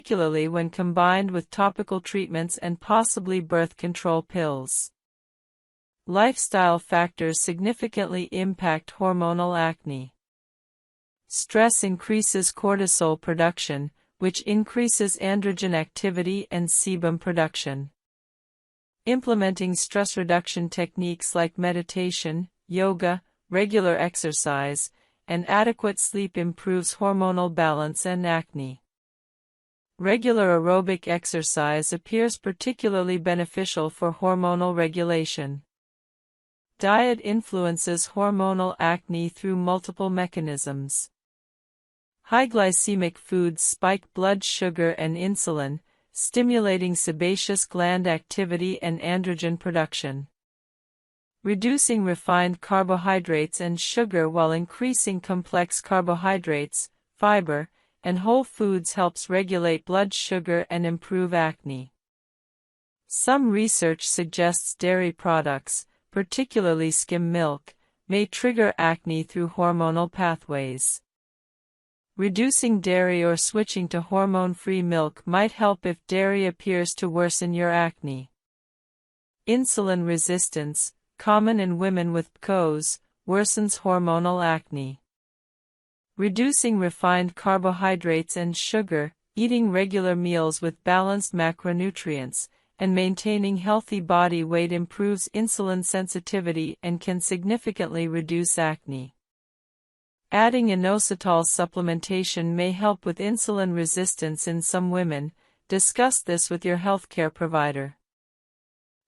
particularly when combined with topical treatments and possibly birth control pills. Lifestyle factors significantly impact hormonal acne. Stress increases cortisol production, which increases androgen activity and sebum production. Implementing stress reduction techniques like meditation, yoga, regular exercise, and adequate sleep improves hormonal balance and acne. Regular aerobic exercise appears particularly beneficial for hormonal regulation. Diet influences hormonal acne through multiple mechanisms. High glycemic foods spike blood sugar and insulin, stimulating sebaceous gland activity and androgen production. Reducing refined carbohydrates and sugar while increasing complex carbohydrates, fiber, and whole foods helps regulate blood sugar and improve acne. Some research suggests dairy products, particularly skim milk, may trigger acne through hormonal pathways. Reducing dairy or switching to hormone-free milk might help if dairy appears to worsen your acne. Insulin resistance, common in women with PCOS, worsens hormonal acne. Reducing refined carbohydrates and sugar, eating regular meals with balanced macronutrients, and maintaining healthy body weight improves insulin sensitivity and can significantly reduce acne. Adding inositol supplementation may help with insulin resistance in some women. Discuss this with your healthcare provider.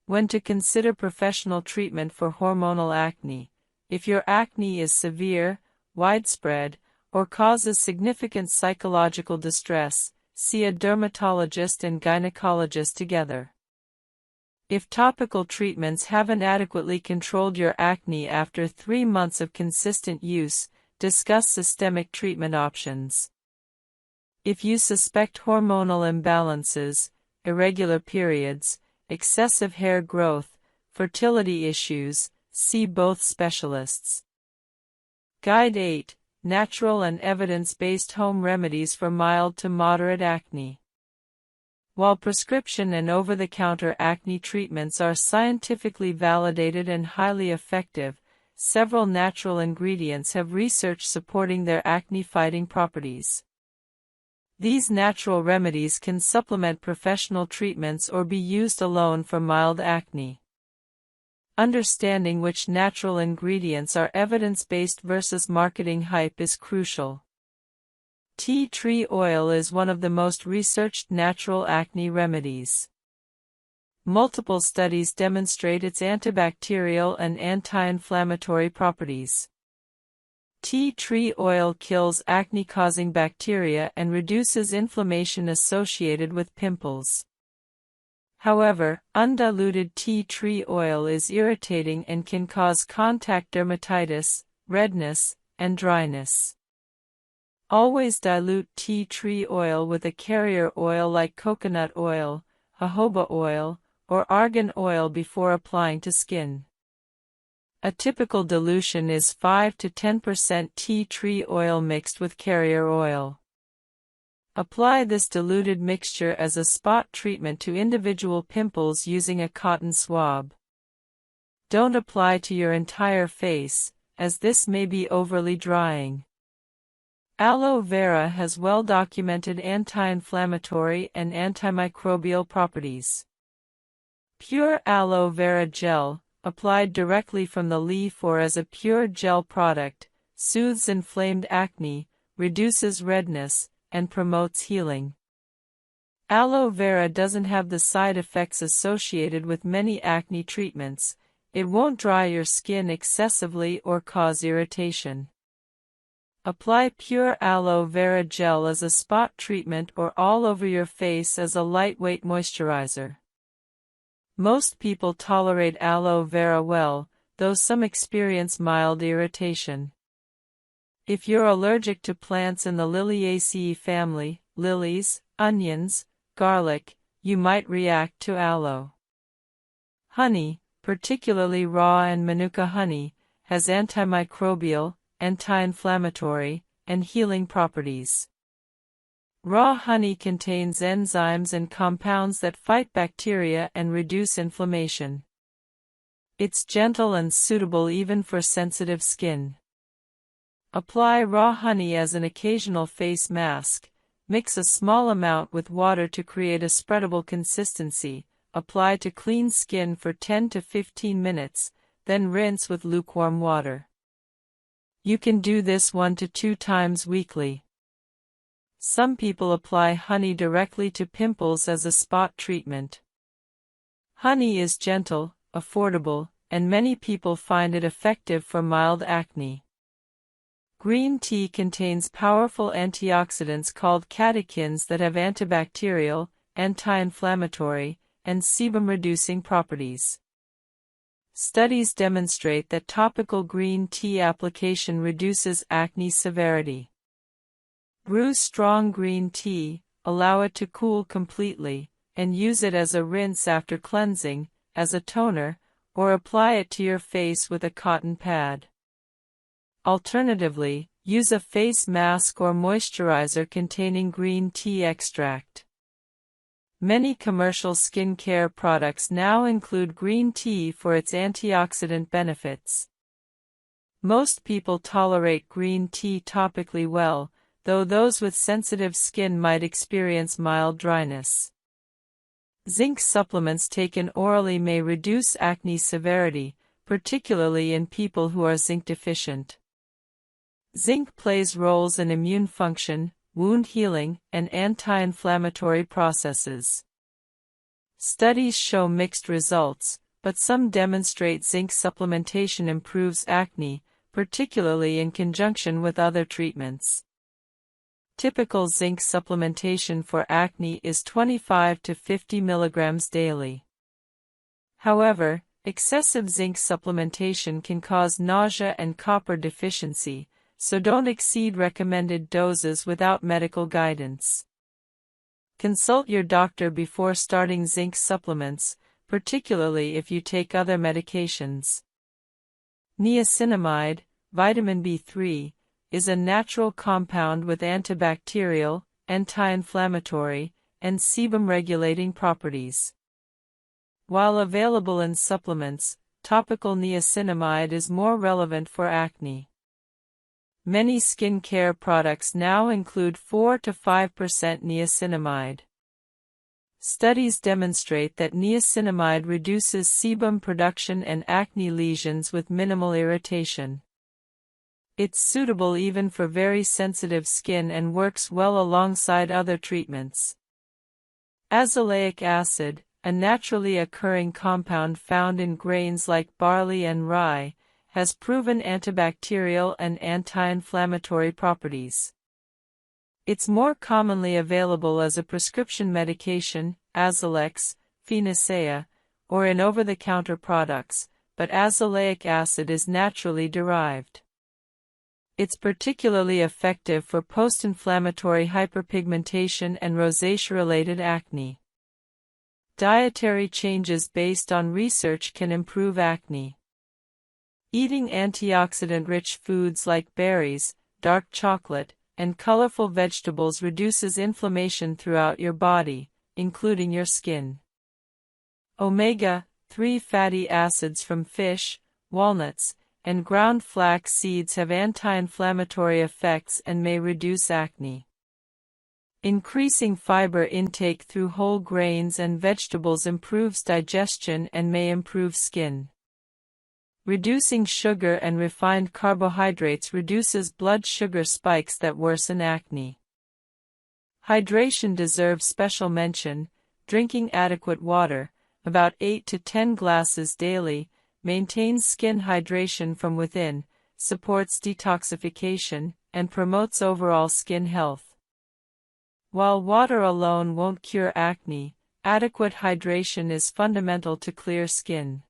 When to consider professional treatment for hormonal acne. If your acne is severe, widespread, or causes significant psychological distress, see a dermatologist and gynecologist together. If topical treatments haven't adequately controlled your acne after 3 months of consistent use, discuss systemic treatment options. If you suspect hormonal imbalances, irregular periods, excessive hair growth, fertility issues, see both specialists. Guide 8. Natural and evidence-based home remedies for mild to moderate acne. While prescription and over-the-counter acne treatments are scientifically validated and highly effective, several natural ingredients have research supporting their acne-fighting properties. These natural remedies can supplement professional treatments or be used alone for mild acne. Understanding which natural ingredients are evidence-based versus marketing hype is crucial. Tea tree oil is one of the most researched natural acne remedies. Multiple studies demonstrate its antibacterial and anti-inflammatory properties. Tea tree oil kills acne-causing bacteria and reduces inflammation associated with pimples. However, undiluted tea tree oil is irritating and can cause contact dermatitis, redness, and dryness. Always dilute tea tree oil with a carrier oil like coconut oil, jojoba oil, or argan oil before applying to skin. A typical dilution is 5 to 10% tea tree oil mixed with carrier oil. Apply this diluted mixture as a spot treatment to individual pimples using a cotton swab. Don't apply to your entire face, as this may be overly drying. Aloe vera has well-documented anti-inflammatory and antimicrobial properties. Pure aloe vera gel, applied directly from the leaf or as a pure gel product, soothes inflamed acne, reduces redness, and promotes healing. Aloe vera doesn't have the side effects associated with many acne treatments. It won't dry your skin excessively or cause irritation. Apply pure aloe vera gel as a spot treatment or all over your face as a lightweight moisturizer. Most people tolerate aloe vera well, though some experience mild irritation. If you're allergic to plants in the Liliaceae family, lilies, onions, garlic, you might react to aloe. Honey, particularly raw and manuka honey, has antimicrobial, anti-inflammatory, and healing properties. Raw honey contains enzymes and compounds that fight bacteria and reduce inflammation. It's gentle and suitable even for sensitive skin. Apply raw honey as an occasional face mask. Mix a small amount with water to create a spreadable consistency. Apply to clean skin for 10 to 15 minutes, then rinse with lukewarm water. You can do this 1 to 2 times weekly. Some people apply honey directly to pimples as a spot treatment. Honey is gentle, affordable, and many people find it effective for mild acne. Green tea contains powerful antioxidants called catechins that have antibacterial, anti-inflammatory, and sebum-reducing properties. Studies demonstrate that topical green tea application reduces acne severity. Brew strong green tea, allow it to cool completely, and use it as a rinse after cleansing, as a toner, or apply it to your face with a cotton pad. Alternatively, use a face mask or moisturizer containing green tea extract. Many commercial skincare products now include green tea for its antioxidant benefits. Most people tolerate green tea topically well, though those with sensitive skin might experience mild dryness. Zinc supplements taken orally may reduce acne severity, particularly in people who are zinc deficient. Zinc plays roles in immune function, wound healing, and anti-inflammatory processes. Studies show mixed results, but some demonstrate zinc supplementation improves acne, particularly in conjunction with other treatments. Typical zinc supplementation for acne is 25 to 50 mg daily. However, excessive zinc supplementation can cause nausea and copper deficiency, so don't exceed recommended doses without medical guidance. Consult your doctor before starting zinc supplements, particularly if you take other medications. Niacinamide, vitamin B3, is a natural compound with antibacterial, anti-inflammatory, and sebum-regulating properties. While available in supplements, topical niacinamide is more relevant for acne. Many skincare products now include 4 to 5% niacinamide. Studies demonstrate that niacinamide reduces sebum production and acne lesions with minimal irritation. It's suitable even for very sensitive skin and works well alongside other treatments. Azelaic acid, a naturally occurring compound found in grains like barley and rye, has proven antibacterial and anti-inflammatory properties. It's more commonly available as a prescription medication, Azelaic, Phenacea, or in over-the-counter products, but azelaic acid is naturally derived. It's particularly effective for post-inflammatory hyperpigmentation and rosacea-related acne. Dietary changes based on research can improve acne. Eating antioxidant-rich foods like berries, dark chocolate, and colorful vegetables reduces inflammation throughout your body, including your skin. Omega-3 fatty acids from fish, walnuts, and ground flax seeds have anti-inflammatory effects and may reduce acne. Increasing fiber intake through whole grains and vegetables improves digestion and may improve skin. Reducing sugar and refined carbohydrates reduces blood sugar spikes that worsen acne. Hydration deserves special mention. Drinking adequate water, about 8 to 10 glasses daily, maintains skin hydration from within, supports detoxification, and promotes overall skin health. While water alone won't cure acne, adequate hydration is fundamental to clear skin.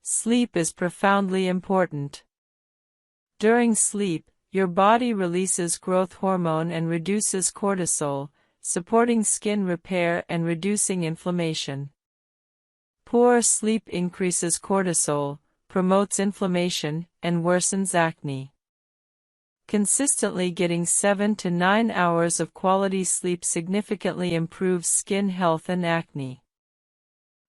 Sleep is profoundly important. During sleep, your body releases growth hormone and reduces cortisol, supporting skin repair and reducing inflammation. Poor sleep increases cortisol, promotes inflammation, and worsens acne. Consistently getting 7 to 9 hours of quality sleep significantly improves skin health and acne.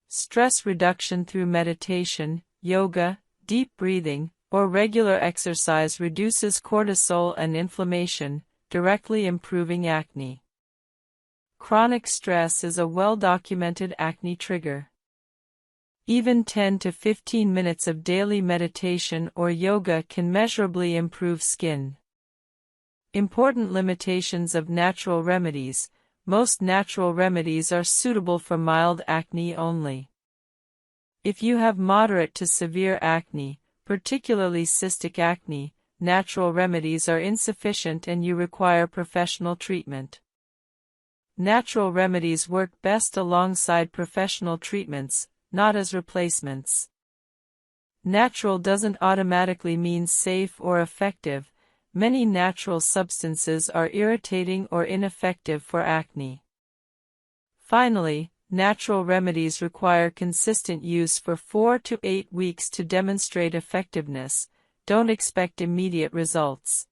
Stress reduction through meditation, yoga, deep breathing, or regular exercise reduces cortisol and inflammation, directly improving acne. Chronic stress is a well-documented acne trigger. Even 10 to 15 minutes of daily meditation or yoga can measurably improve skin. Important limitations of natural remedies. Most natural remedies are suitable for mild acne only. If you have moderate to severe acne, particularly cystic acne, natural remedies are insufficient and you require professional treatment. Natural remedies work best alongside professional treatments, not as replacements. Natural doesn't automatically mean safe or effective. Many natural substances are irritating or ineffective for acne. Finally, natural remedies require consistent use for 4 to 8 weeks to demonstrate effectiveness. Don't expect immediate results.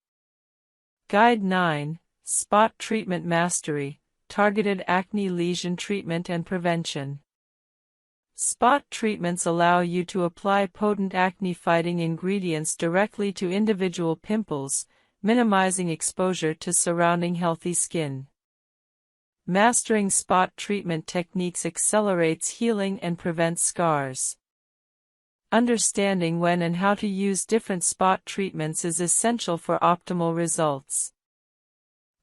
Guide 9. Spot Treatment Mastery, Targeted Acne Lesion Treatment and Prevention. Spot treatments allow you to apply potent acne-fighting ingredients directly to individual pimples, minimizing exposure to surrounding healthy skin. Mastering spot treatment techniques accelerates healing and prevents scars. Understanding when and how to use different spot treatments is essential for optimal results.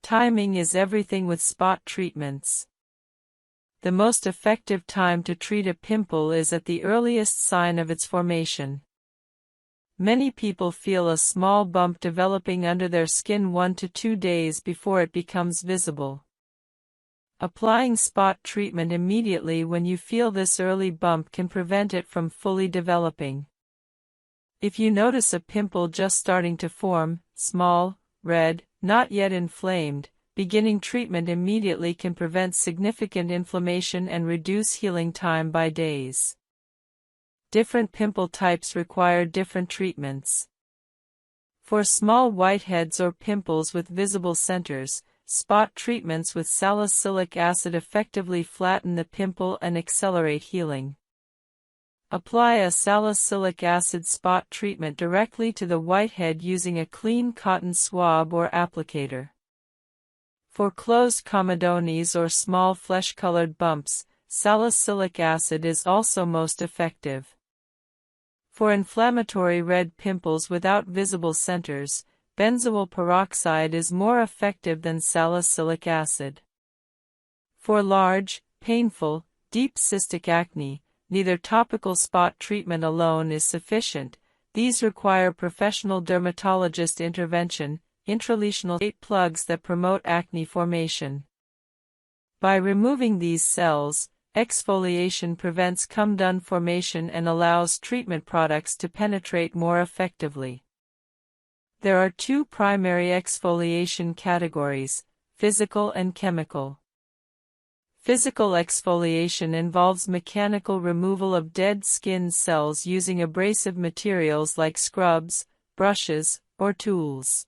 Timing is everything with spot treatments. The most effective time to treat a pimple is at the earliest sign of its formation. Many people feel a small bump developing under their skin 1 to 2 days before it becomes visible. Applying spot treatment immediately when you feel this early bump can prevent it from fully developing. If you notice a pimple just starting to form, small, red, not yet inflamed, beginning treatment immediately can prevent significant inflammation and reduce healing time by days. Different pimple types require different treatments. For small whiteheads or pimples with visible centers, spot treatments with salicylic acid effectively flatten the pimple and accelerate healing. Apply a salicylic acid spot treatment directly to the whitehead using a clean cotton swab or applicator. For closed comedones or small flesh-colored bumps, salicylic acid is also most effective. For inflammatory red pimples without visible centers, benzoyl peroxide is more effective than salicylic acid. For large, painful, deep cystic acne, neither topical spot treatment alone is sufficient. These require professional dermatologist intervention, intralesional plugs that promote acne formation. By removing these cells, exfoliation prevents comedone formation and allows treatment products to penetrate more effectively. There are 2 primary exfoliation categories, physical and chemical. Physical exfoliation involves mechanical removal of dead skin cells using abrasive materials like scrubs, brushes, or tools.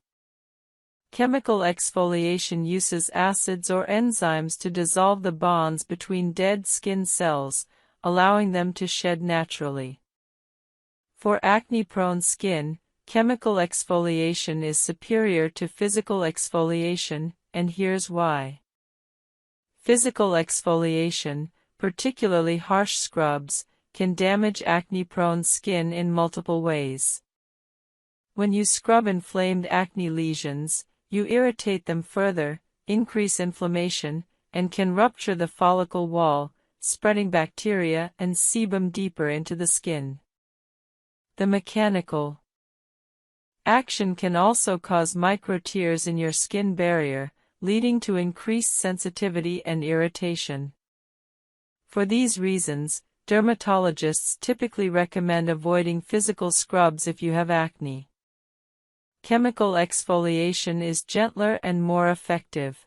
Chemical exfoliation uses acids or enzymes to dissolve the bonds between dead skin cells, allowing them to shed naturally. For acne-prone skin, chemical exfoliation is superior to physical exfoliation, and here's why. Physical exfoliation, particularly harsh scrubs, can damage acne-prone skin in multiple ways. When you scrub inflamed acne lesions, you irritate them further, increase inflammation, and can rupture the follicle wall, spreading bacteria and sebum deeper into the skin. The mechanical action can also cause microtears in your skin barrier, leading to increased sensitivity and irritation. For these reasons, dermatologists typically recommend avoiding physical scrubs if you have acne. Chemical exfoliation is gentler and more effective.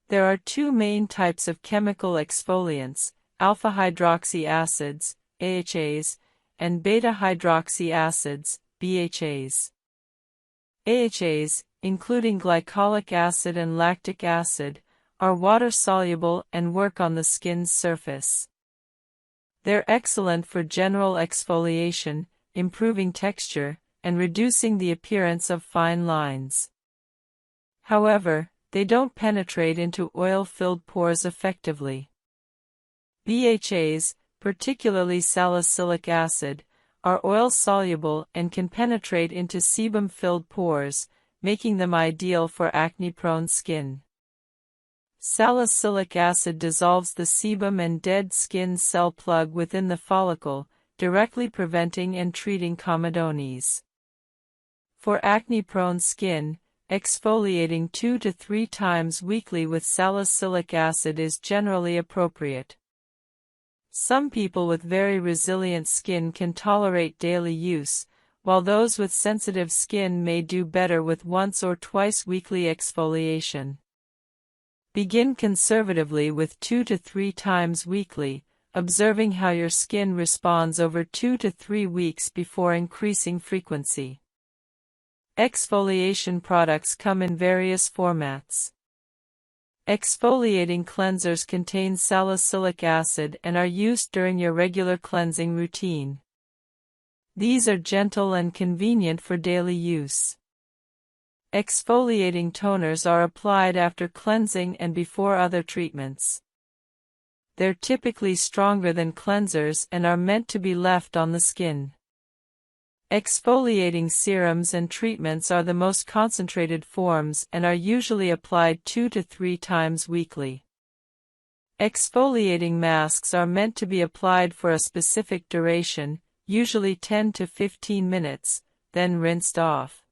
There are 2 main types of chemical exfoliants, alpha-hydroxy acids, AHAs, and beta-hydroxy acids, BHAs. AHAs, including glycolic acid and lactic acid, are water-soluble and work on the skin's surface. They're excellent for general exfoliation, improving texture, and reducing the appearance of fine lines. However, they don't penetrate into oil-filled pores effectively. BHAs, particularly salicylic acid, are oil-soluble and can penetrate into sebum-filled pores, making them ideal for acne-prone skin. Salicylic acid dissolves the sebum and dead skin cell plug within the follicle, directly preventing and treating comedones. For acne-prone skin, exfoliating 2 to 3 times weekly with salicylic acid is generally appropriate. Some people with very resilient skin can tolerate daily use, while those with sensitive skin may do better with once or twice weekly exfoliation. Begin conservatively with 2 to 3 times weekly, observing how your skin responds over 2 to 3 weeks before increasing frequency. Exfoliation products come in various formats. Exfoliating cleansers contain salicylic acid and are used during your regular cleansing routine. These are gentle and convenient for daily use. Exfoliating toners are applied after cleansing and before other treatments. They're typically stronger than cleansers and are meant to be left on the skin. Exfoliating serums and treatments are the most concentrated forms and are usually applied 2 to 3 times weekly. Exfoliating masks are meant to be applied for a specific duration, usually 10 to 15 minutes, then rinsed off.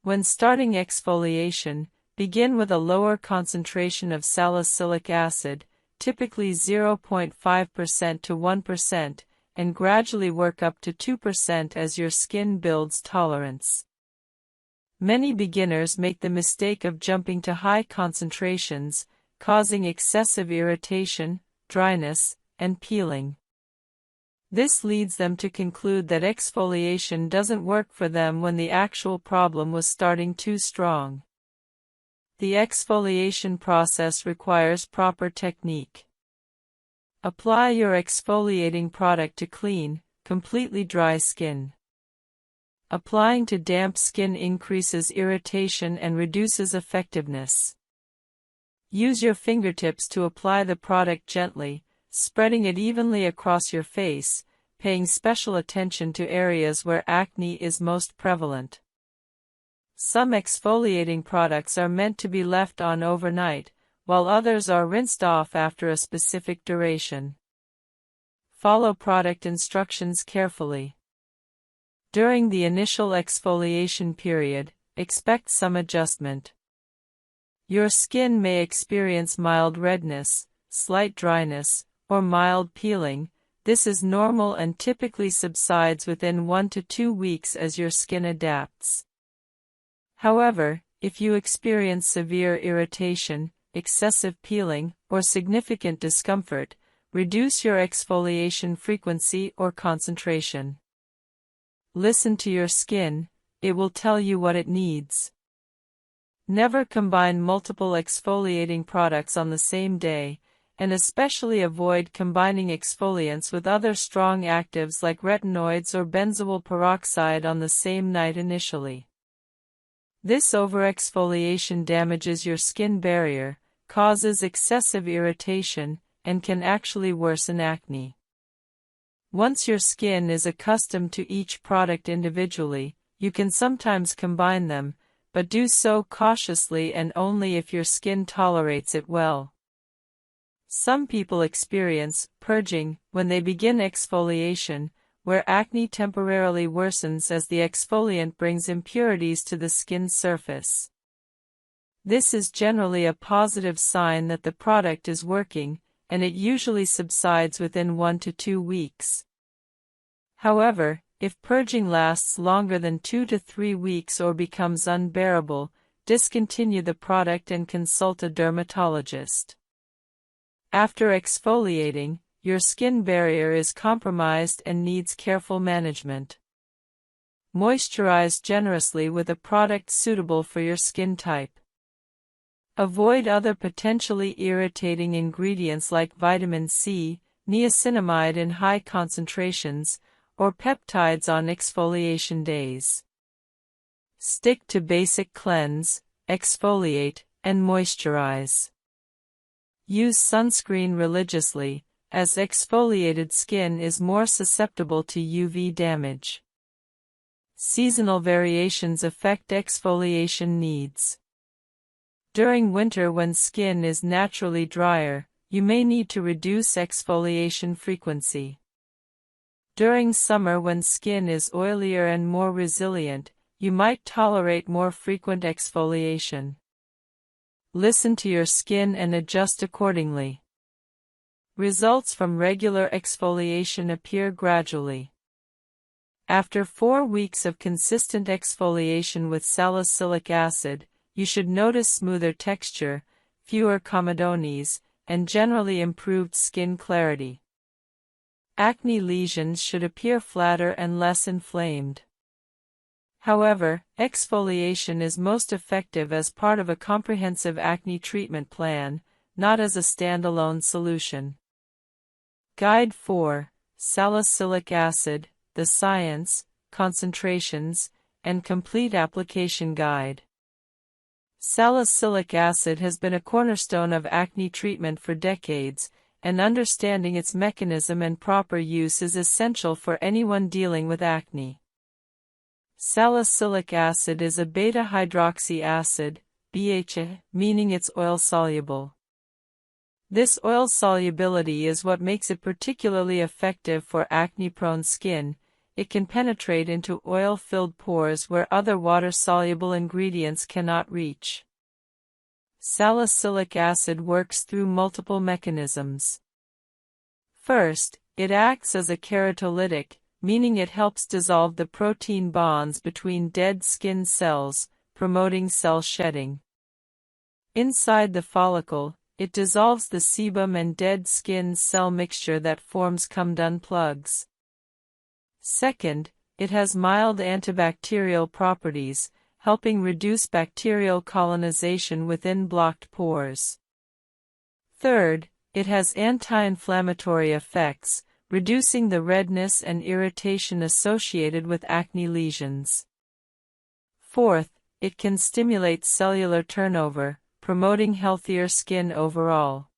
When starting exfoliation, begin with a lower concentration of salicylic acid, typically 0.5% to 1%, and gradually work up to 2% as your skin builds tolerance. Many beginners make the mistake of jumping to high concentrations, causing excessive irritation, dryness, and peeling. This leads them to conclude that exfoliation doesn't work for them when the actual problem was starting too strong. The exfoliation process requires proper technique. Apply your exfoliating product to clean, completely dry skin. Applying to damp skin increases irritation and reduces effectiveness. Use your fingertips to apply the product gently, spreading it evenly across your face, paying special attention to areas where acne is most prevalent. Some exfoliating products are meant to be left on overnight, while others are rinsed off after a specific duration. Follow product instructions carefully. During the initial exfoliation period, expect some adjustment. Your skin may experience mild redness, slight dryness, or mild peeling. This is normal and typically subsides within 1 to 2 weeks as your skin adapts. However, if you experience severe irritation, excessive peeling, or significant discomfort, reduce your exfoliation frequency or concentration. Listen to your skin, it will tell you what it needs. Never combine multiple exfoliating products on the same day, and especially avoid combining exfoliants with other strong actives like retinoids or benzoyl peroxide on the same night initially. This overexfoliation damages your skin barrier, causes excessive irritation, and can actually worsen acne. Once your skin is accustomed to each product individually, you can sometimes combine them, but do so cautiously and only if your skin tolerates it well. Some people experience purging when they begin exfoliation, where acne temporarily worsens as the exfoliant brings impurities to the skin surface. This is generally a positive sign that the product is working, and it usually subsides within 1 to 2 weeks. However, if purging lasts longer than 2 to 3 weeks or becomes unbearable, discontinue the product and consult a dermatologist. After exfoliating, your skin barrier is compromised and needs careful management. Moisturize generously with a product suitable for your skin type. Avoid other potentially irritating ingredients like vitamin C, niacinamide in high concentrations, or peptides on exfoliation days. Stick to basic cleanse, exfoliate, and moisturize. Use sunscreen religiously, as exfoliated skin is more susceptible to UV damage. Seasonal variations affect exfoliation needs. During winter, when skin is naturally drier, you may need to reduce exfoliation frequency. During summer, when skin is oilier and more resilient, you might tolerate more frequent exfoliation. Listen to your skin and adjust accordingly. Results from regular exfoliation appear gradually. After 4 weeks of consistent exfoliation with salicylic acid, you should notice smoother texture, fewer comedones, and generally improved skin clarity. Acne lesions should appear flatter and less inflamed. However, exfoliation is most effective as part of a comprehensive acne treatment plan, not as a standalone solution. Guide 4: Salicylic Acid, the Science, Concentrations, and Complete Application Guide. Salicylic acid has been a cornerstone of acne treatment for decades, and understanding its mechanism and proper use is essential for anyone dealing with acne. Salicylic acid is a beta-hydroxy acid, BHA, meaning it's oil-soluble. This oil solubility is what makes it particularly effective for acne-prone skin. It can penetrate into oil-filled pores where other water-soluble ingredients cannot reach. Salicylic acid works through multiple mechanisms. First, it acts as a keratolytic, meaning it helps dissolve the protein bonds between dead skin cells, promoting cell shedding. Inside the follicle, it dissolves the sebum and dead skin cell mixture that forms come-done plugs. Second, it has mild antibacterial properties, helping reduce bacterial colonization within blocked pores. Third, it has anti-inflammatory effects, reducing the redness and irritation associated with acne lesions. Fourth, it can stimulate cellular turnover, promoting healthier skin overall.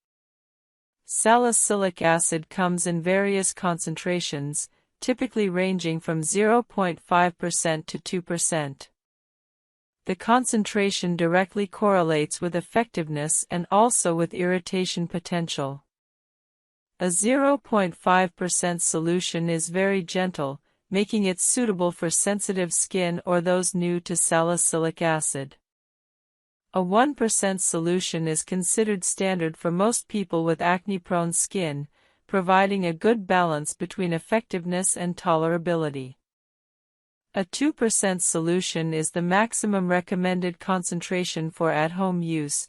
Salicylic acid comes in various concentrations, typically ranging from 0.5% to 2%. The concentration directly correlates with effectiveness and also with irritation potential. A 0.5% solution is very gentle, making it suitable for sensitive skin or those new to salicylic acid. A 1% solution is considered standard for most people with acne-prone skin, providing a good balance between effectiveness and tolerability. A 2% solution is the maximum recommended concentration for at-home use.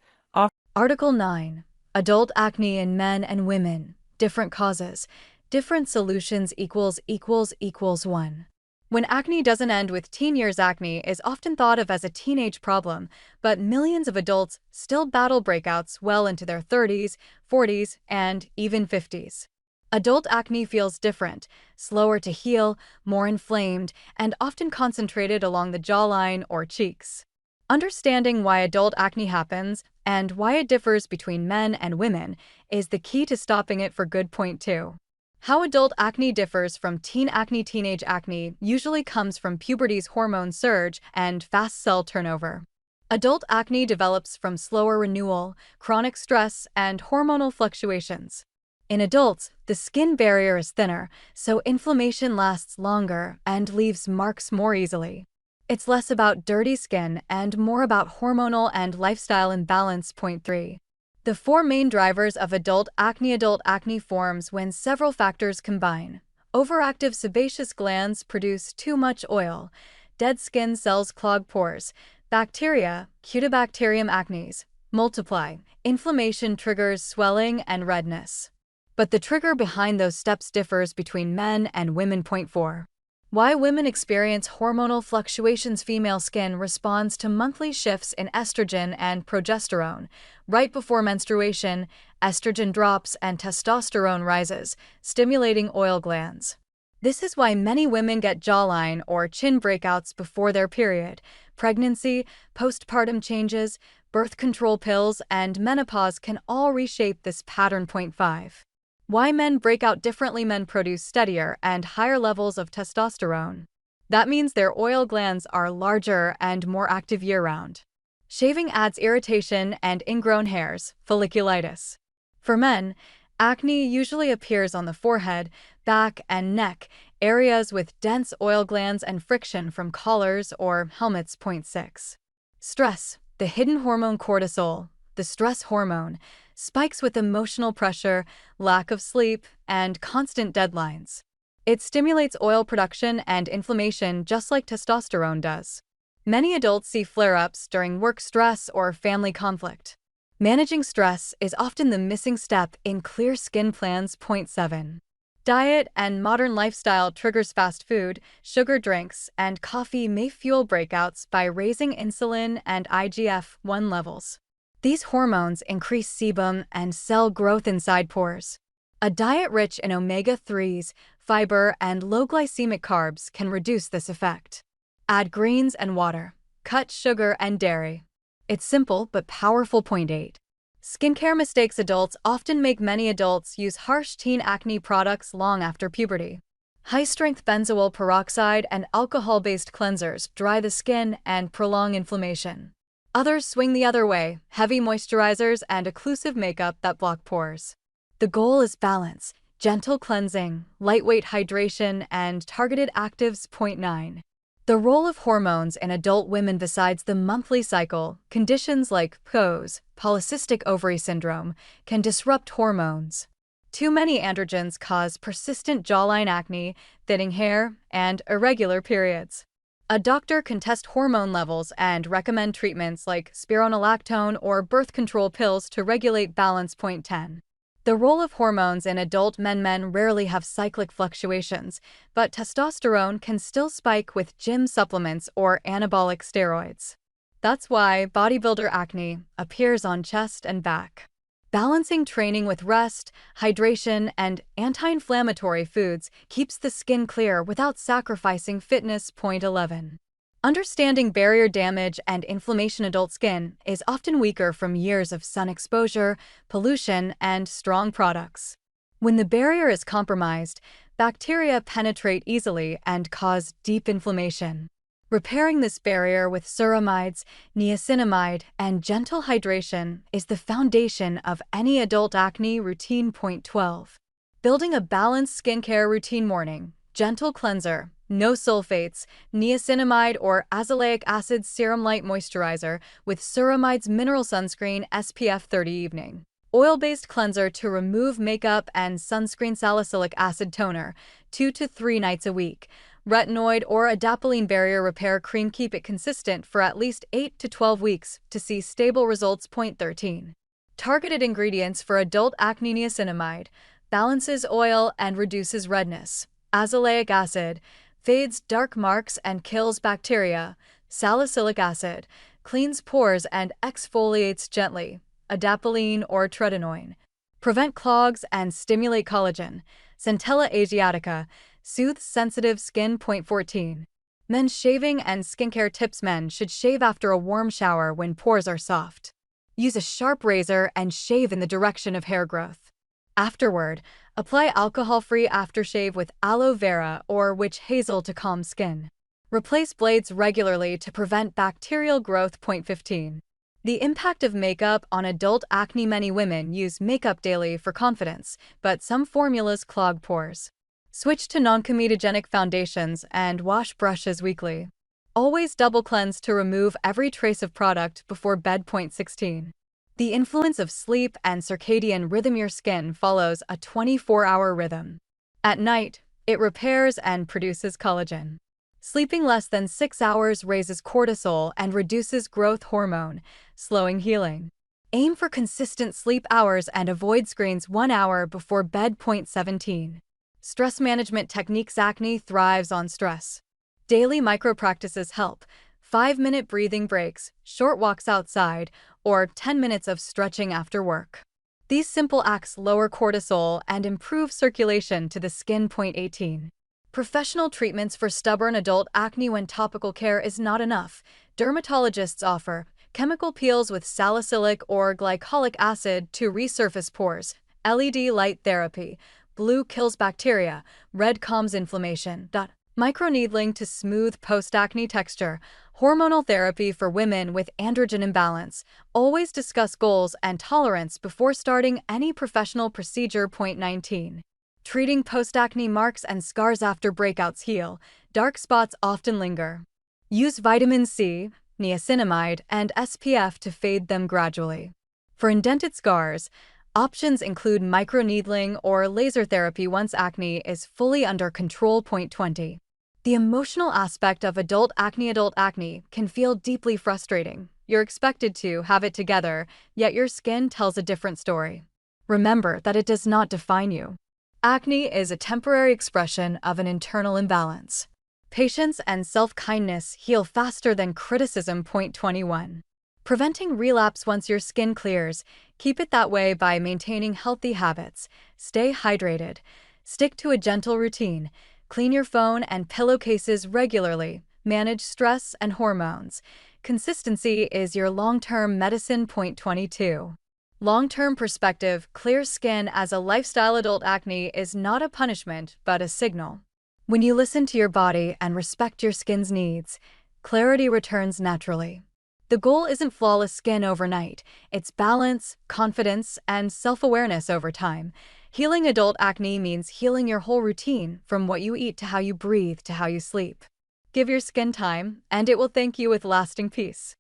Article 9. Adult acne in men and women. Different causes. Different solutions == 1. When acne doesn't end with teen years, acne is often thought of as a teenage problem, but millions of adults still battle breakouts well into their 30s, 40s, and even 50s. Adult acne feels different, slower to heal, more inflamed, and often concentrated along the jawline or cheeks. Understanding why adult acne happens and why it differs between men and women is the key to stopping it for good. Point 2. How adult acne differs from teen acne. Teenage acne usually comes from puberty's hormone surge and fast cell turnover. Adult acne develops from slower renewal, chronic stress, and hormonal fluctuations. In adults, the skin barrier is thinner, so inflammation lasts longer and leaves marks more easily. It's less about dirty skin and more about hormonal and lifestyle imbalance. Point 3. The 4 main drivers of adult acne forms when several factors combine. Overactive sebaceous glands produce too much oil. Dead skin cells clog pores. Bacteria, Cutibacterium acnes, multiply. Inflammation triggers swelling and redness. But the trigger behind those steps differs between men and women. Point 4. Why women experience hormonal fluctuations. Female skin responds to monthly shifts in estrogen and progesterone. Right before menstruation, estrogen drops and testosterone rises, stimulating oil glands. This is why many women get jawline or chin breakouts before their period. Pregnancy, postpartum changes, birth control pills, and menopause can all reshape this pattern. Point 5. Why men break out differently. Men produce steadier and higher levels of testosterone. That means their oil glands are larger and more active year-round. Shaving adds irritation and ingrown hairs, folliculitis. For men, acne usually appears on the forehead, back, and neck, areas with dense oil glands and friction from collars or helmets. Point 6. Stress, the hidden hormone cortisol, the stress hormone, spikes with emotional pressure, lack of sleep, and constant deadlines. It stimulates oil production and inflammation just like testosterone does. Many adults see flare-ups during work stress or family conflict. Managing stress is often the missing step in clear skin plans. Point 7. Diet and modern lifestyle triggers. Fast food, sugar drinks, and coffee may fuel breakouts by raising insulin and IGF-1 levels. These hormones increase sebum and cell growth inside pores. A diet rich in omega-3s, fiber, and low glycemic carbs can reduce this effect. Add greens and water. Cut sugar and dairy. It's simple but powerful. Point 8. Skincare mistakes. Adults often make. Many adults use harsh teen acne products long after puberty. High-strength benzoyl peroxide and alcohol-based cleansers dry the skin and prolong inflammation. Others swing the other way, heavy moisturizers and occlusive makeup that block pores. The goal is balance, gentle cleansing, lightweight hydration, and targeted actives. Point 9. The role of hormones in adult women. Besides the monthly cycle, conditions like PCOS, polycystic ovary syndrome, can disrupt hormones. Too many androgens cause persistent jawline acne, thinning hair, and irregular periods. A doctor can test hormone levels and recommend treatments like spironolactone or birth control pills to regulate balance. Point 10. The role of hormones in adult men. Men rarely have cyclic fluctuations, but testosterone can still spike with gym supplements or anabolic steroids. That's why bodybuilder acne appears on chest and back. Balancing training with rest, hydration, and anti-inflammatory foods keeps the skin clear without sacrificing fitness. Point 11. Understanding barrier damage and inflammation. Adult skin is often weaker from years of sun exposure, pollution, and strong products. When the barrier is compromised, bacteria penetrate easily and cause deep inflammation. Repairing this barrier with ceramides, niacinamide, and gentle hydration is the foundation of any adult acne routine. Point 12. Building a balanced skincare routine. Morning, gentle cleanser, no sulfates, niacinamide or azelaic acid serum light moisturizer with ceramides mineral sunscreen SPF 30. Evening, oil-based cleanser to remove makeup and sunscreen salicylic acid toner 2 to 3 nights a week. Retinoid or adapalene barrier repair cream. Keep it consistent for at least 8 to 12 weeks to see stable results. Point 13. Targeted ingredients for adult acne. Niacinamide balances oil and reduces redness. Azelaic acid fades dark marks and kills bacteria. Salicylic acid cleans pores and exfoliates gently. Adapalene or tretinoin prevent clogs and stimulate collagen. Centella asiatica soothes sensitive skin. Point 14. Men's shaving and skincare tips. Men should shave after a warm shower when pores are soft. Use a sharp razor and shave in the direction of hair growth. Afterward, apply alcohol-free aftershave with aloe vera or witch hazel to calm skin. Replace blades regularly to prevent bacterial growth. Point 15. The impact of makeup on adult acne. Many women use makeup daily for confidence, but some formulas clog pores. Switch to non-comedogenic foundations and wash brushes weekly. Always double cleanse to remove every trace of product before bed. Point 16. The influence of sleep and circadian rhythm. Your skin follows a 24-hour rhythm. At night, it repairs and produces collagen. Sleeping less than 6 hours raises cortisol and reduces growth hormone, slowing healing. Aim for consistent sleep hours and avoid screens 1 hour before bed. Point 17. Stress management techniques. Acne thrives on stress. Daily micro practices help. 5-minute breathing breaks, short walks outside, or 10 minutes of stretching after work. These simple acts lower cortisol and improve circulation to the skin. 18. Professional treatments for stubborn adult acne. When topical care is not enough, dermatologists offer chemical peels with salicylic or glycolic acid to resurface pores, LED light therapy, blue kills bacteria, red calms inflammation. Microneedling to smooth post-acne texture, hormonal therapy for women with androgen imbalance. Always discuss goals and tolerance before starting any professional procedure. 19. Treating post-acne marks and scars. After breakouts heal, dark spots often linger. Use vitamin C, niacinamide, and SPF to fade them gradually. For indented scars, options include microneedling or laser therapy once acne is fully under control. 20. The emotional aspect of adult acne can feel deeply frustrating. You're expected to have it together, yet your skin tells a different story. Remember that it does not define you. Acne is a temporary expression of an internal imbalance. Patience and self-kindness heal faster than criticism. 21. Preventing relapse. Once your skin clears, keep it that way by maintaining healthy habits. Stay hydrated. Stick to a gentle routine. Clean your phone and pillowcases regularly. Manage stress and hormones. Consistency is your long-term medicine. 22. Long-term perspective. Clear skin as a lifestyle. Adult acne is not a punishment, but a signal. When you listen to your body and respect your skin's needs, clarity returns naturally. The goal isn't flawless skin overnight. It's balance, confidence, and self-awareness over time. Healing adult acne means healing your whole routine, from what you eat to how you breathe to how you sleep. Give your skin time, and it will thank you with lasting peace.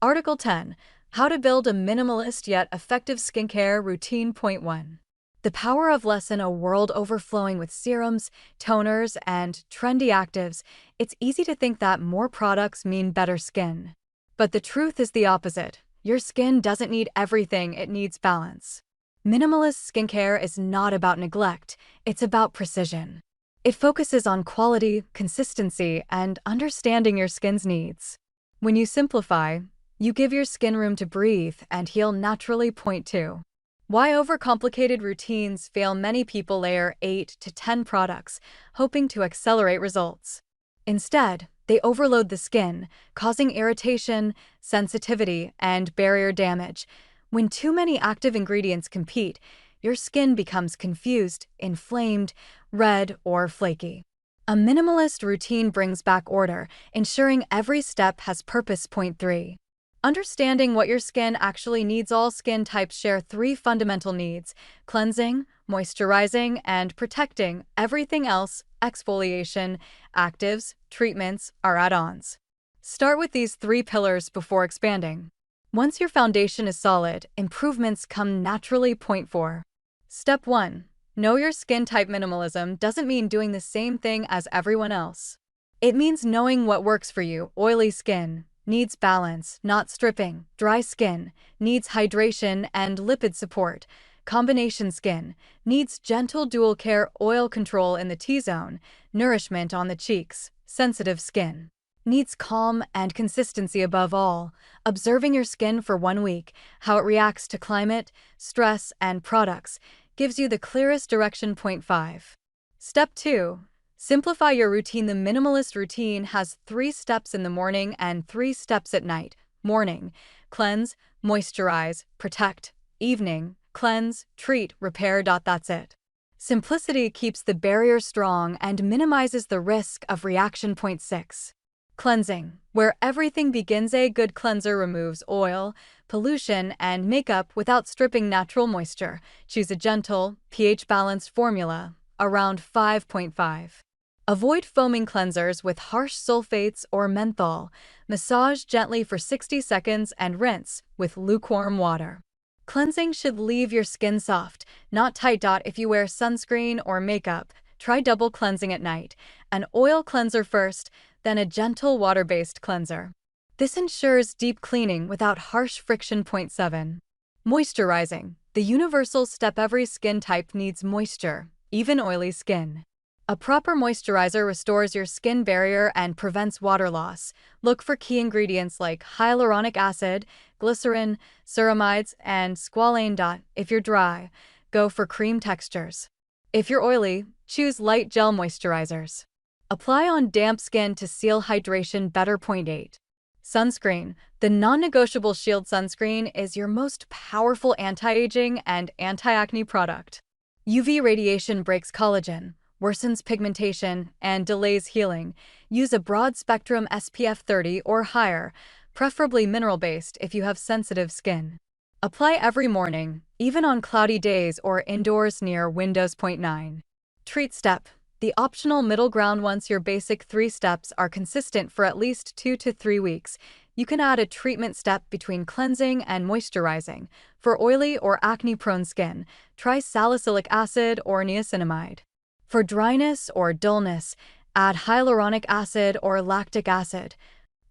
Article 10. How to build a minimalist yet effective skincare routine. 1. The power of less. In a world overflowing with serums, toners, and trendy actives, it's easy to think that more products mean better skin. But the truth is the opposite. Your skin doesn't need everything, it needs balance. Minimalist skincare is not about neglect, it's about precision. It focuses on quality, consistency, and understanding your skin's needs. When you simplify, you give your skin room to breathe and heal naturally. 2. Why overcomplicated routines fail. Many people layer 8 to 10 products, hoping to accelerate results. Instead, they overload the skin, causing irritation, sensitivity, and barrier damage. When too many active ingredients compete, your skin becomes confused, inflamed, red, or flaky. A minimalist routine brings back order, ensuring every step has purpose. 3. Understanding what your skin actually needs. All skin types share 3 fundamental needs: cleansing, moisturizing, and protecting. Everything else, exfoliation, actives, treatments, are add-ons. Start with these 3 pillars before expanding. Once your foundation is solid, improvements come naturally. 4. Step 1. Know your skin type. Minimalism doesn't mean doing the same thing as everyone else. It means knowing what works for you. Oily skin needs balance, not stripping. Dry skin needs hydration and lipid support. Combination skin needs gentle dual care, oil control in the T-zone, nourishment on the cheeks. Sensitive skin needs calm and consistency. Above all, observing your skin for 1 week, how it reacts to climate, stress, and products, gives you the clearest direction. 5. Step 2. Simplify your routine. The minimalist routine has 3 steps in the morning and 3 steps at night. Morning: cleanse, moisturize, protect. Evening: cleanse, treat, repair. That's it. Simplicity keeps the barrier strong and minimizes the risk of reaction. 6. Cleansing, where everything begins. A good cleanser removes oil, pollution, and makeup without stripping natural moisture. Choose a gentle, pH-balanced formula, around 5.5. Avoid foaming cleansers with harsh sulfates or menthol. Massage gently for 60 seconds and rinse with lukewarm water. Cleansing should leave your skin soft, not tight. If you wear sunscreen or makeup, try double cleansing at night. An oil cleanser first, then a gentle water-based cleanser. This ensures deep cleaning without harsh friction. 7. Moisturizing, the universal step. Every skin type needs moisture, even oily skin. A proper moisturizer restores your skin barrier and prevents water loss. Look for key ingredients like hyaluronic acid, glycerin, ceramides, and squalane. If you're dry, go for cream textures. If you're oily, choose light gel moisturizers. Apply on damp skin to seal hydration better. 8. Sunscreen. The non-negotiable Shield sunscreen is your most powerful anti-aging and anti-acne product. UV radiation breaks collagen, worsens pigmentation, and delays healing. Use a broad-spectrum SPF 30 or higher, preferably mineral-based if you have sensitive skin. Apply every morning, even on cloudy days or indoors near windows. 9. Treat step. The optional middle ground. Once your basic 3 steps are consistent for at least 2 to 3 weeks, you can add a treatment step between cleansing and moisturizing. For oily or acne-prone skin, try salicylic acid or niacinamide. For dryness or dullness, add hyaluronic acid or lactic acid.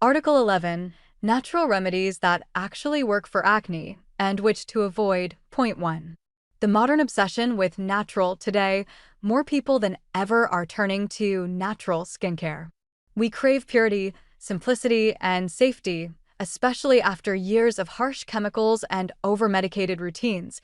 Article 11. Natural remedies that actually work for acne and which to avoid. 1. The modern obsession with natural. Today, more people than ever are turning to natural skincare. We crave purity, simplicity, and safety, especially after years of harsh chemicals and over-medicated routines.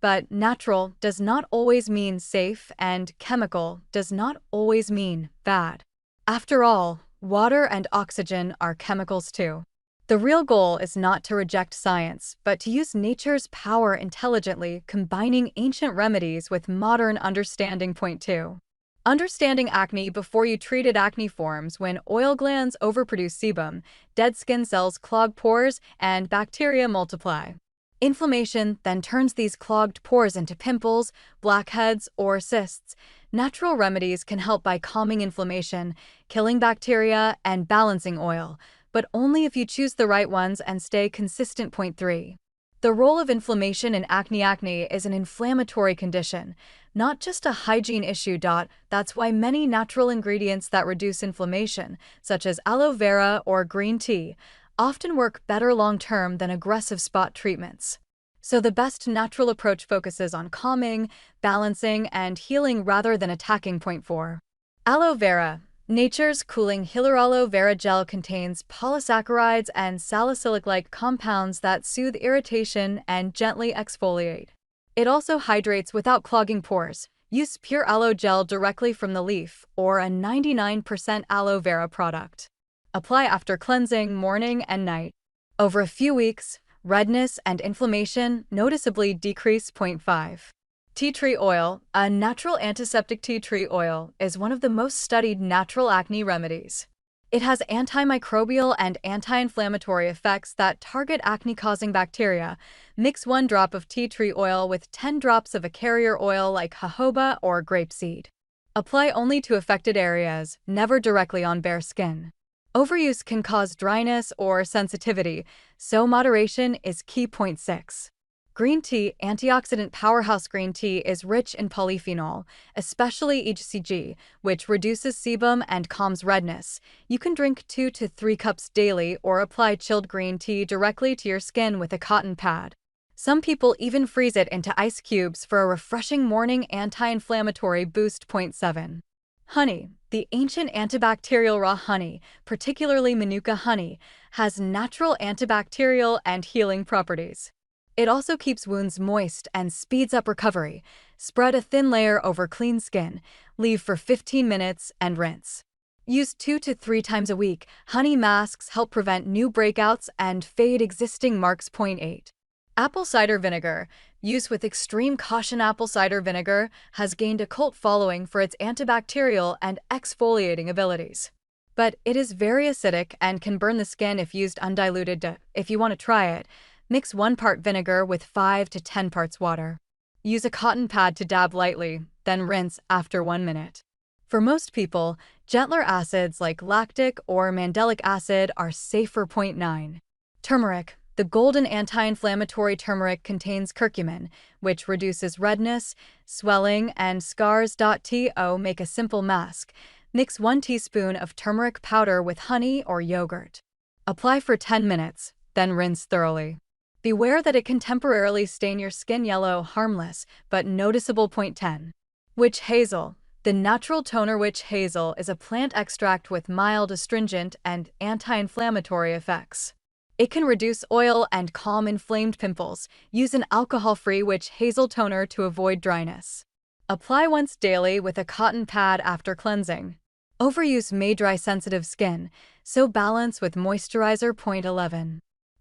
But natural does not always mean safe, and chemical does not always mean bad. After all, water and oxygen are chemicals too. The real goal is not to reject science, but to use nature's power intelligently, combining ancient remedies with modern understanding. 2. Understanding acne before you treated. Acne forms when oil glands overproduce sebum, dead skin cells clog pores, and bacteria multiply. Inflammation then turns these clogged pores into pimples, blackheads, or cysts. Natural remedies can help by calming inflammation, killing bacteria, and balancing oil, but only if you choose the right ones and stay consistent. 3. The role of inflammation in acne. Acne is an inflammatory condition, not just a hygiene issue. That's why many natural ingredients that reduce inflammation, such as aloe vera or green tea, often work better long-term than aggressive spot treatments. So the best natural approach focuses on calming, balancing, and healing rather than attacking. 4. Aloe vera. Nature's cooling healer. Aloe vera gel contains polysaccharides and salicylic-like compounds that soothe irritation and gently exfoliate. It also hydrates without clogging pores. Use pure aloe gel directly from the leaf or a 99% aloe vera product. Apply after cleansing morning and night. Over a few weeks, redness and inflammation noticeably decrease. 5. Tea tree oil. A natural antiseptic. Tea tree oil is one of the most studied natural acne remedies. It has antimicrobial and anti-inflammatory effects that target acne-causing bacteria. Mix 1 drop of tea tree oil with 10 drops of a carrier oil like jojoba or grapeseed. Apply only to affected areas, never directly on bare skin. Overuse can cause dryness or sensitivity, so moderation is key. 6. Green tea. Antioxidant powerhouse. Green tea is rich in polyphenol, especially HCG, which reduces sebum and calms redness. You can drink 2 to 3 cups daily or apply chilled green tea directly to your skin with a cotton pad. Some people even freeze it into ice cubes for a refreshing morning anti-inflammatory boost. 7. Honey. The ancient antibacterial. Raw honey, particularly Manuka honey, has natural antibacterial and healing properties. It also keeps wounds moist and speeds up recovery. Spread a thin layer over clean skin, leave for 15 minutes, and rinse. Use 2 to 3 times a week. Honey masks help prevent new breakouts and fade existing marks. 8. Apple cider vinegar. Use with extreme caution. Apple cider vinegar has gained a cult following for its antibacterial and exfoliating abilities. But it is very acidic and can burn the skin if used undiluted. If you want to try it, mix 1 part vinegar with 5 to 10 parts water. Use a cotton pad to dab lightly, then rinse after 1 minute. For most people, gentler acids like lactic or mandelic acid are safer. 9. Turmeric. The golden anti-inflammatory turmeric contains curcumin, which reduces redness, swelling, and scars. Make a simple mask. Mix 1 teaspoon of turmeric powder with honey or yogurt. Apply for 10 minutes, then rinse thoroughly. Beware that it can temporarily stain your skin yellow. Harmless, but noticeable. 10. Witch hazel. The natural toner witch hazel is a plant extract with mild astringent and anti-inflammatory effects. It can reduce oil and calm inflamed pimples. Use an alcohol-free witch hazel toner to avoid dryness. Apply once daily with a cotton pad after cleansing. Overuse may dry sensitive skin, so balance with moisturizer. 11.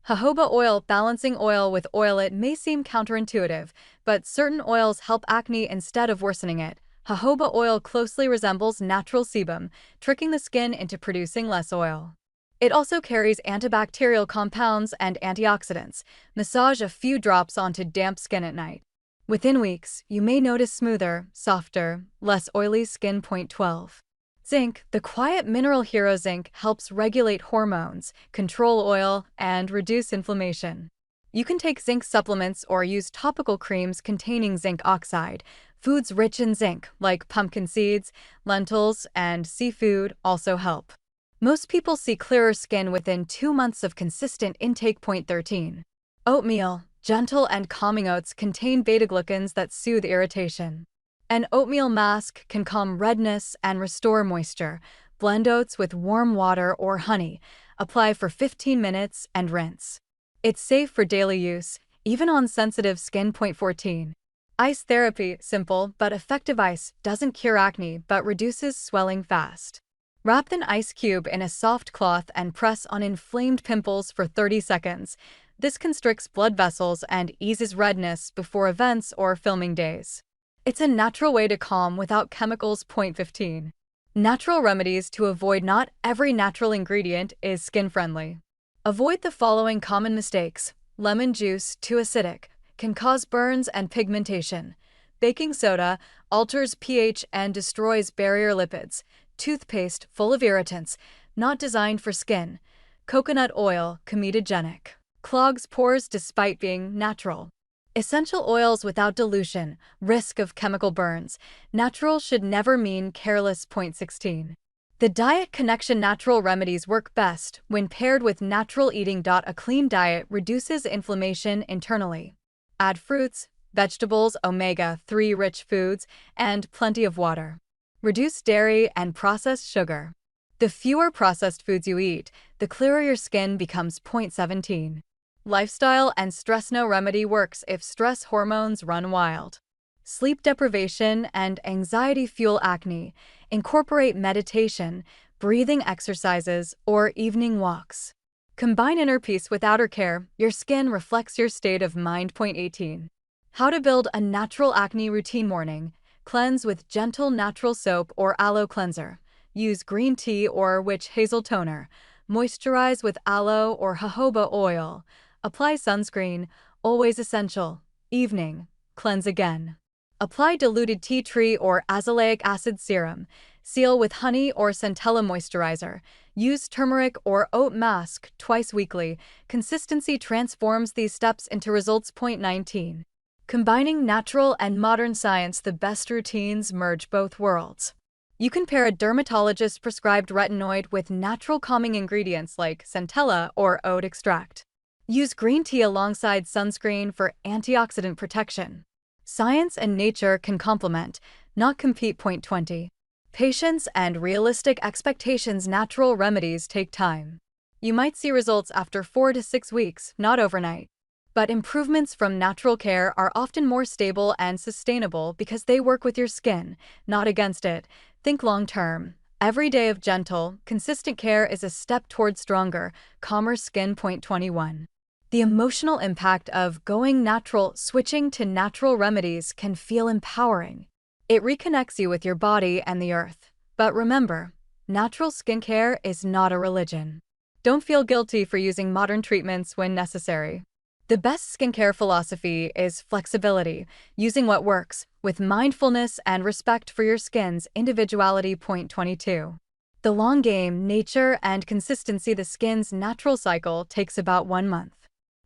Jojoba oil. Balancing oil with oilet may seem counterintuitive, but certain oils help acne instead of worsening it. Jojoba oil closely resembles natural sebum, tricking the skin into producing less oil. It also carries antibacterial compounds and antioxidants. Massage a few drops onto damp skin at night. Within weeks, you may notice smoother, softer, less oily skin. 12. Zinc. The quiet mineral hero zinc helps regulate hormones, control oil, and reduce inflammation. You can take zinc supplements or use topical creams containing zinc oxide. Foods rich in zinc, like pumpkin seeds, lentils, and seafood, also help. Most people see clearer skin within 2 months of consistent intake. 13. Oatmeal. Gentle and calming oats contain beta-glucans that soothe irritation. An oatmeal mask can calm redness and restore moisture. Blend oats with warm water or honey. Apply for 15 minutes and rinse. It's safe for daily use, even on sensitive skin. 14. Ice therapy. Simple but effective ice doesn't cure acne but reduces swelling fast. Wrap an ice cube in a soft cloth and press on inflamed pimples for 30 seconds. This constricts blood vessels and eases redness before events or filming days. It's a natural way to calm without chemicals. 15. Natural remedies to avoid. Not every natural ingredient is skin-friendly. Avoid the following common mistakes. Lemon juice, too acidic, can cause burns and pigmentation. Baking soda alters pH and destroys barrier lipids. Toothpaste, full of irritants, not designed for skin. Coconut oil, comedogenic, clogs pores despite being natural. Essential oils without dilution, risk of chemical burns. Natural should never mean careless. 16. The diet connection. Natural remedies work best when paired with natural eating. A clean diet reduces inflammation internally. Add fruits, vegetables, omega-3 rich foods, and plenty of water. Reduce dairy and processed sugar. The fewer processed foods you eat, the clearer your skin becomes. 17. Lifestyle and stress. No remedy works if stress hormones run wild. Sleep deprivation and anxiety fuel acne. Incorporate meditation, breathing exercises, or evening walks. Combine inner peace with outer care. Your skin reflects your state of mind. 18. How to build a natural acne routine. Morning. Cleanse with gentle natural soap or aloe cleanser. Use green tea or witch hazel toner. Moisturize with aloe or jojoba oil. Apply sunscreen, always essential. Evening. Cleanse again. Apply diluted tea tree or azelaic acid serum. Seal with honey or centella moisturizer. Use turmeric or oat mask twice weekly. Consistency transforms these steps into results. 19. Combining natural and modern science. The best routines merge both worlds. You can pair a dermatologist-prescribed retinoid with natural calming ingredients like centella or oat extract. Use green tea alongside sunscreen for antioxidant protection. Science and nature can complement, not compete. 20. Patience and realistic expectations. Natural remedies take time. You might see results after 4 to 6 weeks, not overnight. But improvements from natural care are often more stable and sustainable because they work with your skin, not against it. Think long-term. Every day of gentle, consistent care is a step toward stronger, calmer skin. 21. The emotional impact of going natural. Switching to natural remedies can feel empowering. It reconnects you with your body and the earth. But remember, natural skincare is not a religion. Don't feel guilty for using modern treatments when necessary. The best skincare philosophy is flexibility, using what works, with mindfulness and respect for your skin's individuality. 22. The long game. Nature and consistency. The skin's natural cycle takes about 1 month.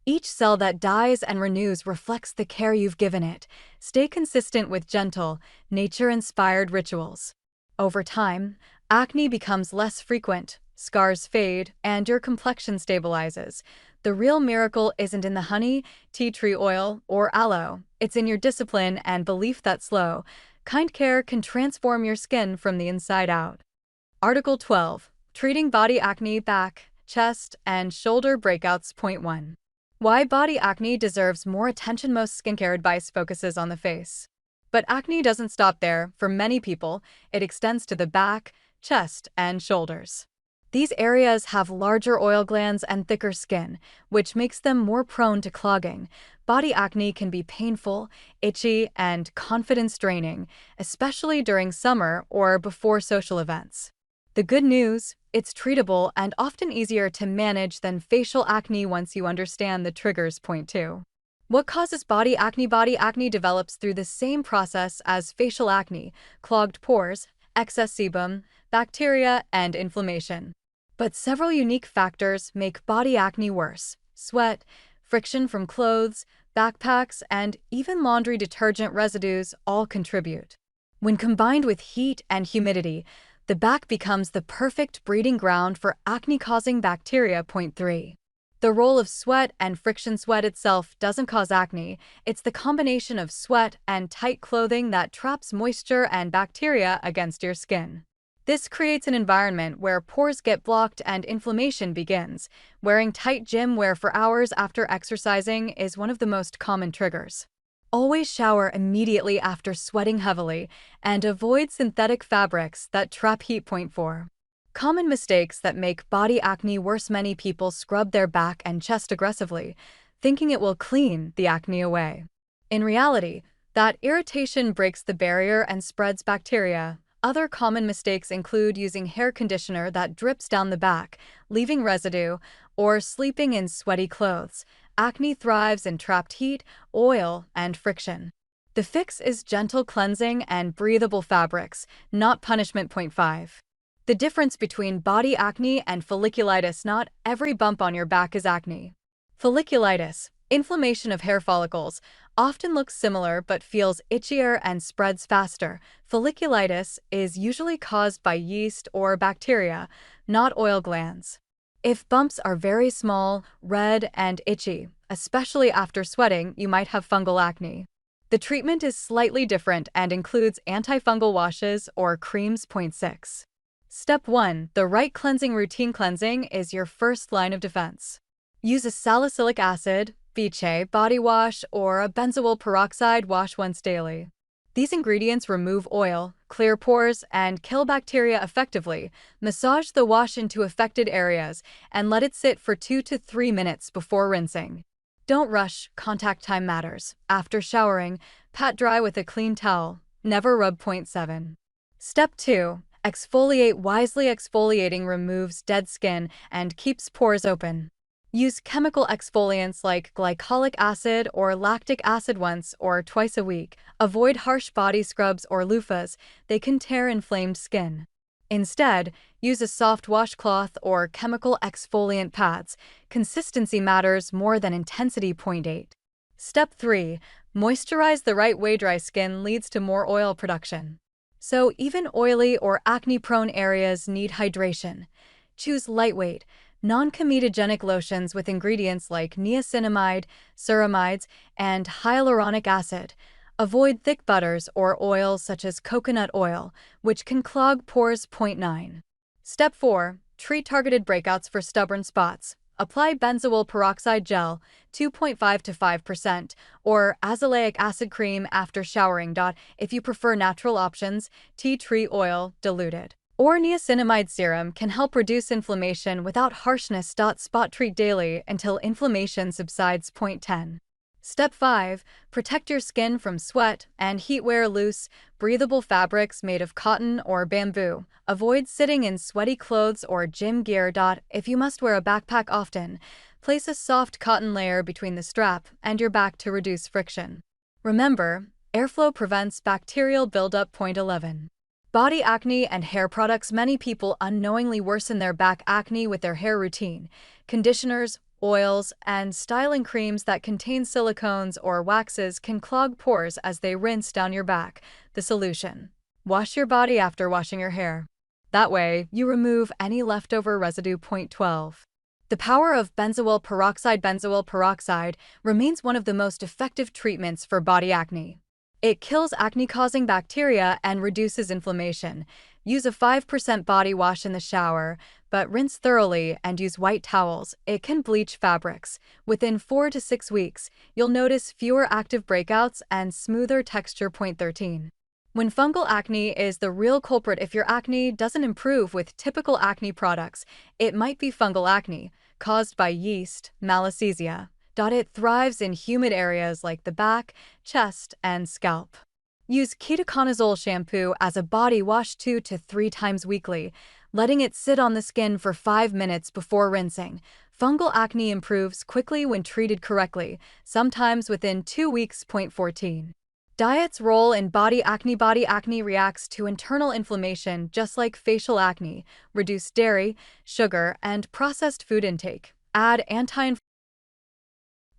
Each cell that dies and renews reflects the care you've given it. Stay consistent with gentle, nature-inspired rituals. Over time, acne becomes less frequent, scars fade, and your complexion stabilizes. The real miracle isn't in the honey, tea tree oil, or aloe. It's in your discipline and belief that slow, Kind care can transform your skin from the inside out. Article 12. Treating body acne, back, chest, and shoulder breakouts. Point 1. Why body acne deserves more attention. Most skincare advice focuses on the face. But acne doesn't stop there. For many people, it extends to the back, chest, and shoulders. These areas have larger oil glands and thicker skin, which makes them more prone to clogging. Body acne can be painful, itchy, and confidence-draining, especially during summer or before social events. The good news, it's treatable and often easier to manage than facial acne once you understand the triggers. Point 2. What causes body acne? Body acne develops through the same process as facial acne: clogged pores, excess sebum, bacteria, and inflammation. But several unique factors make body acne worse: sweat, friction from clothes, backpacks, and even laundry detergent residues all contribute. When combined with heat and humidity, the back becomes the perfect breeding ground for acne-causing bacteria. Point 3. The role of sweat and friction. Sweat itself doesn't cause acne. It's the combination of sweat and tight clothing that traps moisture and bacteria against your skin. This creates an environment where pores get blocked and inflammation begins. Wearing tight gym wear for hours after exercising is one of the most common triggers. Always shower immediately after sweating heavily, and avoid synthetic fabrics that trap heat. Point 4. Common mistakes that make body acne worse. Many people scrub their back and chest aggressively, thinking it will clean the acne away. In reality, that irritation breaks the barrier and spreads bacteria. Other common mistakes include using hair conditioner that drips down the back, leaving residue, or sleeping in sweaty clothes. Acne thrives in trapped heat, oil, and friction. The fix is gentle cleansing and breathable fabrics, not punishment. Point 5. The difference between body acne and folliculitis. Not every bump on your back is acne. Folliculitis, inflammation of hair follicles, often looks similar but feels itchier and spreads faster. Folliculitis is usually caused by yeast or bacteria, not oil glands. If bumps are very small, red, and itchy, especially after sweating, you might have fungal acne. The treatment is slightly different and includes antifungal washes or creams. Point 6. Step 1. The right cleansing routine. Cleansing is your first line of defense. Use a salicylic acid, ∏ body wash, or a benzoyl peroxide wash once daily. These ingredients remove oil, clear pores, and kill bacteria effectively. Massage the wash into affected areas and let it sit for 2 to 3 minutes before rinsing. Don't rush, contact time matters. After showering, pat dry with a clean towel. Never rub. Point 7. Step 2. Exfoliate wisely. Exfoliating removes dead skin and keeps pores open. Use chemical exfoliants like glycolic acid or lactic acid once or twice a week. Avoid harsh body scrubs or loofahs; they can tear inflamed skin. Instead, use a soft washcloth or chemical exfoliant pads. Consistency matters more than intensity. Point 8. Step 3. Moisturize the right way. Dry skin leads to more oil production. So even oily or acne-prone areas need hydration. Choose lightweight, non-comedogenic lotions with ingredients like niacinamide, ceramides, and hyaluronic acid. Avoid thick butters or oils such as coconut oil, which can clog pores. Point 9. Step 4. Treat targeted breakouts. For stubborn spots, apply benzoyl peroxide gel, 2.5 to 5%, or azelaic acid cream after showering. If you prefer natural options, tea tree oil, diluted, or niacinamide serum can help reduce inflammation without harshness. Spot treat daily until inflammation subsides. Point 10. Step 5. Protect your skin from sweat and heat. Wear loose, breathable fabrics made of cotton or bamboo. Avoid sitting in sweaty clothes or gym gear. If you must wear a backpack often, place a soft cotton layer between the strap and your back to reduce friction. Remember, airflow prevents bacterial buildup. Point 11. Body acne and hair products. Many people unknowingly worsen their back acne with their hair routine. Conditioners, oils, and styling creams that contain silicones or waxes can clog pores as they rinse down your back. The solution: wash your body after washing your hair. That way, you remove any leftover residue. Point 12. The power of benzoyl peroxide. Benzoyl peroxide remains one of the most effective treatments for body acne. It kills acne-causing bacteria and reduces inflammation. Use a 5% body wash in the shower, but rinse thoroughly and use white towels. It can bleach fabrics. Within 4 to 6 weeks, you'll notice fewer active breakouts and smoother texture. Point 13. When fungal acne is the real culprit. If your acne doesn't improve with typical acne products, it might be fungal acne, caused by yeast, Malassezia. It thrives in humid areas like the back, chest, and scalp. Use ketoconazole shampoo as a body wash 2 to 3 times weekly, letting it sit on the skin for 5 minutes before rinsing. Fungal acne improves quickly when treated correctly, sometimes within 2 weeks. Point 14. Diet's role in body acne. Body acne reacts to internal inflammation just like facial acne. Reduce dairy, sugar, and processed food intake. Add anti-inflammatory.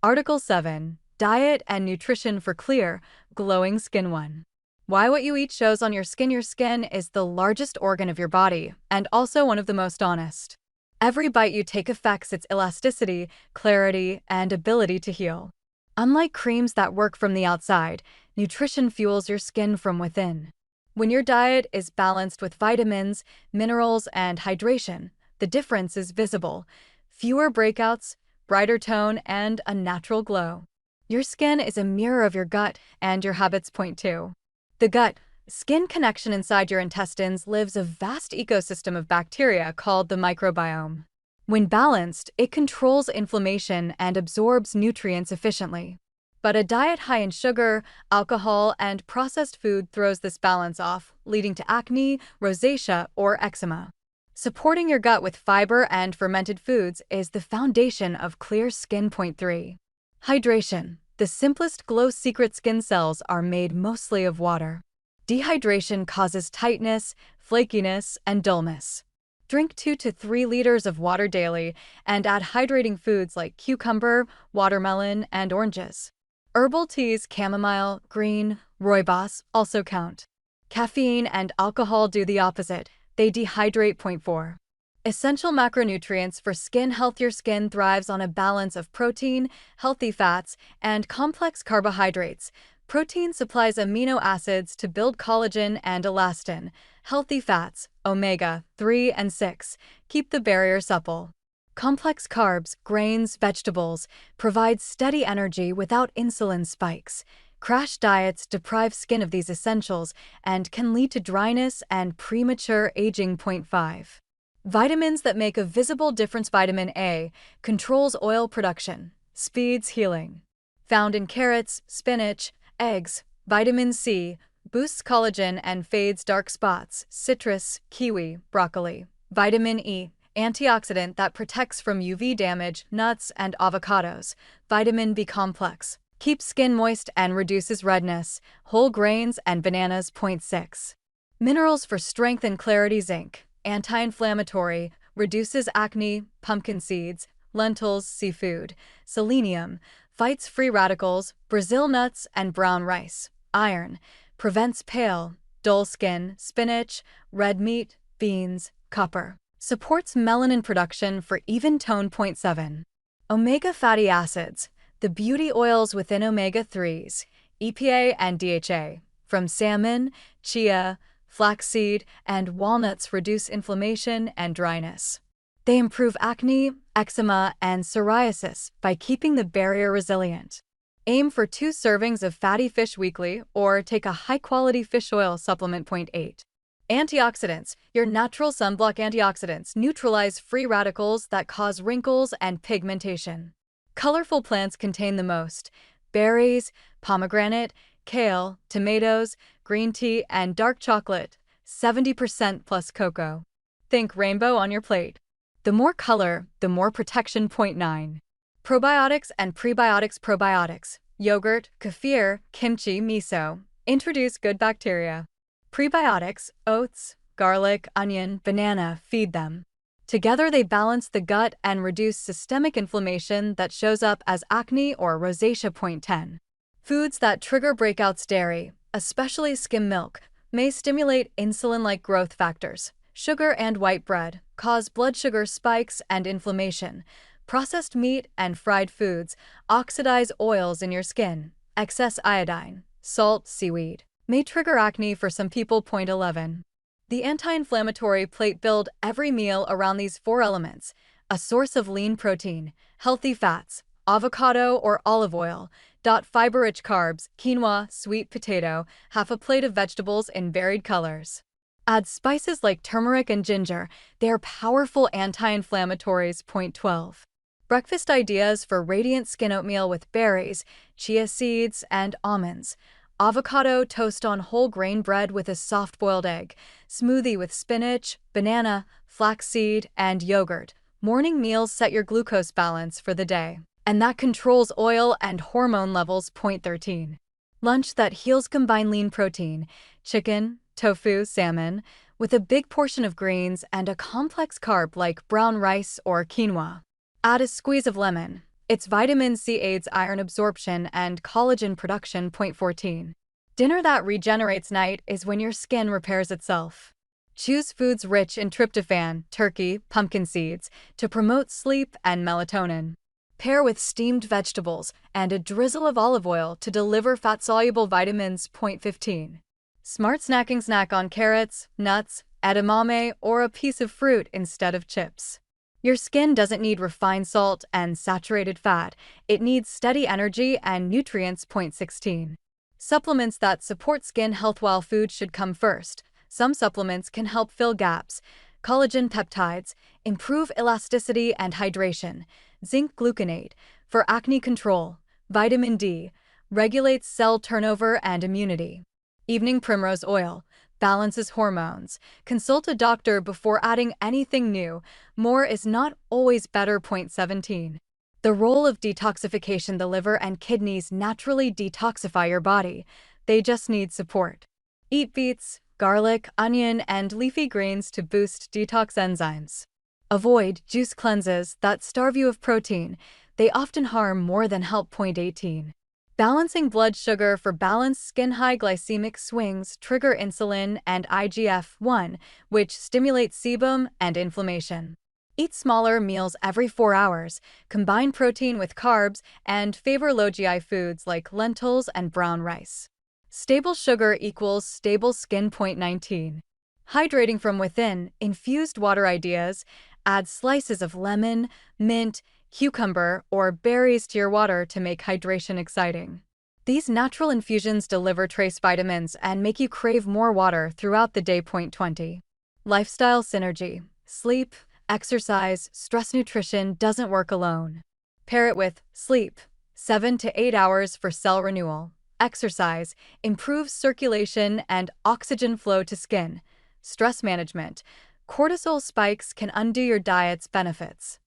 Article 7. Diet and Nutrition for Clear, Glowing Skin. 1. Why what you eat shows on your skin. Your skin is the largest organ of your body, and also one of the most honest. Every bite you take affects its elasticity, clarity, and ability to heal. Unlike creams that work from the outside, nutrition fuels your skin from within. When your diet is balanced with vitamins, minerals, and hydration, the difference is visible. Fewer breakouts, brighter tone, and a natural glow. Your skin is a mirror of your gut and your habits. Point 2. The gut-skin connection. Inside your intestines lives a vast ecosystem of bacteria called the microbiome. When balanced, it controls inflammation and absorbs nutrients efficiently. But a diet high in sugar, alcohol, and processed food throws this balance off, leading to acne, rosacea, or eczema. Supporting your gut with fiber and fermented foods is the foundation of clear skin. Point 3. Hydration. The simplest glow secret. Skin cells are made mostly of water. Dehydration causes tightness, flakiness, and dullness. Drink 2 to 3 liters of water daily and add hydrating foods like cucumber, watermelon, and oranges. Herbal teas, chamomile, green, rooibos also count. Caffeine and alcohol do the opposite. They dehydrate. Point 4. Essential macronutrients for skin health. Your skin thrives on a balance of protein, healthy fats, and complex carbohydrates. Protein supplies amino acids to build collagen and elastin. Healthy fats, omega-3 and 6, keep the barrier supple. Complex carbs, grains, vegetables, provide steady energy without insulin spikes. Crash diets deprive skin of these essentials and can lead to dryness and premature aging. Point 5. Vitamins that make a visible difference. Vitamin A controls oil production, speeds healing. Found in carrots, spinach, eggs. Vitamin C boosts collagen and fades dark spots. Citrus, kiwi, broccoli. Vitamin E, antioxidant that protects from UV damage. Nuts and avocados. Vitamin B complex keeps skin moist and reduces redness. Whole grains and bananas. Point 6. Minerals for strength and clarity. Zinc, anti-inflammatory, reduces acne. Pumpkin seeds, lentils, seafood. Selenium, fights free radicals. Brazil nuts and brown rice. Iron, prevents pale, dull skin. Spinach, red meat, beans. Copper, supports melanin production for even tone. Point 7. Omega fatty acids, the beauty oils within omega-3s, EPA and DHA, from salmon, chia, flaxseed, and walnuts reduce inflammation and dryness. They improve acne, eczema, and psoriasis by keeping the barrier resilient. Aim for 2 servings of fatty fish weekly or take a high-quality fish oil supplement. Point 8. Antioxidants. Your natural sunblock antioxidants neutralize free radicals that cause wrinkles and pigmentation. Colorful plants contain the most: berries, pomegranate, kale, tomatoes, green tea, and dark chocolate, 70% plus cocoa. Think rainbow on your plate. The more color, the more protection. Point 9. Probiotics and prebiotics. Probiotics, yogurt, kefir, kimchi, miso, introduce good bacteria. Prebiotics, oats, garlic, onion, banana, feed them. Together they balance the gut and reduce systemic inflammation that shows up as acne or rosacea. Point 10. Foods that trigger breakouts. Dairy, especially skim milk, may stimulate insulin-like growth factors. Sugar and white bread cause blood sugar spikes and inflammation. Processed meat and fried foods oxidize oils in your skin. Excess iodine, salt, seaweed. May trigger acne for some people. 11. The anti-inflammatory plate. Build every meal around these 4 elements: a source of lean protein, healthy fats, avocado or olive oil, fiber-rich carbs, quinoa, sweet potato, half a plate of vegetables in varied colors. Add spices like turmeric and ginger. They are powerful anti-inflammatories. 12. Breakfast ideas for radiant skin: oatmeal with berries, chia seeds, and almonds. Avocado toast on whole grain bread with a soft-boiled egg. Smoothie with spinach, banana, flaxseed, and yogurt. Morning meals set your glucose balance for the day, and that controls oil and hormone levels. 13. Lunch that heals: combine lean protein, chicken, tofu, salmon, with a big portion of greens and a complex carb like brown rice or quinoa. Add a squeeze of lemon. Its vitamin C aids iron absorption and collagen production. 14. Dinner that regenerates: night is when your skin repairs itself. Choose foods rich in tryptophan, turkey, pumpkin seeds, to promote sleep and melatonin. Pair with steamed vegetables and a drizzle of olive oil to deliver fat-soluble vitamins. 15. Smart snacking: snack on carrots, nuts, edamame, or a piece of fruit instead of chips. Your skin doesn't need refined salt and saturated fat. It needs steady energy and nutrients. 16. Supplements that support skin health: while food should come first, some supplements can help fill gaps. Collagen peptides improve elasticity and hydration. Zinc gluconate for acne control. Vitamin D regulates cell turnover and immunity. Evening primrose oil balances hormones. Consult a doctor before adding anything new. More is not always better. 17. The role of detoxification: the liver and kidneys naturally detoxify your body. They just need support. Eat beets, garlic, onion, and leafy greens to boost detox enzymes. Avoid juice cleanses that starve you of protein. They often harm more than help. 18. Balancing blood sugar: for balanced skin, high glycemic swings trigger insulin and IGF-1, which stimulates sebum and inflammation. Eat smaller meals every 4 hours, combine protein with carbs, and favor low GI foods like lentils and brown rice. Stable sugar equals stable skin. 19. Hydrating from within: infused water ideas. Add slices of lemon, mint, cucumber, or berries to your water to make hydration exciting. These natural infusions deliver trace vitamins and make you crave more water throughout the day. 20. Lifestyle synergy: sleep, exercise, stress. Nutrition doesn't work alone. Pair it with sleep, 7 to 8 hours for cell renewal. Exercise improves circulation and oxygen flow to skin. Stress management: cortisol spikes can undo your diet's benefits.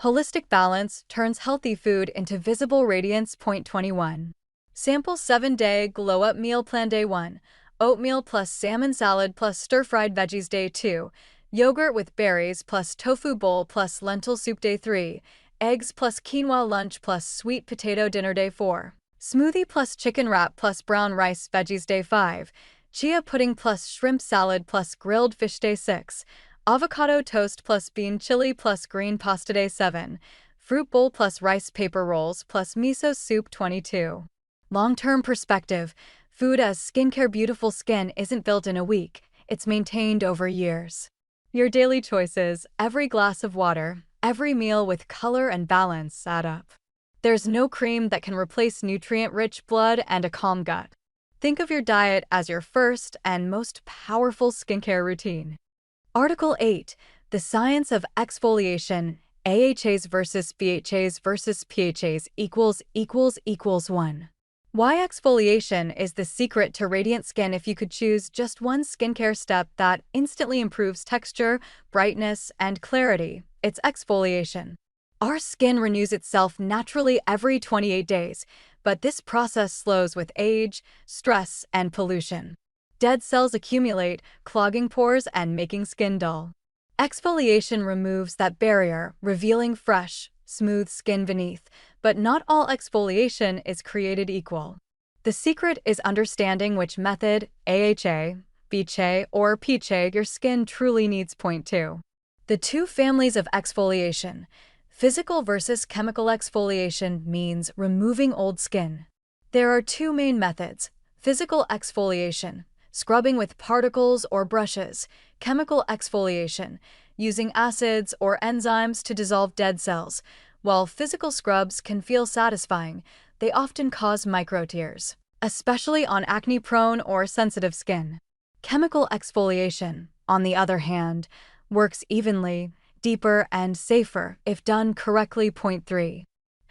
Holistic balance turns healthy food into visible radiance. 21. Sample 7-day glow-up meal plan: Day 1, oatmeal plus salmon salad plus stir-fried veggies. Day 2, yogurt with berries plus tofu bowl plus lentil soup. Day 3, eggs plus quinoa lunch plus sweet potato dinner. Day 4, smoothie plus chicken wrap plus brown rice veggies. Day 5, chia pudding plus shrimp salad plus grilled fish. Day 6, avocado toast plus bean chili plus green pasta. Day 7, fruit bowl plus rice paper rolls plus miso soup. 22. Long-term perspective: food as skincare: beautiful skin isn't built in a week, it's maintained over years. Your daily choices, every glass of water, every meal with color and balance, add up. There's no cream that can replace nutrient-rich blood and a calm gut. Think of your diet as your first and most powerful skincare routine. Article 8. The Science of Exfoliation: AHAs versus BHAs versus PHAs == 1. Why exfoliation is the secret to radiant skin. If you could choose just one skincare step that instantly improves texture, brightness, and clarity, it's exfoliation. Our skin renews itself naturally every 28 days, but this process slows with age, stress, and pollution. Dead cells accumulate, clogging pores and making skin dull. Exfoliation removes that barrier, revealing fresh, smooth skin beneath, but not all exfoliation is created equal. The secret is understanding which method, AHA, BHA, or PHA, your skin truly needs. 2. The two families of exfoliation. Physical versus chemical exfoliation means removing old skin. There are two main methods: Physical exfoliation, scrubbing with particles or brushes. Chemical exfoliation, using acids or enzymes to dissolve dead cells. While physical scrubs can feel satisfying, they often cause microtears, especially on acne-prone or sensitive skin. Chemical exfoliation, on the other hand, works evenly, deeper, and safer if done correctly. Point 3.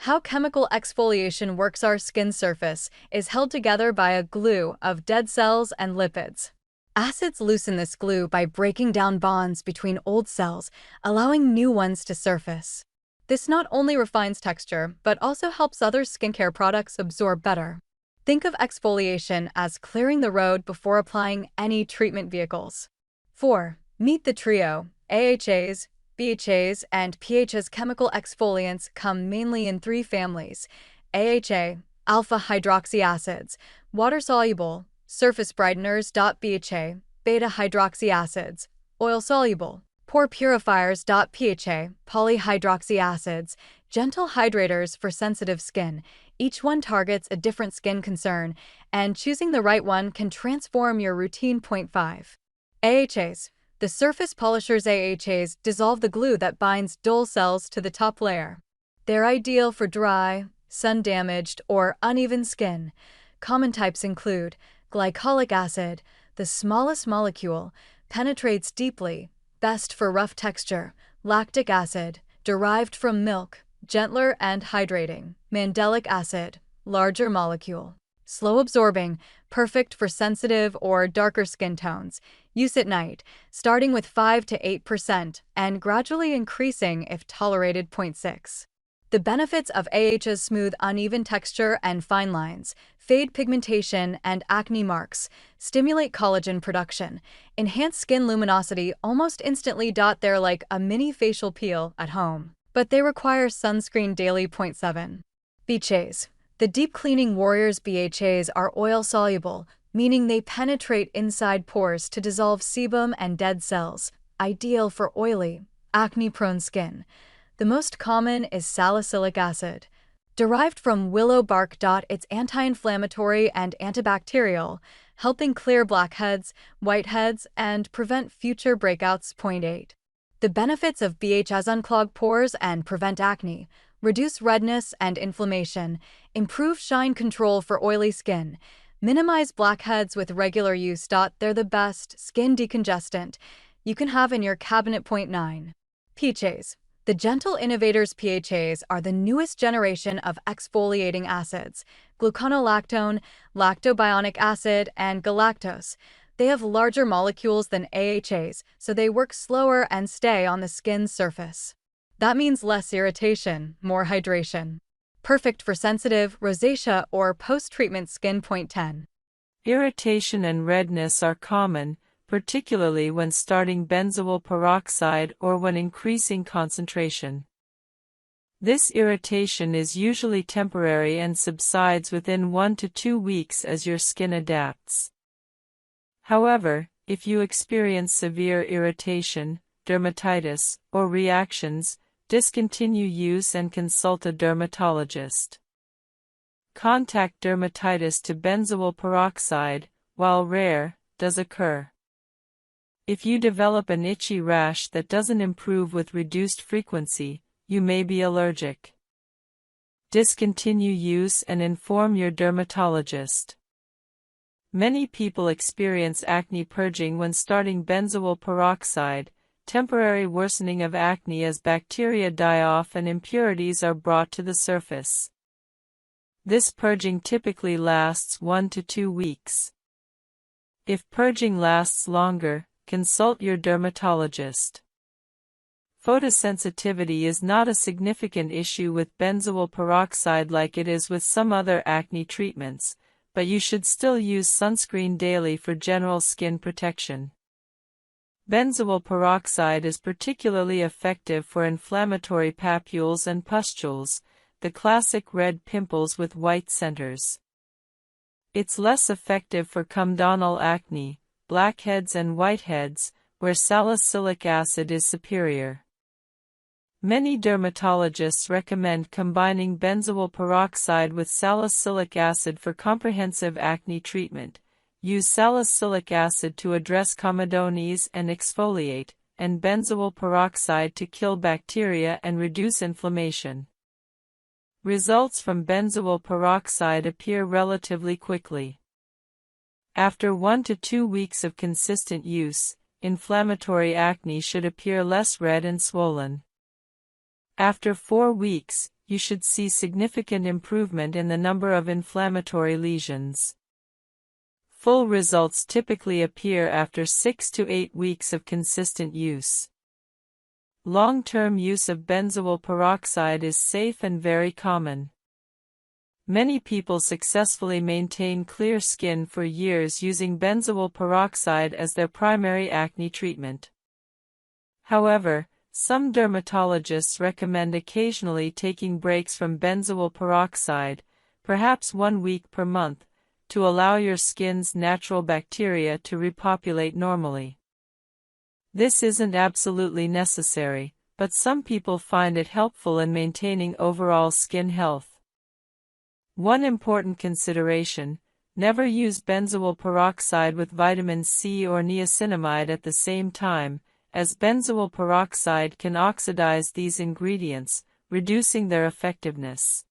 How chemical exfoliation works. Our skin surface is held together by a glue of dead cells and lipids. Acids loosen this glue by breaking down bonds between old cells, allowing new ones to surface. This not only refines texture, but also helps other skincare products absorb better. Think of exfoliation as clearing the road before applying any treatment vehicles. 4. Meet the trio. AHAs, BHAs, and PHAs. Chemical exfoliants come mainly in 3 families. AHA, alpha-hydroxy acids, water-soluble, surface brighteners. BHA, beta-hydroxy acids, oil-soluble, pore purifiers. PHA, polyhydroxy acids, gentle hydrators for sensitive skin. Each one targets a different skin concern, and choosing the right one can transform your routine. Point 5. AHAs. The surface polishers. AHAs dissolve the glue that binds dull cells to the top layer. They're ideal for dry, sun-damaged, or uneven skin. Common types include glycolic acid, the smallest molecule, penetrates deeply, best for rough texture. Lactic acid, derived from milk, gentler and hydrating. Mandelic acid, larger molecule, slow absorbing, perfect for sensitive or darker skin tones. Use at night, starting with 5 to 8% and gradually increasing if tolerated. Point 6. The benefits of AHAs: smooth, uneven texture and fine lines, fade pigmentation and acne marks, stimulate collagen production, enhance skin luminosity almost instantly. They're like a mini facial peel at home, but they require sunscreen daily. Point 7. BHAs. The deep cleaning warriors. BHAs are oil-soluble, meaning they penetrate inside pores to dissolve sebum and dead cells, ideal for oily, acne-prone skin. The most common is salicylic acid. Derived from willow bark. It's anti-inflammatory and antibacterial, helping clear blackheads, whiteheads, and prevent future breakouts. Point 8. The benefits of BHAs: unclog pores and prevent acne, reduce redness and inflammation, improve shine control for oily skin, minimize blackheads with regular use. They're the best skin decongestant you can have in your cabinet. Point 9. PHAs. The gentle innovators. PHAs are the newest generation of exfoliating acids: gluconolactone, lactobionic acid, and galactose. They have larger molecules than AHAs, so they work slower and stay on the skin's surface. That means less irritation, more hydration. Perfect for sensitive, rosacea, or post-treatment skin. Point 10. Irritation and redness are common, particularly when starting benzoyl peroxide or when increasing concentration. This irritation is usually temporary and subsides within 1 to 2 weeks as your skin adapts. However, if you experience severe irritation, dermatitis, or reactions, discontinue use and consult a dermatologist. Contact dermatitis to benzoyl peroxide, while rare, does occur. If you develop an itchy rash that doesn't improve with reduced frequency, you may be allergic. Discontinue use and inform your dermatologist. Many people experience acne purging when starting benzoyl peroxide, temporary worsening of acne as bacteria die off and impurities are brought to the surface. This purging typically lasts 1 to 2 weeks. If purging lasts longer, consult your dermatologist. Photosensitivity is not a significant issue with benzoyl peroxide like it is with some other acne treatments, but you should still use sunscreen daily for general skin protection. Benzoyl peroxide is particularly effective for inflammatory papules and pustules, the classic red pimples with white centers. It's less effective for comedonal acne, blackheads and whiteheads, where salicylic acid is superior. Many dermatologists recommend combining benzoyl peroxide with salicylic acid for comprehensive acne treatment. Use salicylic acid to address comedones and exfoliate, and benzoyl peroxide to kill bacteria and reduce inflammation. Results from benzoyl peroxide appear relatively quickly. After 1 to 2 weeks of consistent use, inflammatory acne should appear less red and swollen. After 4 weeks, you should see significant improvement in the number of inflammatory lesions. Full results typically appear after 6 to 8 weeks of consistent use. Long-term use of benzoyl peroxide is safe and very common. Many people successfully maintain clear skin for years using benzoyl peroxide as their primary acne treatment. However, some dermatologists recommend occasionally taking breaks from benzoyl peroxide, perhaps 1 week per month, to allow your skin's natural bacteria to repopulate normally. This isn't absolutely necessary, but some people find it helpful in maintaining overall skin health. One important consideration: never use benzoyl peroxide with vitamin C or niacinamide at the same time, as benzoyl peroxide can oxidize these ingredients, reducing their effectiveness.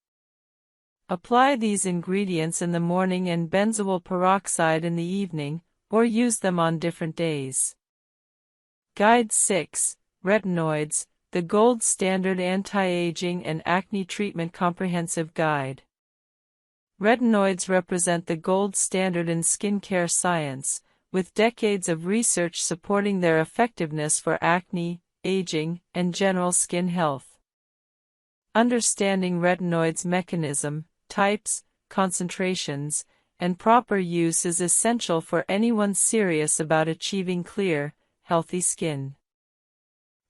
Apply these ingredients in the morning and benzoyl peroxide in the evening, or use them on different days. Guide 6, Retinoids, the Gold Standard Anti-Aging and Acne Treatment Comprehensive Guide. Retinoids represent the gold standard in skincare science, with decades of research supporting their effectiveness for acne, aging, and general skin health. Understanding retinoids' mechanism, types, concentrations, and proper use is essential for anyone serious about achieving clear, healthy skin.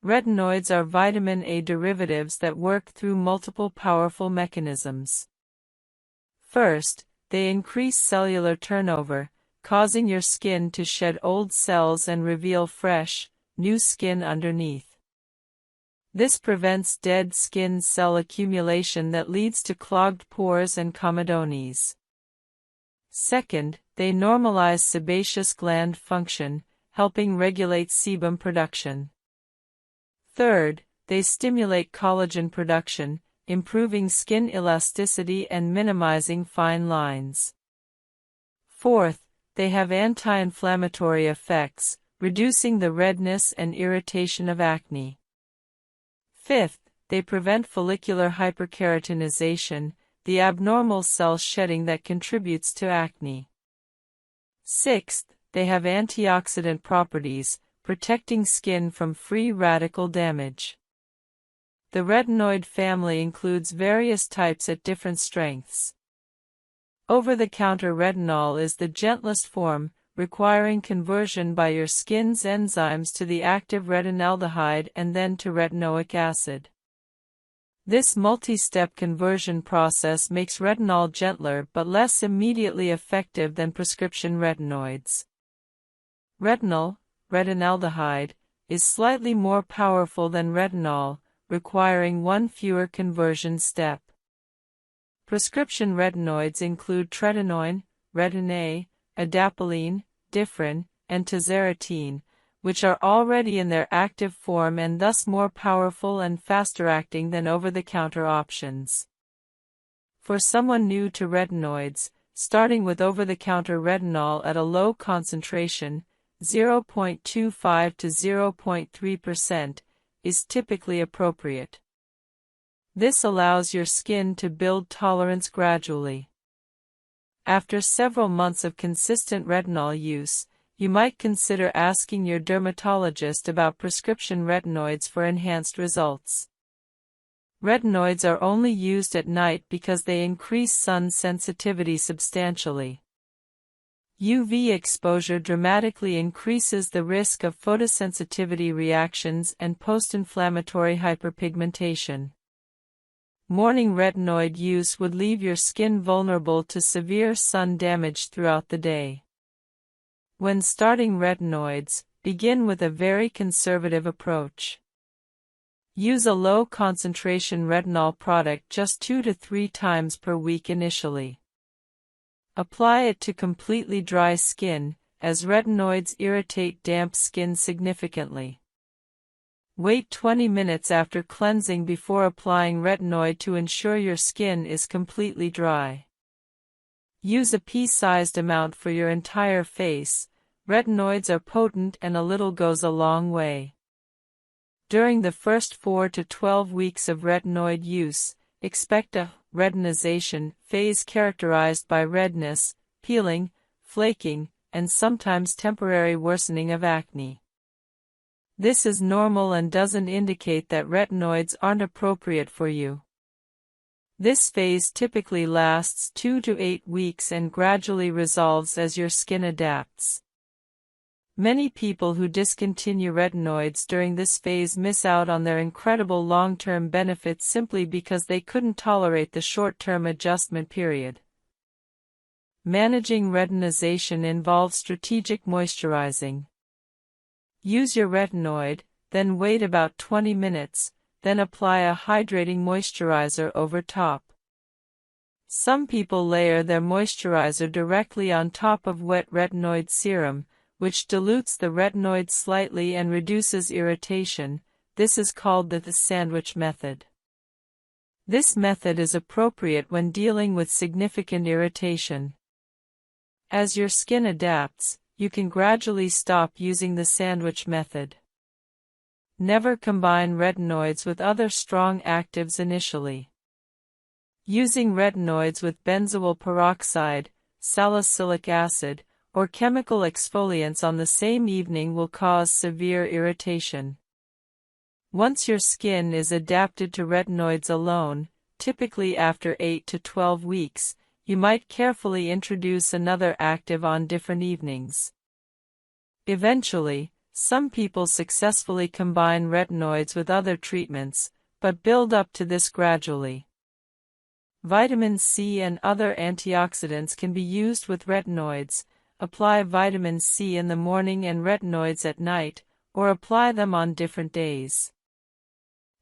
Retinoids are vitamin A derivatives that work through multiple powerful mechanisms. First, they increase cellular turnover, causing your skin to shed old cells and reveal fresh, new skin underneath. This prevents dead skin cell accumulation that leads to clogged pores and comedones. Second, they normalize sebaceous gland function, helping regulate sebum production. Third, they stimulate collagen production, improving skin elasticity and minimizing fine lines. Fourth, they have anti-inflammatory effects, reducing the redness and irritation of acne. Fifth, they prevent follicular hyperkeratinization, the abnormal cell shedding that contributes to acne. Sixth, they have antioxidant properties, protecting skin from free radical damage. The retinoid family includes various types at different strengths. Over-the-counter retinol is the gentlest form, requiring conversion by your skin's enzymes to the active retinaldehyde and then to retinoic acid. This multi-step conversion process makes retinol gentler but less immediately effective than prescription retinoids. Retinol, retinaldehyde, is slightly more powerful than retinol, requiring one fewer conversion step. Prescription retinoids include tretinoin, retin-A, adapalene, differin, and tazarotene, which are already in their active form and thus more powerful and faster acting than over-the-counter options. For someone new to retinoids, starting with over-the-counter retinol at a low concentration, 0.25 to 0.3%, is typically appropriate. This allows your skin to build tolerance gradually. After several months of consistent retinol use, you might consider asking your dermatologist about prescription retinoids for enhanced results. Retinoids are only used at night because they increase sun sensitivity substantially. UV exposure dramatically increases the risk of photosensitivity reactions and post-inflammatory hyperpigmentation. Morning retinoid use would leave your skin vulnerable to severe sun damage throughout the day. When starting retinoids, begin with a very conservative approach. Use a low-concentration retinol product just 2 to 3 times per week initially. Apply it to completely dry skin, as retinoids irritate damp skin significantly. Wait 20 minutes after cleansing before applying retinoid to ensure your skin is completely dry. Use a pea-sized amount for your entire face. Retinoids are potent and a little goes a long way. During the first 4 to 12 weeks of retinoid use, expect a retinization phase characterized by redness, peeling, flaking, and sometimes temporary worsening of acne. This is normal and doesn't indicate that retinoids aren't appropriate for you. This phase typically lasts 2 to 8 weeks and gradually resolves as your skin adapts. Many people who discontinue retinoids during this phase miss out on their incredible long-term benefits simply because they couldn't tolerate the short-term adjustment period. Managing retinization involves strategic moisturizing. Use your retinoid, then wait about 20 minutes, then apply a hydrating moisturizer over top. Some people layer their moisturizer directly on top of wet retinoid serum, which dilutes the retinoid slightly and reduces irritation. This is called the sandwich method. This method is appropriate when dealing with significant irritation. As your skin adapts, you can gradually stop using the sandwich method. Never combine retinoids with other strong actives initially. Using retinoids with benzoyl peroxide, salicylic acid, or chemical exfoliants on the same evening will cause severe irritation. Once your skin is adapted to retinoids alone, typically after 8 to 12 weeks, you might carefully introduce another active on different evenings. Eventually, some people successfully combine retinoids with other treatments, but build up to this gradually. Vitamin C and other antioxidants can be used with retinoids. Apply vitamin C in the morning and retinoids at night, or apply them on different days.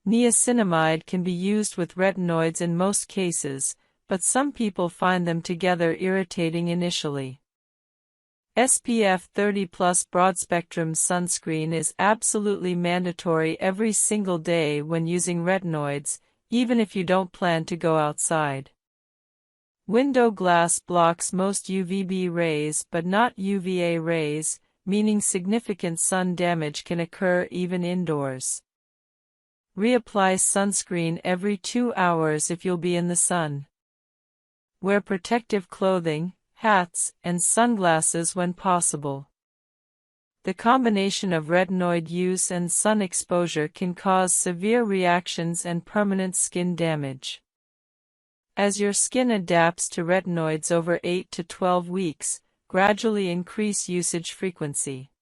Niacinamide can be used with retinoids in most cases, but some people find them together irritating initially. SPF 30+ broad-spectrum sunscreen is absolutely mandatory every single day when using retinoids, even if you don't plan to go outside. Window glass blocks most UVB rays but not UVA rays, meaning significant sun damage can occur even indoors. Reapply sunscreen every 2 hours if you'll be in the sun. Wear protective clothing, hats, and sunglasses when possible. The combination of retinoid use and sun exposure can cause severe reactions and permanent skin damage. As your skin adapts to retinoids over 8 to 12 weeks, gradually increase usage frequency.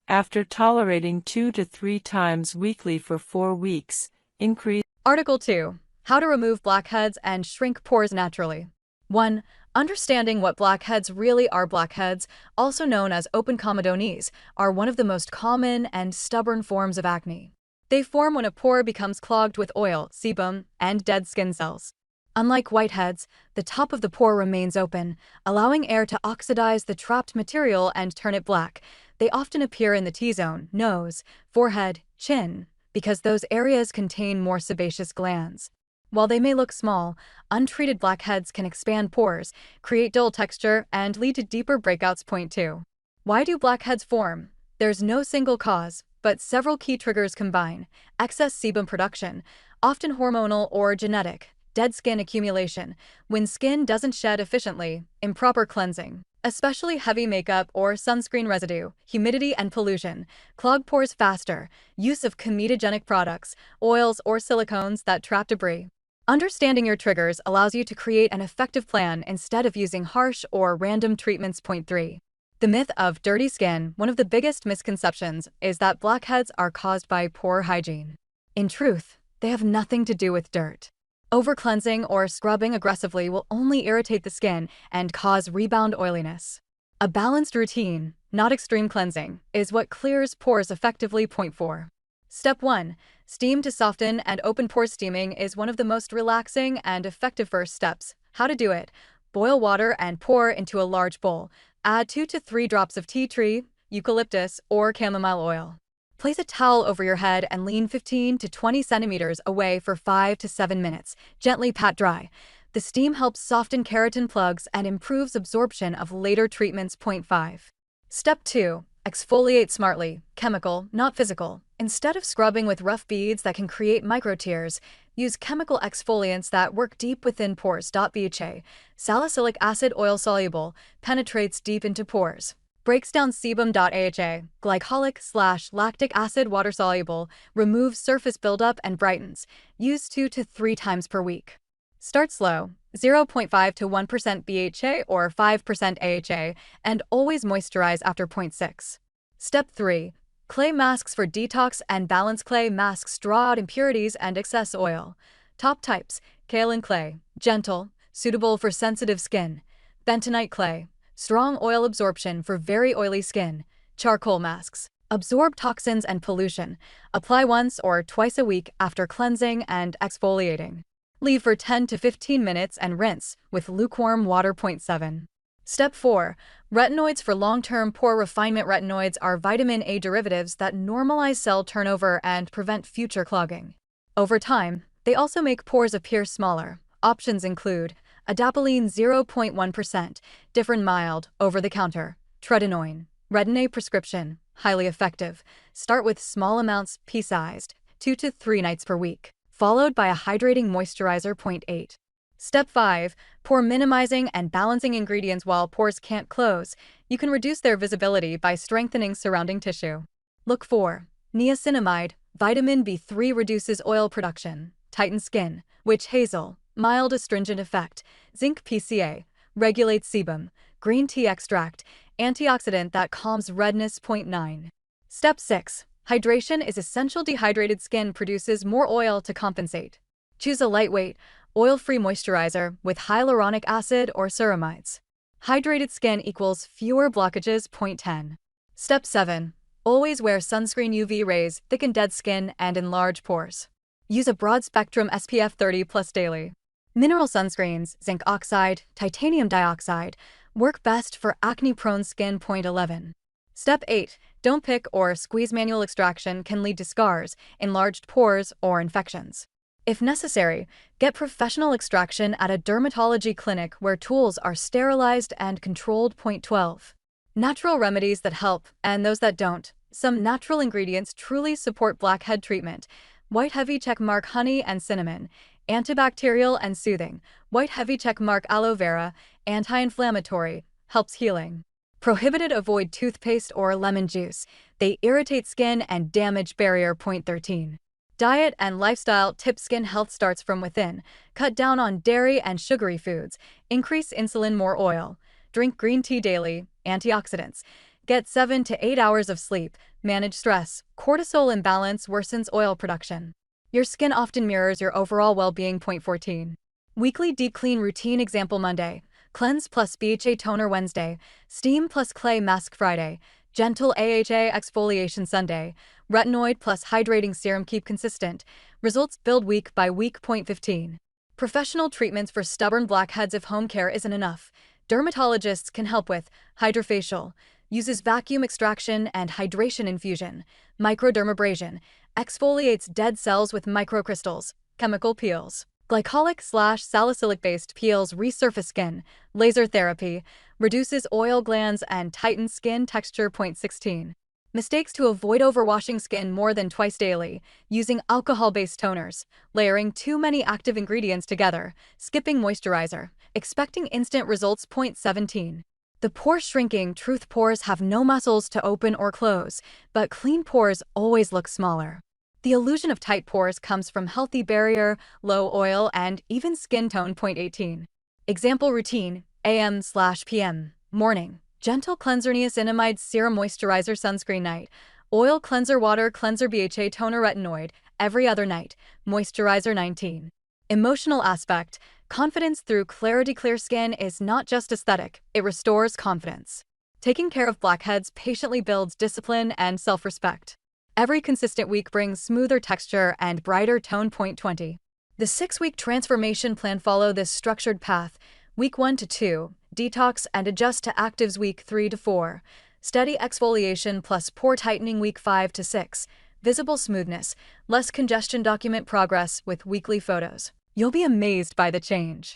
After tolerating 2 to 3 times weekly for 4 weeks, increase. Article 2. How to remove blackheads and shrink pores naturally. 1. Understanding what blackheads really are. Blackheads, also known as open comedones, are one of the most common and stubborn forms of acne. They form when a pore becomes clogged with oil, sebum, and dead skin cells. Unlike whiteheads, the top of the pore remains open, allowing air to oxidize the trapped material and turn it black. They often appear in the T-zone, nose, forehead, chin, because those areas contain more sebaceous glands. While they may look small, untreated blackheads can expand pores, create dull texture, and lead to deeper breakouts. Point 2. Why do blackheads form? There's no single cause, but several key triggers combine: excess sebum production, often hormonal or genetic; dead skin accumulation, when skin doesn't shed efficiently; improper cleansing, especially heavy makeup or sunscreen residue; humidity and pollution, clog pores faster; use of comedogenic products, oils or silicones that trap debris. Understanding your triggers allows you to create an effective plan instead of using harsh or random treatments. Point 3. The myth of dirty skin. One of the biggest misconceptions is that blackheads are caused by poor hygiene. In truth, they have nothing to do with dirt. Over-cleansing or scrubbing aggressively will only irritate the skin and cause rebound oiliness. A balanced routine, not extreme cleansing, is what clears pores effectively. Point 4. Step 1. Steam to soften and open pores. Steaming is one of the most relaxing and effective first steps. How to do it? Boil water and pour into a large bowl. Add 2 to 3 drops of tea tree, eucalyptus, or chamomile oil. Place a towel over your head and lean 15 to 20 centimeters away for 5 to 7 minutes. Gently pat dry. The steam helps soften keratin plugs and improves absorption of later treatments. Point 5. Step 2. Exfoliate smartly. Chemical, not physical. Instead of scrubbing with rough beads that can create micro tears, use chemical exfoliants that work deep within pores. BHA, salicylic acid oil soluble, penetrates deep into pores. Breaks down sebum. AHA, glycolic/lactic acid water soluble, removes surface buildup and brightens. Use 2 to 3 times per week. Start slow, 0.5 to 1% BHA or 5% AHA, and always moisturize after 0.6. Step 3. Clay masks for detox and balance. Clay masks draw out impurities and excess oil. Top types: kaolin clay, gentle, suitable for sensitive skin; bentonite clay, strong oil absorption for very oily skin; charcoal masks, absorb toxins and pollution. Apply once or twice a week after cleansing and exfoliating. Leave for 10 to 15 minutes and rinse with lukewarm water. 7. Step 4. Retinoids for long-term pore refinement. Retinoids are vitamin A derivatives that normalize cell turnover and prevent future clogging. Over time, they also make pores appear smaller. Options include adapalene 0.1%, different mild, over-the-counter; tretinoin, Retin-A prescription, highly effective. Start with small amounts, pea-sized, 2 to 3 nights per week, followed by a hydrating moisturizer. 8. Step 5. Pore minimizing and balancing ingredients. While pores can't close, you can reduce their visibility by strengthening surrounding tissue. Look for niacinamide, vitamin B3 reduces oil production; tightens skin; witch hazel, mild astringent effect; zinc PCA, regulates sebum; green tea extract, antioxidant that calms redness. 9. Step 6. Hydration is essential. Dehydrated skin produces more oil to compensate. Choose a lightweight, oil-free moisturizer with hyaluronic acid or ceramides. Hydrated skin equals fewer blockages. 10. Step 7. Always wear sunscreen. UV rays thicken dead skin and enlarge pores. Use a broad-spectrum SPF 30+ daily. Mineral sunscreens, zinc oxide, titanium dioxide, work best for acne-prone skin. 11. Step 8. Don't pick or squeeze. Manual extraction can lead to scars, enlarged pores, or infections. If necessary, get professional extraction at a dermatology clinic where tools are sterilized and controlled. 12. Natural remedies that help and those that don't. Some natural ingredients truly support blackhead treatment. White heavy checkmark honey and cinnamon, antibacterial and soothing; white heavy checkmark aloe vera, anti-inflammatory, helps healing. Prohibited. Avoid toothpaste or lemon juice. They irritate skin and damage barrier. 13. Diet and lifestyle tips. Skin health starts from within. Cut down on dairy and sugary foods. Increase insulin. More oil. Drink green tea daily. Antioxidants. Get 7 to 8 hours of sleep. Manage stress. Cortisol imbalance worsens oil production. Your skin often mirrors your overall well-being. 14. Weekly deep clean routine. Example: Monday, cleanse plus BHA toner; Wednesday, steam plus clay mask; Friday, gentle AHA exfoliation; Sunday, retinoid plus hydrating serum. Keep consistent. Results build week by week. 15. Professional treatments for stubborn blackheads. If home care isn't enough, dermatologists can help with hydrofacial. Uses vacuum extraction and hydration infusion. Microdermabrasion. Exfoliates dead cells with microcrystals. Chemical peels. Glycolic/salicylic-based peels resurface skin. Laser therapy. Reduces oil glands and tightens skin texture. 16. Mistakes to avoid: overwashing skin more than twice daily. Using alcohol-based toners. Layering too many active ingredients together. Skipping moisturizer. Expecting instant results. 17. The pore shrinking truth: pores have no muscles to open or close, but clean pores always look smaller. The illusion of tight pores comes from healthy barrier, low oil, and even skin tone. 18. Example routine: AM/PM. Morning, gentle cleanser, niacinamide serum moisturizer sunscreen; night, oil cleanser water cleanser BHA toner retinoid; every other night, moisturizer. 19. Emotional aspect: confidence through clarity. Clear skin is not just aesthetic, it restores confidence. Taking care of blackheads patiently builds discipline and self-respect. Every consistent week brings smoother texture and brighter tone. Point 20. The 6-week transformation plan follow this structured path. Week 1 to 2, detox and adjust to actives. Week 3 to 4, steady exfoliation plus pore tightening. Week 5 to 6, visible smoothness, less congestion. Document progress with weekly photos. You'll be amazed by the change.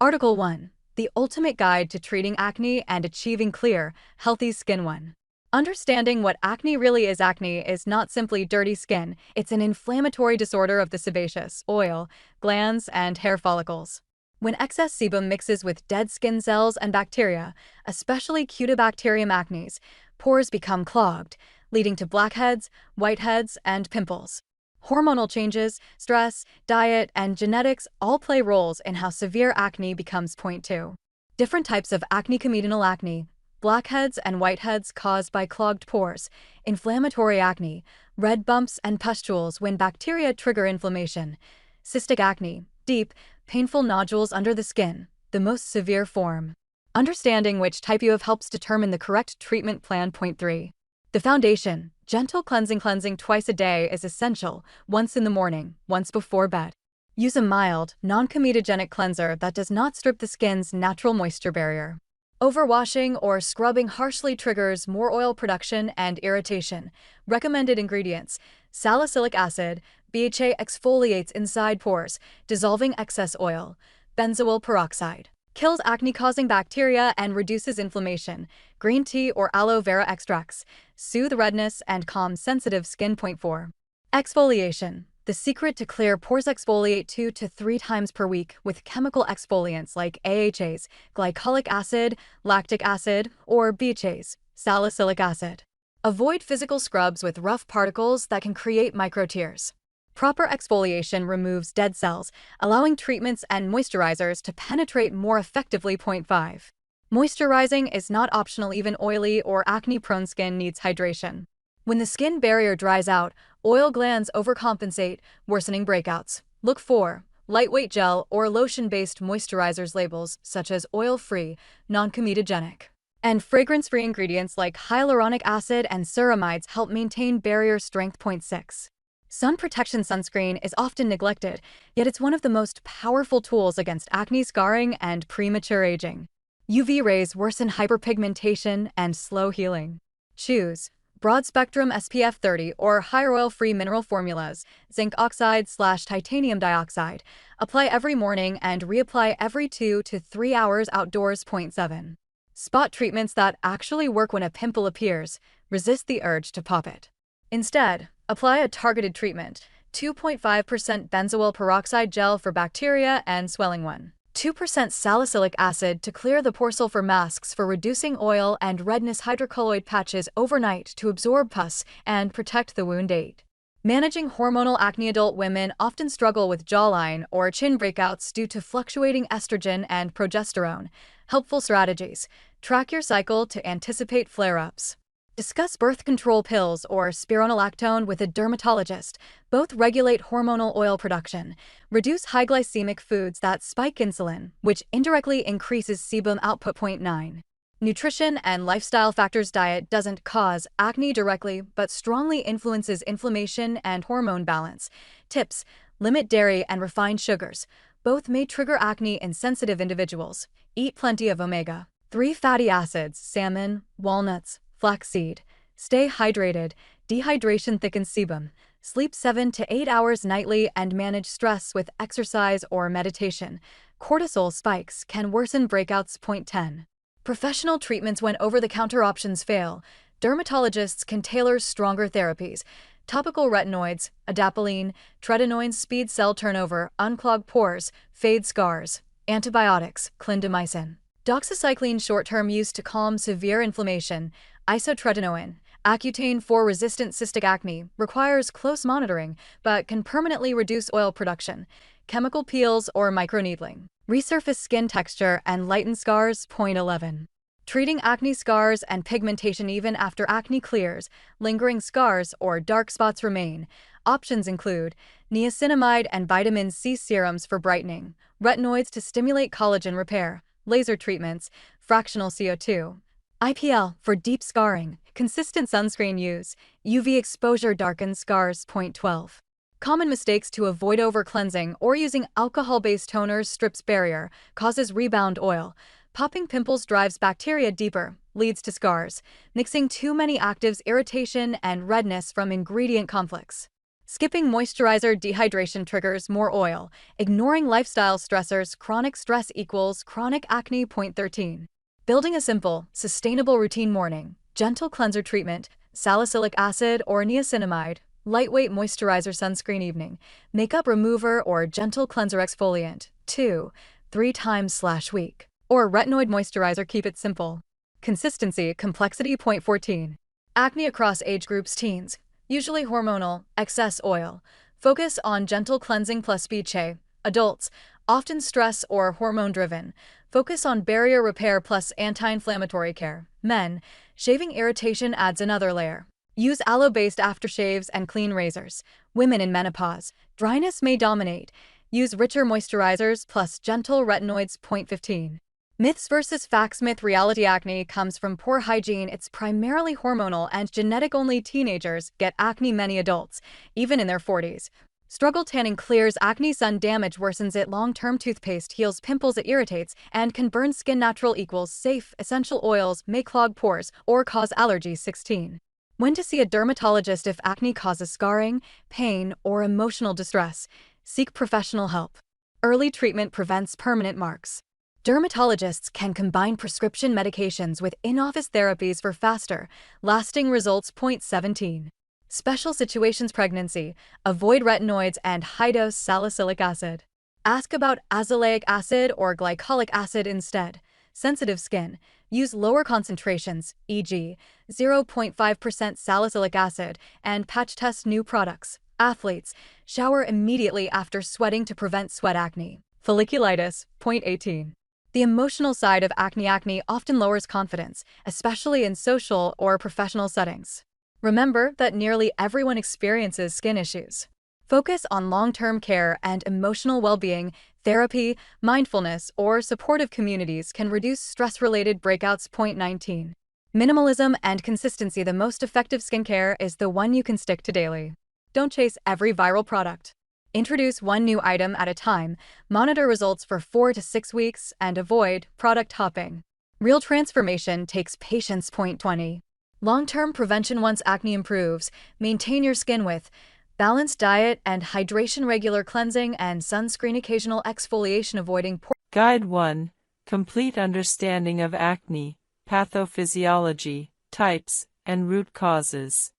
Article 1. The Ultimate Guide to Treating Acne and Achieving Clear, Healthy Skin. 1. Understanding what acne really is. Acne is not simply dirty skin, it's an inflammatory disorder of the sebaceous, oil, glands, and hair follicles. When excess sebum mixes with dead skin cells and bacteria, especially Cutibacterium acnes, pores become clogged, leading to blackheads, whiteheads, and pimples. Hormonal changes, stress, diet, and genetics all play roles in how severe acne becomes. Point 2. Different types of acne. Comedonal acne, blackheads and whiteheads caused by clogged pores, inflammatory acne, red bumps and pustules when bacteria trigger inflammation, cystic acne, deep, painful nodules under the skin, the most severe form. Understanding which type you have helps determine the correct treatment plan. Point 3. The foundation, gentle cleansing. Cleansing twice a day is essential, once in the morning, once before bed. Use a mild, non-comedogenic cleanser that does not strip the skin's natural moisture barrier. Overwashing or scrubbing harshly triggers more oil production and irritation. Recommended ingredients: salicylic acid, BHA exfoliates inside pores, dissolving excess oil. Benzoyl peroxide kills acne-causing bacteria and reduces inflammation. Green tea or aloe vera extracts soothe redness and calm sensitive skin. Point 4. Exfoliation. The secret to clear pores: exfoliate 2 to 3 times per week with chemical exfoliants like AHAs, glycolic acid, lactic acid, or BHAs, salicylic acid. Avoid physical scrubs with rough particles that can create microtears. Proper exfoliation removes dead cells, allowing treatments and moisturizers to penetrate more effectively. Point 5. Moisturizing is not optional. Even oily or acne-prone skin needs hydration. When the skin barrier dries out, oil glands overcompensate, worsening breakouts. Look for lightweight gel or lotion-based moisturizers. Labels such as oil-free, non-comedogenic, and fragrance-free ingredients like hyaluronic acid and ceramides help maintain barrier strength. Point 6. Sun protection. Sunscreen is often neglected, yet it's one of the most powerful tools against acne, scarring, and premature aging. UV rays worsen hyperpigmentation and slow healing. Choose broad-spectrum SPF 30 or higher oil-free mineral formulas, zinc oxide/titanium dioxide. Apply every morning and reapply every 2 to 3 hours outdoors. Point 7. Spot treatments that actually work. When a pimple appears, resist the urge to pop it. Instead, apply a targeted treatment: 2.5% benzoyl peroxide gel for bacteria and swelling, 2% salicylic acid to clear the pore, sulfur masks for reducing oil and redness, hydrocolloid patches overnight to absorb pus and protect the wound. 8. Managing hormonal acne. Adult women often struggle with jawline or chin breakouts due to fluctuating estrogen and progesterone. Helpful strategies: track your cycle to anticipate flare-ups. Discuss birth control pills or spironolactone with a dermatologist. Both regulate hormonal oil production. Reduce high glycemic foods that spike insulin, which indirectly increases sebum output. Point 9. Nutrition and lifestyle factors. Diet doesn't cause acne directly, but strongly influences inflammation and hormone balance. Tips: limit dairy and refined sugars. Both may trigger acne in sensitive individuals. Eat plenty of omega-3 fatty acids, salmon, walnuts, flaxseed. Stay hydrated. Dehydration thickens sebum. Sleep 7 to 8 hours nightly and manage stress with exercise or meditation. Cortisol spikes can worsen breakouts. Point 10. Professional treatments. When over-the-counter options fail, dermatologists can tailor stronger therapies. Topical retinoids, adapalene, tretinoin speed cell turnover, unclog pores, fade scars. Antibiotics, clindamycin. Doxycycline short-term use to calm severe inflammation. Isotretinoin, Accutane for resistant cystic acne, requires close monitoring, but can permanently reduce oil production. Chemical peels or microneedling resurface skin texture and lighten scars. Point 11. Treating acne scars and pigmentation. Even after acne clears, lingering scars or dark spots remain. Options include niacinamide and vitamin C serums for brightening, retinoids to stimulate collagen repair, laser treatments, fractional CO2, IPL for deep scarring, Consistent sunscreen use. UV exposure darkens scars. Point 12. Common mistakes to avoid over-cleansing or using alcohol-based toners strips barrier, causes rebound oil. Popping pimples drives bacteria deeper, leads to scars. Mixing too many actives, irritation, and redness from ingredient conflicts. Skipping moisturizer dehydration triggers more oil. Ignoring lifestyle stressors. Chronic stress equals chronic acne. Point 13. Building a simple, sustainable routine. Morning. Gentle cleanser treatment, salicylic acid or niacinamide. Lightweight moisturizer sunscreen. Evening. Makeup remover or gentle cleanser exfoliant. 2-3 times/week. Or retinoid moisturizer. Keep it simple. Consistency, complexity. Point 14. Acne across age groups. Teens. Usually hormonal, excess oil. Focus on gentle cleansing plus BCH. Adults, often stress or hormone-driven. Focus on barrier repair plus anti-inflammatory care. Men, shaving irritation adds another layer. Use aloe-based aftershaves and clean razors. Women in menopause, dryness may dominate. Use richer moisturizers plus gentle retinoids. Point 15. Myths versus facts. Myth: reality acne comes from poor hygiene. It's primarily hormonal and genetic. Only teenagers get acne. Many adults, even in their 40s, struggle. Tanning clears acne. Sun damage worsens it. Long-term toothpaste heals pimples. It irritates and can burn skin. Natural equals safe. Essential oils may clog pores or cause allergies. 16. When to see a dermatologist. If acne causes scarring, pain, or emotional distress, seek professional help. Early treatment prevents permanent marks. Dermatologists can combine prescription medications with in-office therapies for faster, lasting results. Point 17. Special situations. Pregnancy. Avoid retinoids and high-dose salicylic acid. Ask about azelaic acid or glycolic acid instead. Sensitive skin. Use lower concentrations, e.g., 0.5% salicylic acid, and patch test new products. Athletes. Shower immediately after sweating to prevent sweat acne. Folliculitis. Point 18. The emotional side of acne. Acne often lowers confidence, especially in social or professional settings. Remember that nearly everyone experiences skin issues. Focus on long-term care and emotional well-being. Therapy, mindfulness, or supportive communities can reduce stress-related breakouts. Point 19. Minimalism and consistency. The most effective skincare is the one you can stick to daily. Don't chase every viral product. Introduce one new item at a time, monitor results for 4 to 6 weeks, and avoid product hopping. Real transformation takes patience. Point 20. Long-term prevention. Once acne improves, maintain your skin with balanced diet and hydration, regular cleansing, and sunscreen, occasional exfoliation, avoiding pore. Guide 1. Complete understanding of acne, pathophysiology, types, and root causes.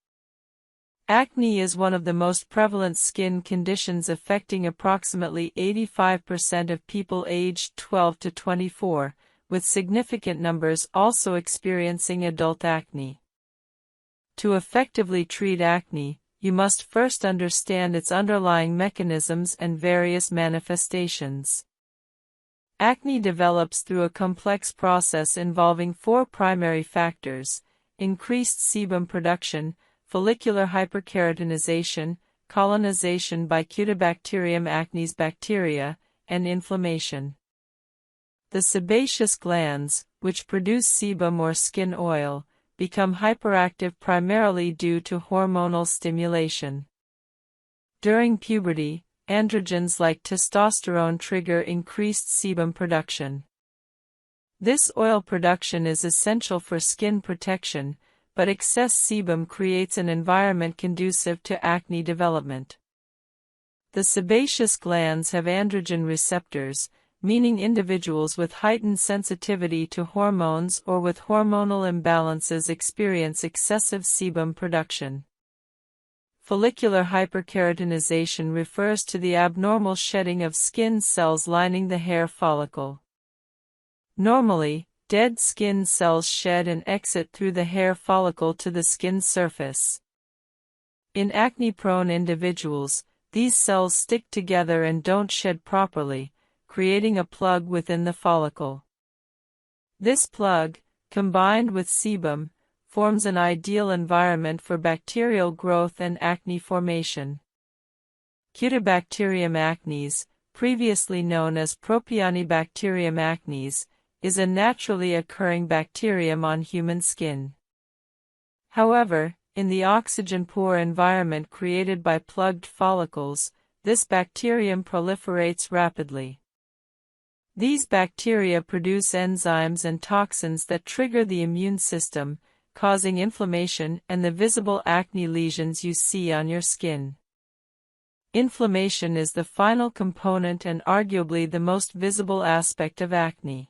Acne is one of the most prevalent skin conditions affecting approximately 85% of people aged 12 to 24, with significant numbers also experiencing adult acne. To effectively treat acne, you must first understand its underlying mechanisms and various manifestations. Acne develops through a complex process involving 4 primary factors: increased sebum production, follicular hyperkeratinization, colonization by Cutibacterium acnes bacteria, and inflammation. The sebaceous glands, which produce sebum or skin oil, become hyperactive primarily due to hormonal stimulation. During puberty, androgens like testosterone trigger increased sebum production. This oil production is essential for skin protection, but excess sebum creates an environment conducive to acne development. The sebaceous glands have androgen receptors, meaning individuals with heightened sensitivity to hormones or with hormonal imbalances experience excessive sebum production. Follicular hyperkeratinization refers to the abnormal shedding of skin cells lining the hair follicle. Normally, dead skin cells shed and exit through the hair follicle to the skin surface. In acne-prone individuals, these cells stick together and don't shed properly, creating a plug within the follicle. This plug, combined with sebum, forms an ideal environment for bacterial growth and acne formation. Cutibacterium acnes, previously known as Propionibacterium acnes, is a naturally occurring bacterium on human skin. However, in the oxygen-poor environment created by plugged follicles, this bacterium proliferates rapidly. These bacteria produce enzymes and toxins that trigger the immune system, causing inflammation and the visible acne lesions you see on your skin. Inflammation is the final component and arguably the most visible aspect of acne.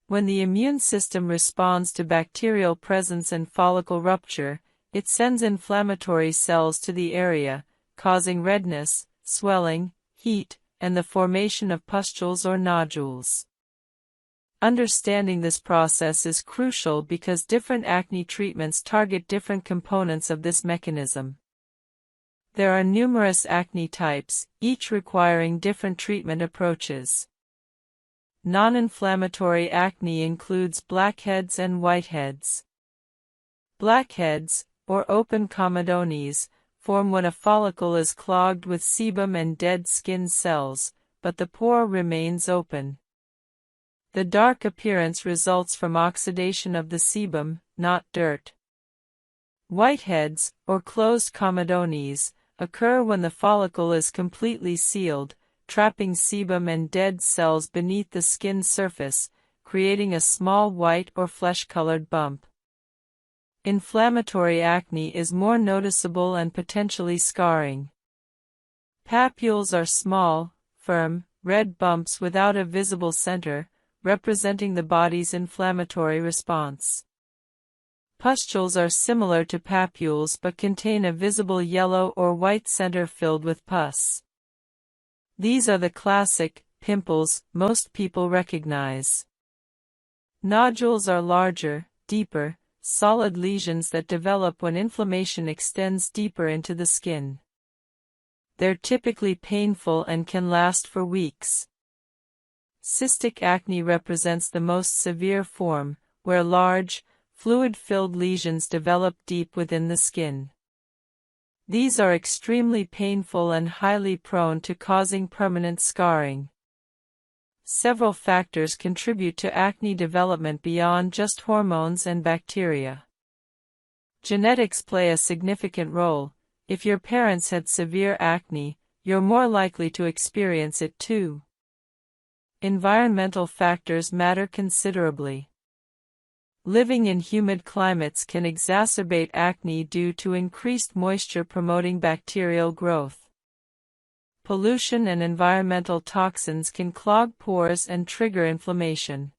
When the immune system responds to bacterial presence and follicle rupture, it sends inflammatory cells to the area, causing redness, swelling, heat, and the formation of pustules or nodules. Understanding this process is crucial because different acne treatments target different components of this mechanism. There are numerous acne types, each requiring different treatment approaches. Non-inflammatory acne includes blackheads and whiteheads. Blackheads, or open comedones, form when a follicle is clogged with sebum and dead skin cells, but the pore remains open. The dark appearance results from oxidation of the sebum, not dirt. Whiteheads, or closed comedones, occur when the follicle is completely sealed, trapping sebum and dead cells beneath the skin surface, creating a small white or flesh-colored bump. Inflammatory acne is more noticeable and potentially scarring. Papules are small, firm, red bumps without a visible center, representing the body's inflammatory response. Pustules are similar to papules but contain a visible yellow or white center filled with pus. These are the classic pimples most people recognize. Nodules are larger, deeper, solid lesions that develop when inflammation extends deeper into the skin. They're typically painful and can last for weeks. Cystic acne represents the most severe form, where large, fluid-filled lesions develop deep within the skin. These are extremely painful and highly prone to causing permanent scarring. Several factors contribute to acne development beyond just hormones and bacteria. Genetics play a significant role. If your parents had severe acne, you're more likely to experience it too. Environmental factors matter considerably. Living in humid climates can exacerbate acne due to increased moisture promoting bacterial growth. Pollution and environmental toxins can clog pores and trigger inflammation.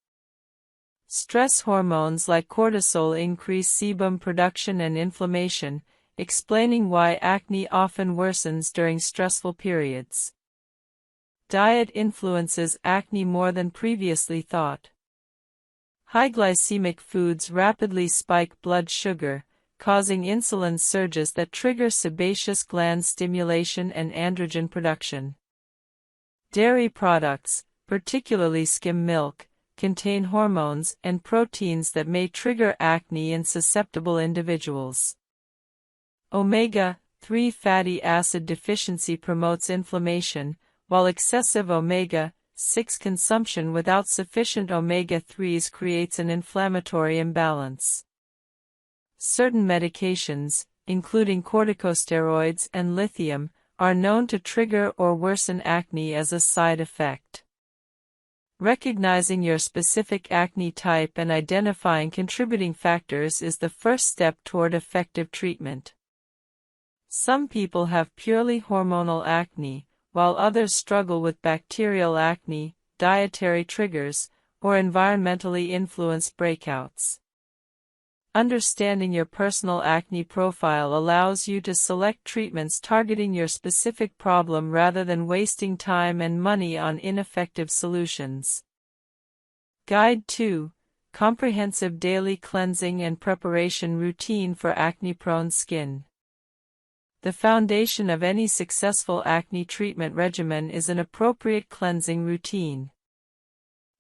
Stress hormones like cortisol increase sebum production and inflammation, explaining why acne often worsens during stressful periods. Diet influences acne more than previously thought. High glycemic foods rapidly spike blood sugar, causing insulin surges that trigger sebaceous gland stimulation and androgen production. Dairy products, particularly skim milk, contain hormones and proteins that may trigger acne in susceptible individuals. Omega-3 fatty acid deficiency promotes inflammation, while excessive omega-6 consumption without sufficient omega-3s creates an inflammatory imbalance. Certain medications, including corticosteroids and lithium, are known to trigger or worsen acne as a side effect. Recognizing your specific acne type and identifying contributing factors is the first step toward effective treatment. Some people have purely hormonal acne, while others struggle with bacterial acne, dietary triggers, or environmentally influenced breakouts. Understanding your personal acne profile allows you to select treatments targeting your specific problem rather than wasting time and money on ineffective solutions. Guide 2: Comprehensive Daily Cleansing and Preparation Routine for Acne-Prone Skin. The foundation of any successful acne treatment regimen is an appropriate cleansing routine.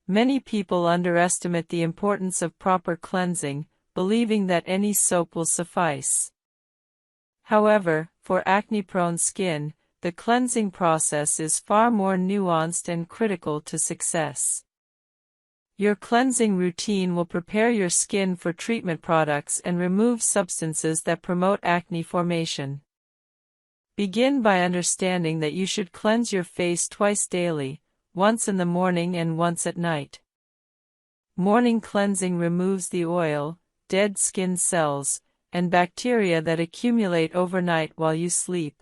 Many people underestimate the importance of proper cleansing, believing that any soap will suffice. However, for acne-prone skin, the cleansing process is far more nuanced and critical to success. Your cleansing routine will prepare your skin for treatment products and remove substances that promote acne formation. Begin by understanding that you should cleanse your face twice daily, once in the morning and once at night. Morning cleansing removes the oil, dead skin cells, and bacteria that accumulate overnight while you sleep.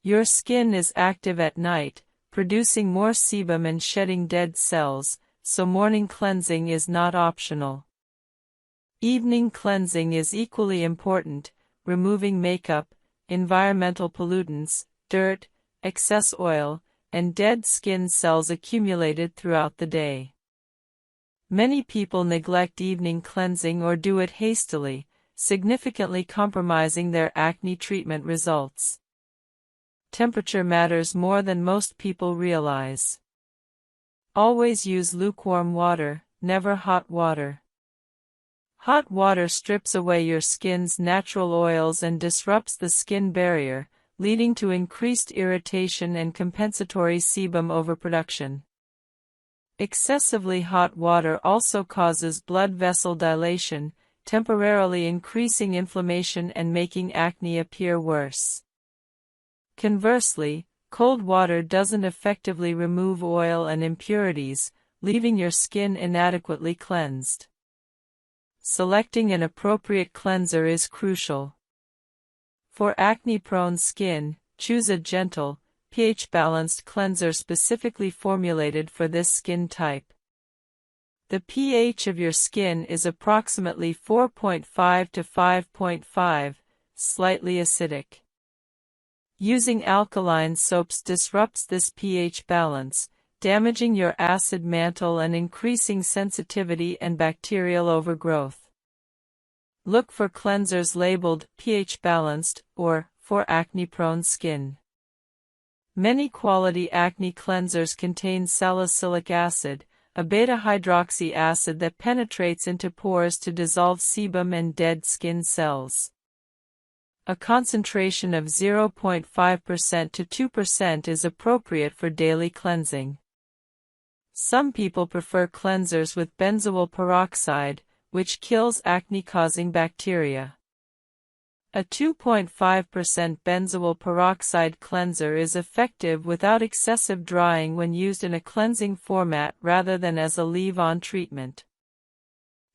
Your skin is active at night, producing more sebum and shedding dead cells, so morning cleansing is not optional. Evening cleansing is equally important, removing makeup, environmental pollutants, dirt, excess oil, and dead skin cells accumulated throughout the day. Many people neglect evening cleansing or do it hastily, significantly compromising their acne treatment results. Temperature matters more than most people realize. Always use lukewarm water, never hot water. Hot water strips away your skin's natural oils and disrupts the skin barrier, leading to increased irritation and compensatory sebum overproduction. Excessively hot water also causes blood vessel dilation, temporarily increasing inflammation and making acne appear worse. Conversely, cold water doesn't effectively remove oil and impurities, leaving your skin inadequately cleansed. Selecting an appropriate cleanser is crucial. For acne-prone skin, choose a gentle, pH-balanced cleanser specifically formulated for this skin type. The pH of your skin is approximately 4.5 to 5.5, slightly acidic. Using alkaline soaps disrupts this pH balance, damaging your acid mantle and increasing sensitivity and bacterial overgrowth. Look for cleansers labeled pH balanced or for acne-prone skin. Many quality acne cleansers contain salicylic acid, a beta-hydroxy acid that penetrates into pores to dissolve sebum and dead skin cells. A concentration of 0.5% to 2% is appropriate for daily cleansing. Some people prefer cleansers with benzoyl peroxide, which kills acne-causing bacteria. A 2.5% benzoyl peroxide cleanser is effective without excessive drying when used in a cleansing format rather than as a leave-on treatment.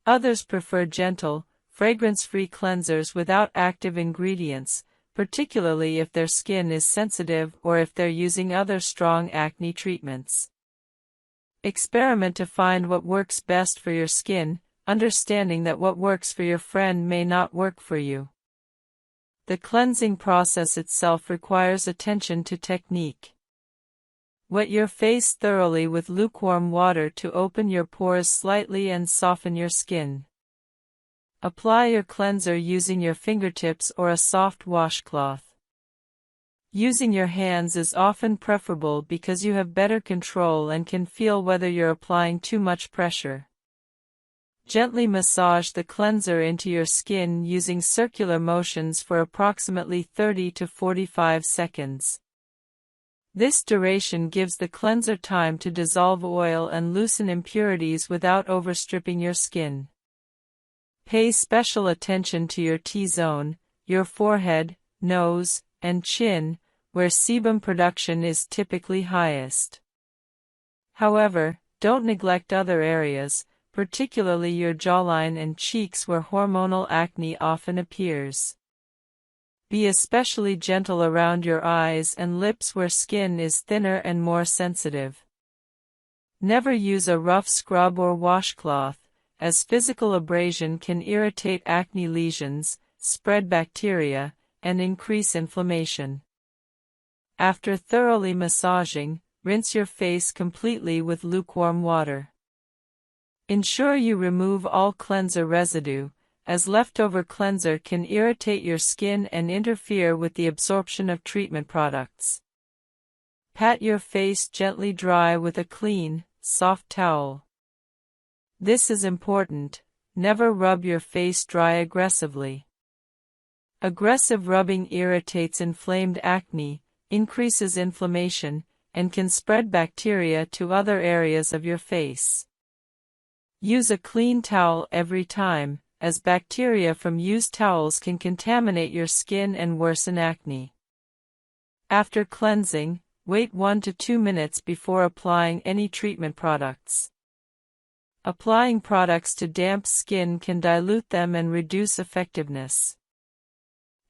Others prefer gentle, fragrance-free cleansers without active ingredients, particularly if their skin is sensitive or if they're using other strong acne treatments. Experiment to find what works best for your skin, understanding that what works for your friend may not work for you. The cleansing process itself requires attention to technique. Wet your face thoroughly with lukewarm water to open your pores slightly and soften your skin. Apply your cleanser using your fingertips or a soft washcloth. Using your hands is often preferable because you have better control and can feel whether you're applying too much pressure. Gently massage the cleanser into your skin using circular motions for approximately 30 to 45 seconds. This duration gives the cleanser time to dissolve oil and loosen impurities without overstripping your skin. Pay special attention to your T-zone, your forehead, nose, and chin, where sebum production is typically highest. However, don't neglect other areas, particularly your jawline and cheeks where hormonal acne often appears. Be especially gentle around your eyes and lips where skin is thinner and more sensitive. Never use a rough scrub or washcloth, as physical abrasion can irritate acne lesions, spread bacteria, and increase inflammation. After thoroughly massaging, rinse your face completely with lukewarm water. Ensure you remove all cleanser residue, as leftover cleanser can irritate your skin and interfere with the absorption of treatment products. Pat your face gently dry with a clean, soft towel. This is important, never rub your face dry aggressively. Aggressive rubbing irritates inflamed acne, increases inflammation, and can spread bacteria to other areas of your face. Use a clean towel every time, as bacteria from used towels can contaminate your skin and worsen acne. After cleansing, wait 1 to 2 minutes before applying any treatment products. Applying products to damp skin can dilute them and reduce effectiveness.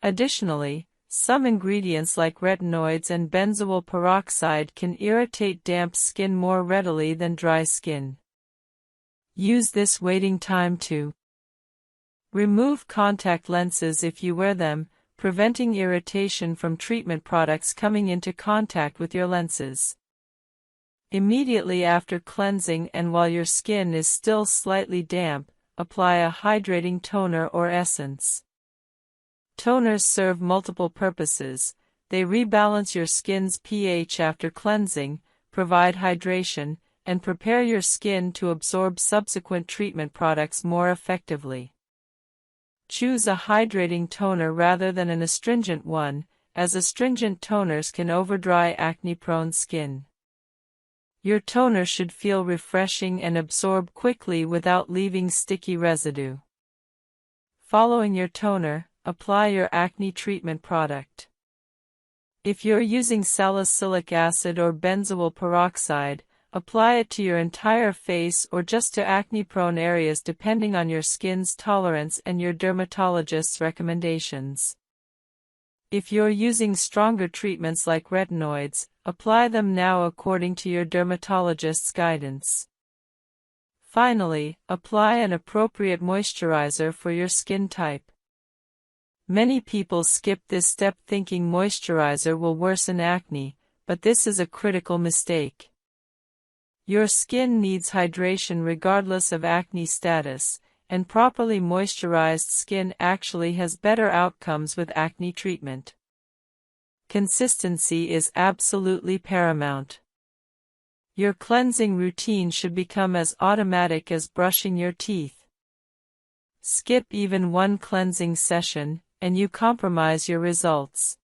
Additionally, some ingredients like retinoids and benzoyl peroxide can irritate damp skin more readily than dry skin. Use this waiting time to remove contact lenses if you wear them, preventing irritation from treatment products coming into contact with your lenses. Immediately after cleansing and while your skin is still slightly damp, apply a hydrating toner or essence. Toners serve multiple purposes. They rebalance your skin's pH after cleansing, provide hydration, and prepare your skin to absorb subsequent treatment products more effectively. Choose a hydrating toner rather than an astringent one, as astringent toners can overdry acne-prone skin. Your toner should feel refreshing and absorb quickly without leaving sticky residue. Following your toner, apply your acne treatment product. If you're using salicylic acid or benzoyl peroxide, apply it to your entire face or just to acne-prone areas depending on your skin's tolerance and your dermatologist's recommendations. If you're using stronger treatments like retinoids, apply them now according to your dermatologist's guidance. Finally, apply an appropriate moisturizer for your skin type. Many people skip this step thinking moisturizer will worsen acne, but this is a critical mistake. Your skin needs hydration regardless of acne status, and properly moisturized skin actually has better outcomes with acne treatment. Consistency is absolutely paramount. Your cleansing routine should become as automatic as brushing your teeth. Skip even one cleansing session, and you compromise your results.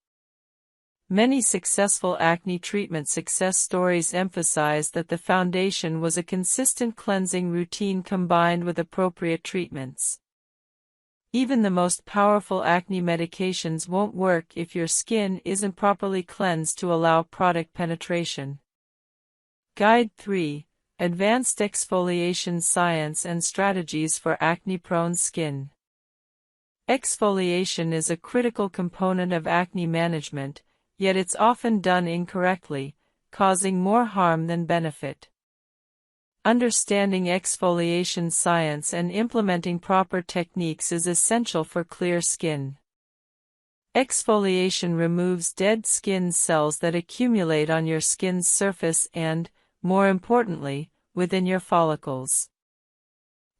Many successful acne treatment success stories emphasize that the foundation was a consistent cleansing routine combined with appropriate treatments. Even the most powerful acne medications won't work if your skin isn't properly cleansed to allow product penetration. Guide 3: Advanced Exfoliation Science and Strategies for Acne-Prone Skin. Exfoliation is a critical component of acne management, yet it's often done incorrectly, causing more harm than benefit. Understanding exfoliation science and implementing proper techniques is essential for clear skin. Exfoliation removes dead skin cells that accumulate on your skin's surface and, more importantly, within your follicles.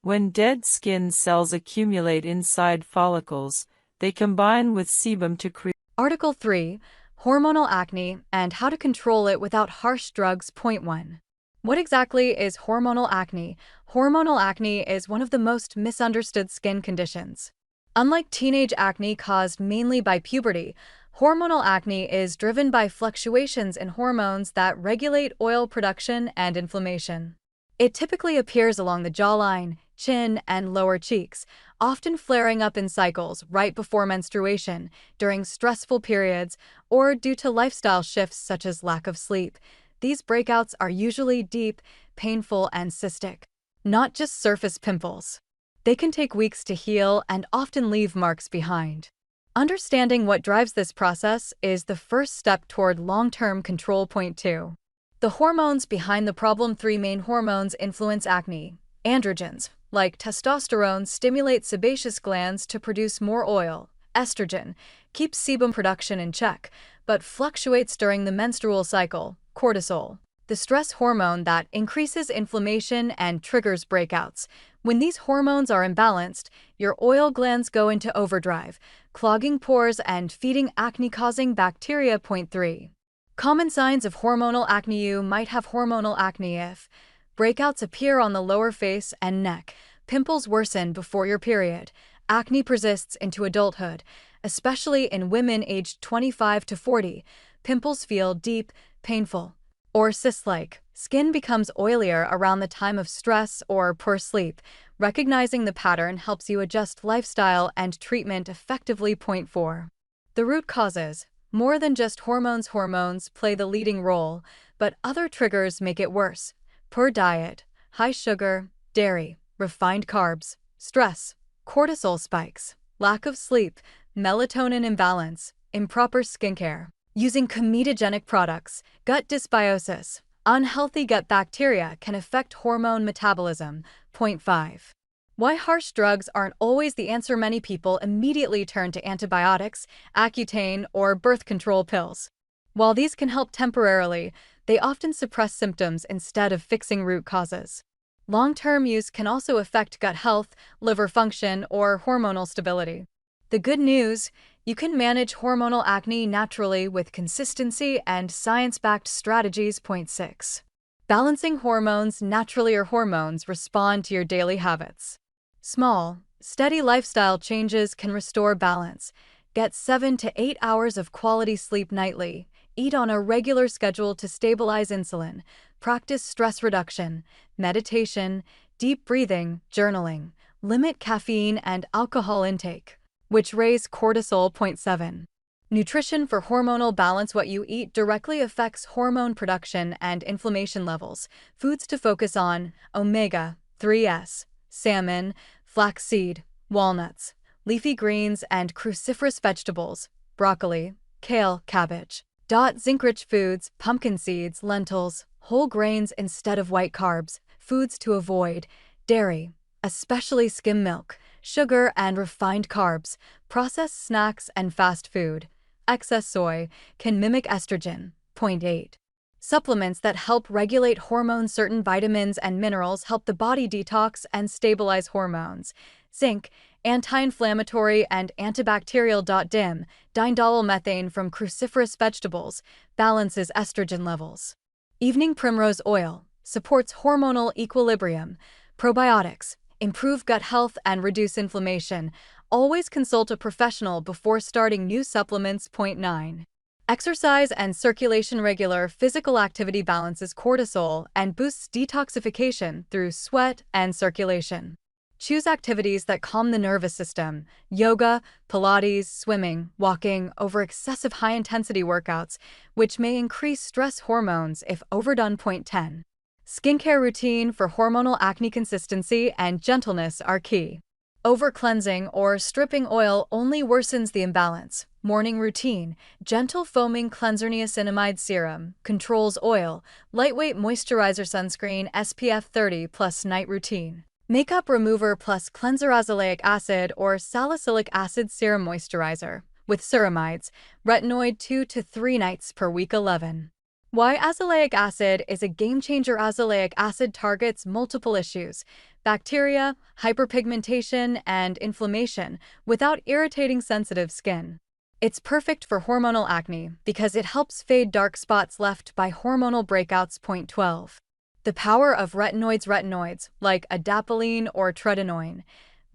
When dead skin cells accumulate inside follicles, they combine with sebum to create. Article 3: Hormonal acne and how to control it without harsh drugs. Point 1. What exactly is hormonal acne? Hormonal acne is one of the most misunderstood skin conditions. Unlike teenage acne caused mainly by puberty, hormonal acne is driven by fluctuations in hormones that regulate oil production and inflammation. It typically appears along the jawline, chin, and lower cheeks, often flaring up in cycles right before menstruation, during stressful periods, or due to lifestyle shifts such as lack of sleep. These breakouts are usually deep, painful, and cystic, not just surface pimples. They can take weeks to heal and often leave marks behind. Understanding what drives this process is the first step toward long-term control. Point 2. The hormones behind the problem. 3 main hormones influence acne. Androgens, like testosterone, stimulate sebaceous glands to produce more oil. Estrogen keeps sebum production in check, but fluctuates during the menstrual cycle. Cortisol, the stress hormone that increases inflammation and triggers breakouts. When these hormones are imbalanced, your oil glands go into overdrive, clogging pores and feeding acne-causing bacteria. Point 3. Common signs of hormonal acne. You might have hormonal acne if breakouts appear on the lower face and neck, pimples worsen before your period, acne persists into adulthood, especially in women aged 25 to 40, pimples feel deep, painful, or cyst-like. Skin becomes oilier around the time of stress or poor sleep. Recognizing the pattern helps you adjust lifestyle and treatment effectively. Point 4. The root causes. More than just hormones. Hormones play the leading role, but other triggers make it worse. Poor diet, high sugar, dairy, refined carbs, stress, cortisol spikes, lack of sleep, melatonin imbalance, improper skincare, using comedogenic products, gut dysbiosis. Unhealthy gut bacteria can affect hormone metabolism. Point 5. Why harsh drugs aren't always the answer. Many people immediately turn to antibiotics, Accutane, or birth control pills. While these can help temporarily, they often suppress symptoms instead of fixing root causes. Long-term use can also affect gut health, liver function, or hormonal stability. The good news: you can manage hormonal acne naturally with consistency and science-backed strategies. Point 6. Balancing hormones naturally. Your hormones respond to your daily habits. Small, steady lifestyle changes can restore balance. Get 7 to 8 hours of quality sleep nightly. Eat on a regular schedule to stabilize insulin. Practice stress reduction, meditation, deep breathing, journaling. Limit caffeine and alcohol intake, which raise cortisol. Point 7. Nutrition for hormonal balance. What you eat directly affects hormone production and inflammation levels. Foods to focus on: omega-3s, salmon, flaxseed, walnuts, leafy greens and cruciferous vegetables, broccoli, kale, cabbage. Zinc-rich foods: pumpkin seeds, lentils, whole grains instead of white carbs. Foods to avoid: dairy, especially skim milk, sugar and refined carbs, processed snacks and fast food. Excess soy can mimic estrogen. Point 8. Supplements that help regulate hormones. Certain vitamins and minerals help the body detox and stabilize hormones. Zinc, anti-inflammatory and antibacterial. Diindolylmethane from cruciferous vegetables balances estrogen levels. Evening primrose oil supports hormonal equilibrium. Probiotics improve gut health and reduce inflammation. Always consult a professional before starting new supplements. Point 9. Exercise and circulation. Regular physical activity balances cortisol and boosts detoxification through sweat and circulation. Choose activities that calm the nervous system: yoga, Pilates, swimming, walking, over excessive high-intensity workouts, which may increase stress hormones if overdone. Point 10. Skincare routine for hormonal acne. Consistency and gentleness are key. Over-cleansing or stripping oil only worsens the imbalance. Morning routine: gentle foaming cleanser. Niacinamide serum controls oil. Lightweight moisturizer. Sunscreen SPF 30+. Night routine: makeup remover plus cleanser. Azelaic acid or salicylic acid serum moisturizer with ceramides. Retinoid 2 to 3 nights per week. 11. Why azelaic acid is a game-changer. Azelaic acid targets multiple issues: bacteria, hyperpigmentation, and inflammation without irritating sensitive skin. It's perfect for hormonal acne because it helps fade dark spots left by hormonal breakouts. Point 12. The power of retinoids. Retinoids, like adapalene or tretinoin,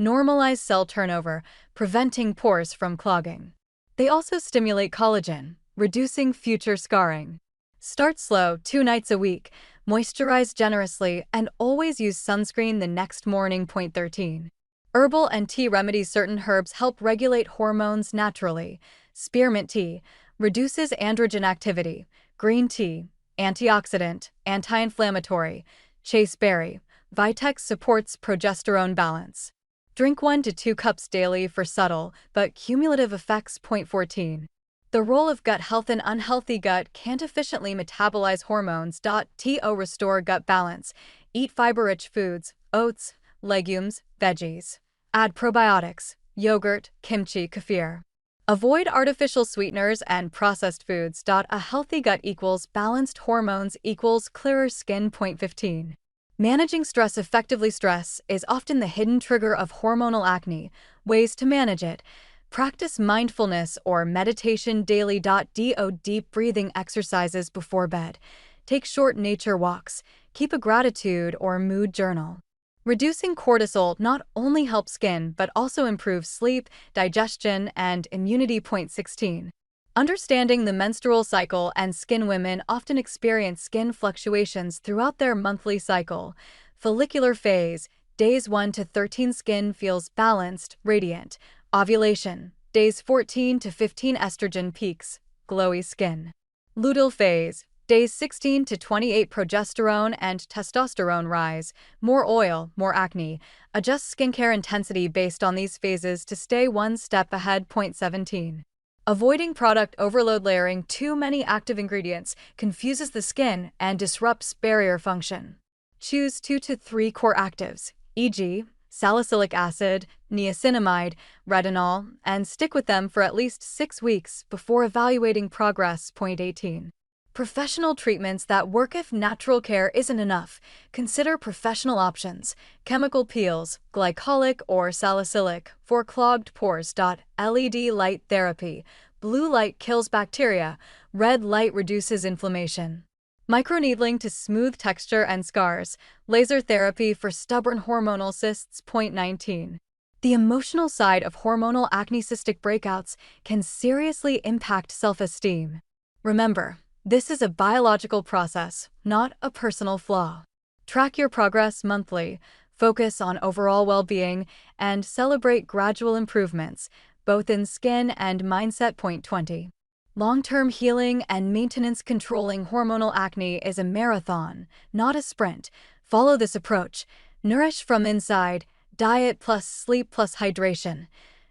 normalize cell turnover, preventing pores from clogging. They also stimulate collagen, reducing future scarring. Start slow, 2 nights a week, moisturize generously, and always use sunscreen the next morning. Point 13. Herbal and tea remedies. Certain herbs help regulate hormones naturally. Spearmint tea reduces androgen activity. Green tea, antioxidant, anti-inflammatory. Chaseberry, Vitex supports progesterone balance. Drink 1 to 2 cups daily for subtle but cumulative effects. Point 14. The role of gut health. An unhealthy gut can't efficiently metabolize hormones. To restore gut balance: eat fiber-rich foods, oats, legumes, veggies. Add probiotics, yogurt, kimchi, kefir. Avoid artificial sweeteners and processed foods. A healthy gut equals balanced hormones equals clearer skin. Point 15. Managing stress effectively. Stress is often the hidden trigger of hormonal acne. Ways to manage it: practice mindfulness or meditation daily. Do deep breathing exercises before bed. Take short nature walks. Keep a gratitude or mood journal. Reducing cortisol not only helps skin but also improves sleep, digestion, and immunity. Point 16. Understanding the menstrual cycle and skin. Women often experience skin fluctuations throughout their monthly cycle. Follicular phase, days 1 to 13, skin feels balanced, radiant. Ovulation, days 14 to 15, estrogen peaks, glowy skin. Luteal phase, days 16 to 28, progesterone and testosterone rise, more oil, more acne. Adjust skincare intensity based on these phases to stay one step ahead. Point 17. Avoiding product overload. Layering too many active ingredients confuses the skin and disrupts barrier function. Choose 2 to 3 core actives, e.g., salicylic acid, niacinamide, retinol, and stick with them for at least 6 weeks before evaluating progress. Point 18. Professional treatments that work. If natural care isn't enough, consider professional options. Chemical peels, glycolic or salicylic, for clogged pores. LED light therapy. Blue light kills bacteria, red light reduces inflammation. Microneedling to smooth texture and scars. Laser therapy for stubborn hormonal cysts. Point 19. The emotional side of hormonal acne. Cystic breakouts can seriously impact self-esteem. Remember, this is a biological process, not a personal flaw. Track your progress monthly, focus on overall well-being, and celebrate gradual improvements, both in skin and mindset. Point 20. Long-term healing and maintenance. Controlling hormonal acne is a marathon, not a sprint. Follow this approach. Nourish from inside, diet plus sleep plus hydration.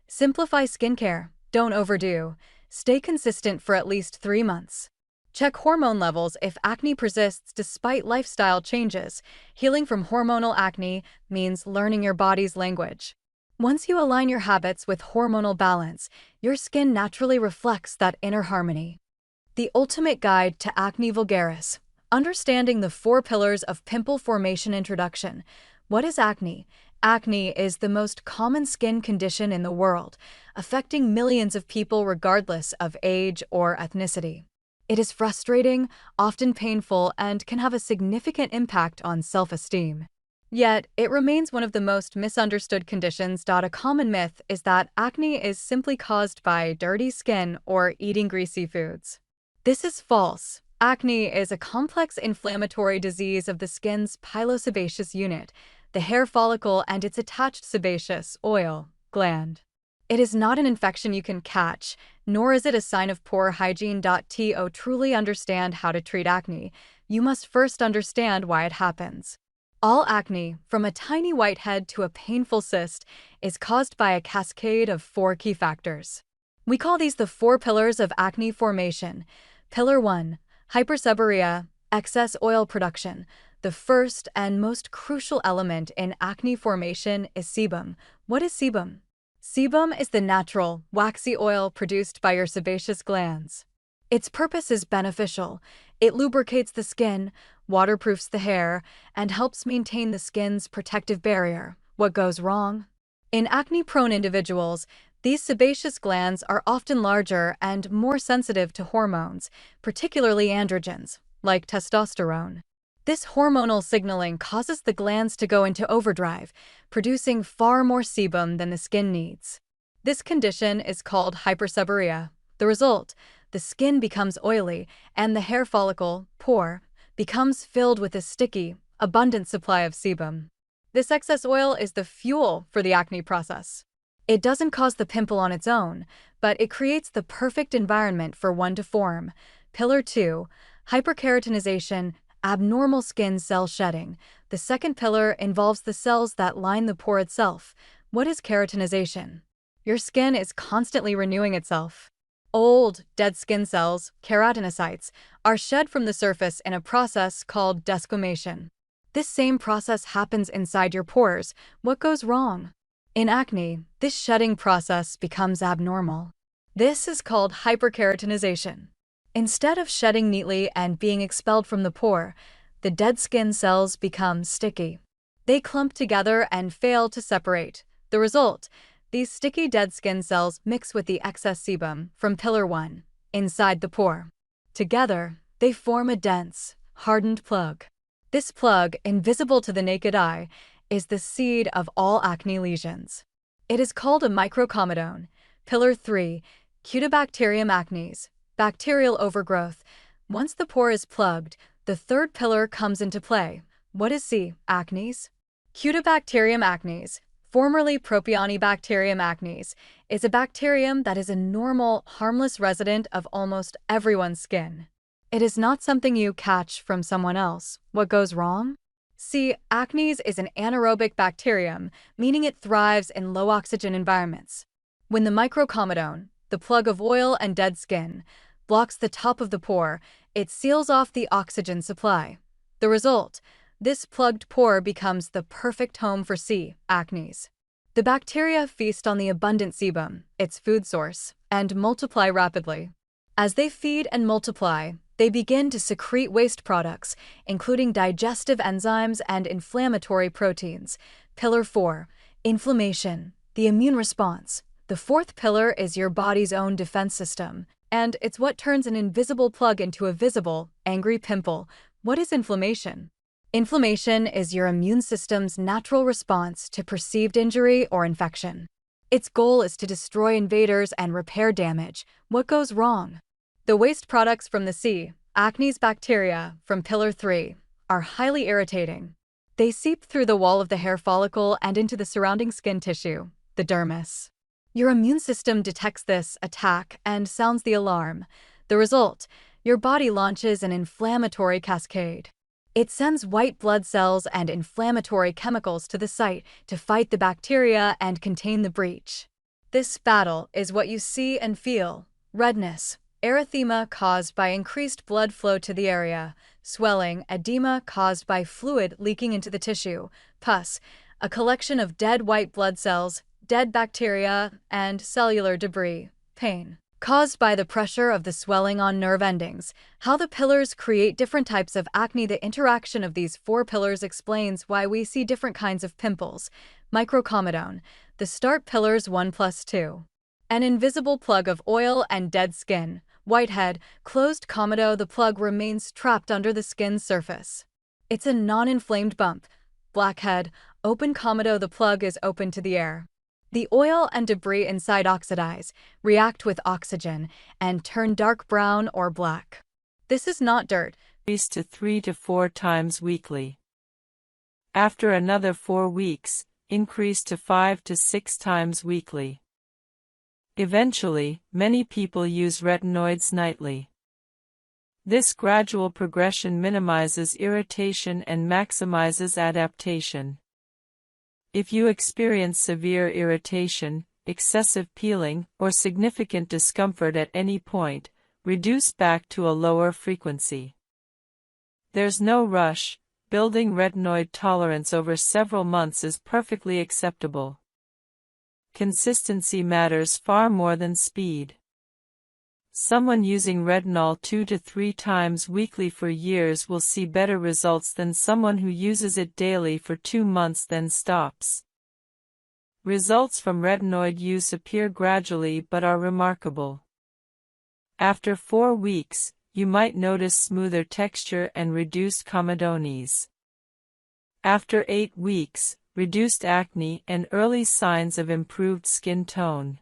Simplify skincare, don't overdo. Stay consistent for at least 3 months. Check hormone levels if acne persists despite lifestyle changes. Healing from hormonal acne means learning your body's language. Once you align your habits with hormonal balance, your skin naturally reflects that inner harmony. The ultimate guide to acne vulgaris. Understanding the 4 pillars of pimple formation. Introduction. What is acne? Acne is the most common skin condition in the world, affecting millions of people regardless of age or ethnicity. It is frustrating, often painful, and can have a significant impact on self-esteem. Yet, it remains one of the most misunderstood conditions. A common myth is that acne is simply caused by dirty skin or eating greasy foods. This is false. Acne is a complex inflammatory disease of the skin's pilosebaceous unit, the hair follicle, and its attached sebaceous oil gland. It is not an infection you can catch, nor is it a sign of poor hygiene. To truly understand how to treat acne, you must first understand why it happens. All acne, from a tiny whitehead to a painful cyst, is caused by a cascade of 4 key factors. We call these the 4 pillars of acne formation. Pillar 1. Hyperseborrhea, excess oil production. The first and most crucial element in acne formation is sebum. What is sebum? Sebum is the natural, waxy oil produced by your sebaceous glands. Its purpose is beneficial. It lubricates the skin, waterproofs the hair, and helps maintain the skin's protective barrier. What goes wrong? In acne-prone individuals, these sebaceous glands are often larger and more sensitive to hormones, particularly androgens, like testosterone. This hormonal signaling causes the glands to go into overdrive, producing far more sebum than the skin needs. This condition is called hyperseborrhea. The result: the skin becomes oily, and the hair follicle, pore, becomes filled with a sticky, abundant supply of sebum. This excess oil is the fuel for the acne process. It doesn't cause the pimple on its own, but it creates the perfect environment for one to form. Pillar 2. Hyperkeratinization, abnormal skin cell shedding. The second pillar involves the cells that line the pore itself. What is keratinization? Your skin is constantly renewing itself. Old, dead skin cells, keratinocytes, are shed from the surface in a process called desquamation. This same process happens inside your pores. What goes wrong? In acne, this shedding process becomes abnormal. This is called hyperkeratinization. Instead of shedding neatly and being expelled from the pore, the dead skin cells become sticky. They clump together and fail to separate. The result: these sticky dead skin cells mix with the excess sebum from pillar 1 inside the pore. Together, they form a dense, hardened plug. This plug, invisible to the naked eye, is the seed of all acne lesions. It is called a microcomedone. Pillar 3. Cutibacterium acnes, bacterial overgrowth. Once the pore is plugged, the third pillar comes into play. What is C? Acnes? Cutibacterium acnes, formerly Propionibacterium acnes, is a bacterium that is a normal, harmless resident of almost everyone's skin. It is not something you catch from someone else. What goes wrong? C. Acnes is an anaerobic bacterium, meaning it thrives in low-oxygen environments. When the microcomedone, the plug of oil and dead skin, blocks the top of the pore, it seals off the oxygen supply. The result: this plugged pore becomes the perfect home for C. acnes. The bacteria feast on the abundant sebum, its food source, and multiply rapidly. As they feed and multiply, they begin to secrete waste products, including digestive enzymes and inflammatory proteins. Pillar 4. Inflammation, the immune response. The fourth pillar is your body's own defense system, and it's what turns an invisible plug into a visible, angry pimple. What is inflammation? Inflammation is your immune system's natural response to perceived injury or infection. Its goal is to destroy invaders and repair damage. What goes wrong? The waste products from the C. acnes bacteria from Pillar 3 are highly irritating. They seep through the wall of the hair follicle and into the surrounding skin tissue, the dermis. Your immune system detects this attack and sounds the alarm. The result: your body launches an inflammatory cascade. It sends white blood cells and inflammatory chemicals to the site to fight the bacteria and contain the breach. This battle is what you see and feel: redness, erythema caused by increased blood flow to the area, swelling, edema caused by fluid leaking into the tissue, pus, a collection of dead white blood cells, dead bacteria, and cellular debris, pain caused by the pressure of the swelling on nerve endings. How the pillars create different types of acne. The interaction of these four pillars explains why we see different kinds of pimples. Microcomedone, the start pillars 1 plus 2. An invisible plug of oil and dead skin. Whitehead, closed comedo, the plug remains trapped under the skin's surface. It's a non-inflamed bump. Blackhead, open comedo, the plug is open to the air. The oil and debris inside oxidize, react with oxygen, and turn dark brown or black. This is not dirt. Increase to 3 to 4 times weekly. After another 4 weeks, increase to 5 to 6 times weekly. Eventually, many people use retinoids nightly. This gradual progression minimizes irritation and maximizes adaptation. If you experience severe irritation, excessive peeling, or significant discomfort at any point, reduce back to a lower frequency. There's no rush. Building retinoid tolerance over several months is perfectly acceptable. Consistency matters far more than speed. Someone using retinol 2 to 3 times weekly for years will see better results than someone who uses it daily for 2 months then stops. Results from retinoid use appear gradually but are remarkable. After 4 weeks, you might notice smoother texture and reduced comedones. After 8 weeks, reduced acne and early signs of improved skin tone.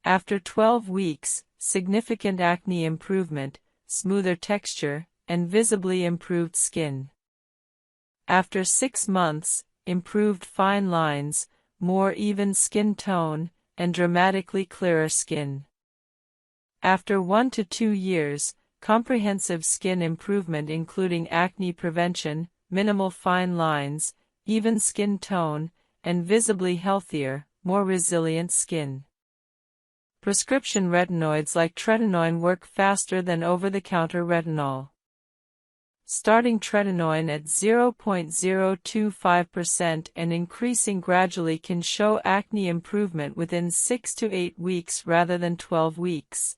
After 12 weeks, significant acne improvement, smoother texture, and visibly improved skin. After 6 months, improved fine lines, more even skin tone, and dramatically clearer skin. After 1 to 2 years, comprehensive skin improvement including acne prevention, minimal fine lines, even skin tone, and visibly healthier, more resilient skin. Prescription retinoids like tretinoin work faster than over-the-counter retinol. Starting tretinoin at 0.025% and increasing gradually can show acne improvement within 6 to 8 weeks rather than 12 weeks.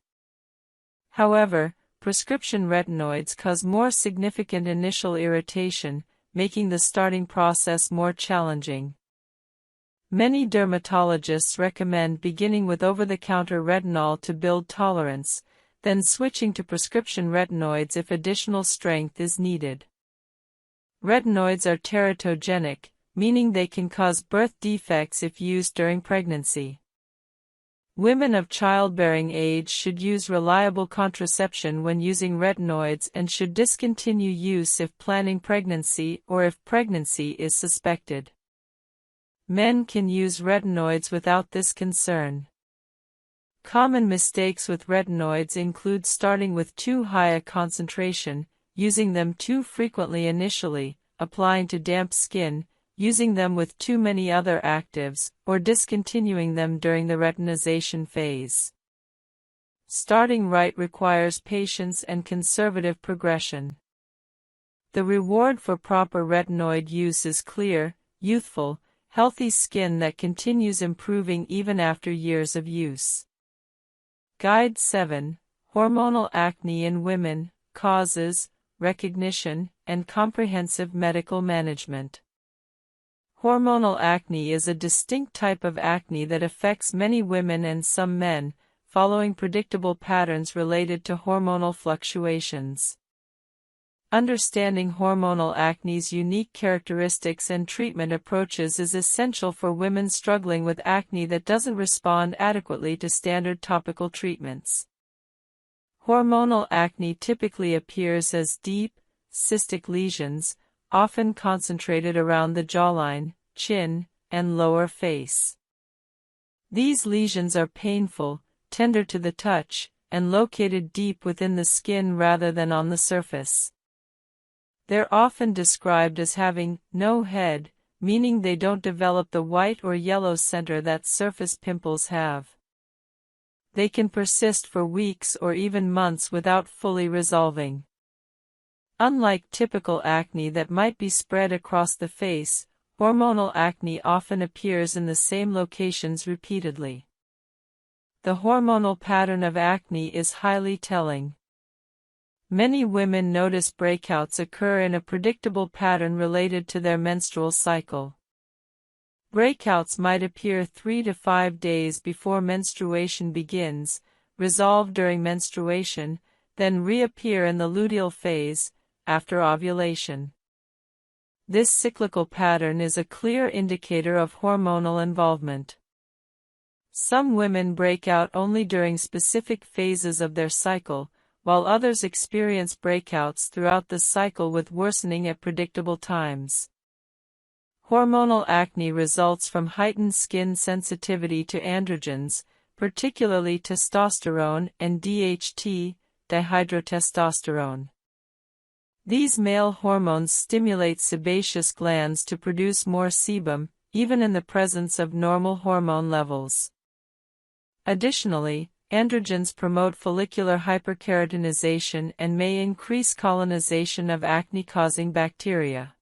However, prescription retinoids cause more significant initial irritation, making the starting process more challenging. Many dermatologists recommend beginning with over-the-counter retinol to build tolerance, then switching to prescription retinoids if additional strength is needed. Retinoids are teratogenic, meaning they can cause birth defects if used during pregnancy. Women of childbearing age should use reliable contraception when using retinoids and should discontinue use if planning pregnancy or if pregnancy is suspected. Men can use retinoids without this concern. Common mistakes with retinoids include starting with too high a concentration, using them too frequently initially, applying to damp skin, using them with too many other actives, or discontinuing them during the retinization phase. Starting right requires patience and conservative progression. The reward for proper retinoid use is clear, youthful, healthy skin that continues improving even after years of use. Guide 7. Hormonal acne in women, causes, recognition, and comprehensive medical management. Hormonal acne is a distinct type of acne that affects many women and some men, following predictable patterns related to hormonal fluctuations. Understanding hormonal acne's unique characteristics and treatment approaches is essential for women struggling with acne that doesn't respond adequately to standard topical treatments. Hormonal acne typically appears as deep, cystic lesions, often concentrated around the jawline, chin, and lower face. These lesions are painful, tender to the touch, and located deep within the skin rather than on the surface. They're often described as having no head, meaning they don't develop the white or yellow center that surface pimples have. They can persist for weeks or even months without fully resolving. Unlike typical acne that might be spread across the face, hormonal acne often appears in the same locations repeatedly. The hormonal pattern of acne is highly telling. Many women notice breakouts occur in a predictable pattern related to their menstrual cycle. Breakouts might appear 3 to 5 days before menstruation begins, resolve during menstruation, then reappear in the luteal phase, after ovulation. This cyclical pattern is a clear indicator of hormonal involvement. Some women break out only during specific phases of their cycle, while others experience breakouts throughout the cycle with worsening at predictable times. Hormonal acne results from heightened skin sensitivity to androgens, particularly testosterone and DHT, dihydrotestosterone. These male hormones stimulate sebaceous glands to produce more sebum, even in the presence of normal hormone levels. Additionally, androgens promote follicular hyperkeratinization and may increase colonization of acne-causing bacteria.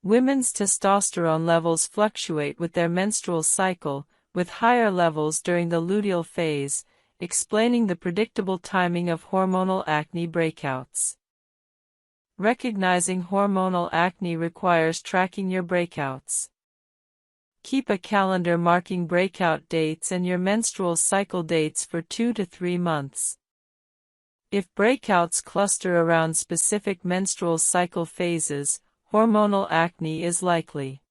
Women's testosterone levels fluctuate with their menstrual cycle, with higher levels during the luteal phase, explaining the predictable timing of hormonal acne breakouts. Recognizing hormonal acne requires tracking your breakouts. Keep a calendar marking breakout dates and your menstrual cycle dates for 2 to 3 months. If breakouts cluster around specific menstrual cycle phases, hormonal acne is likely.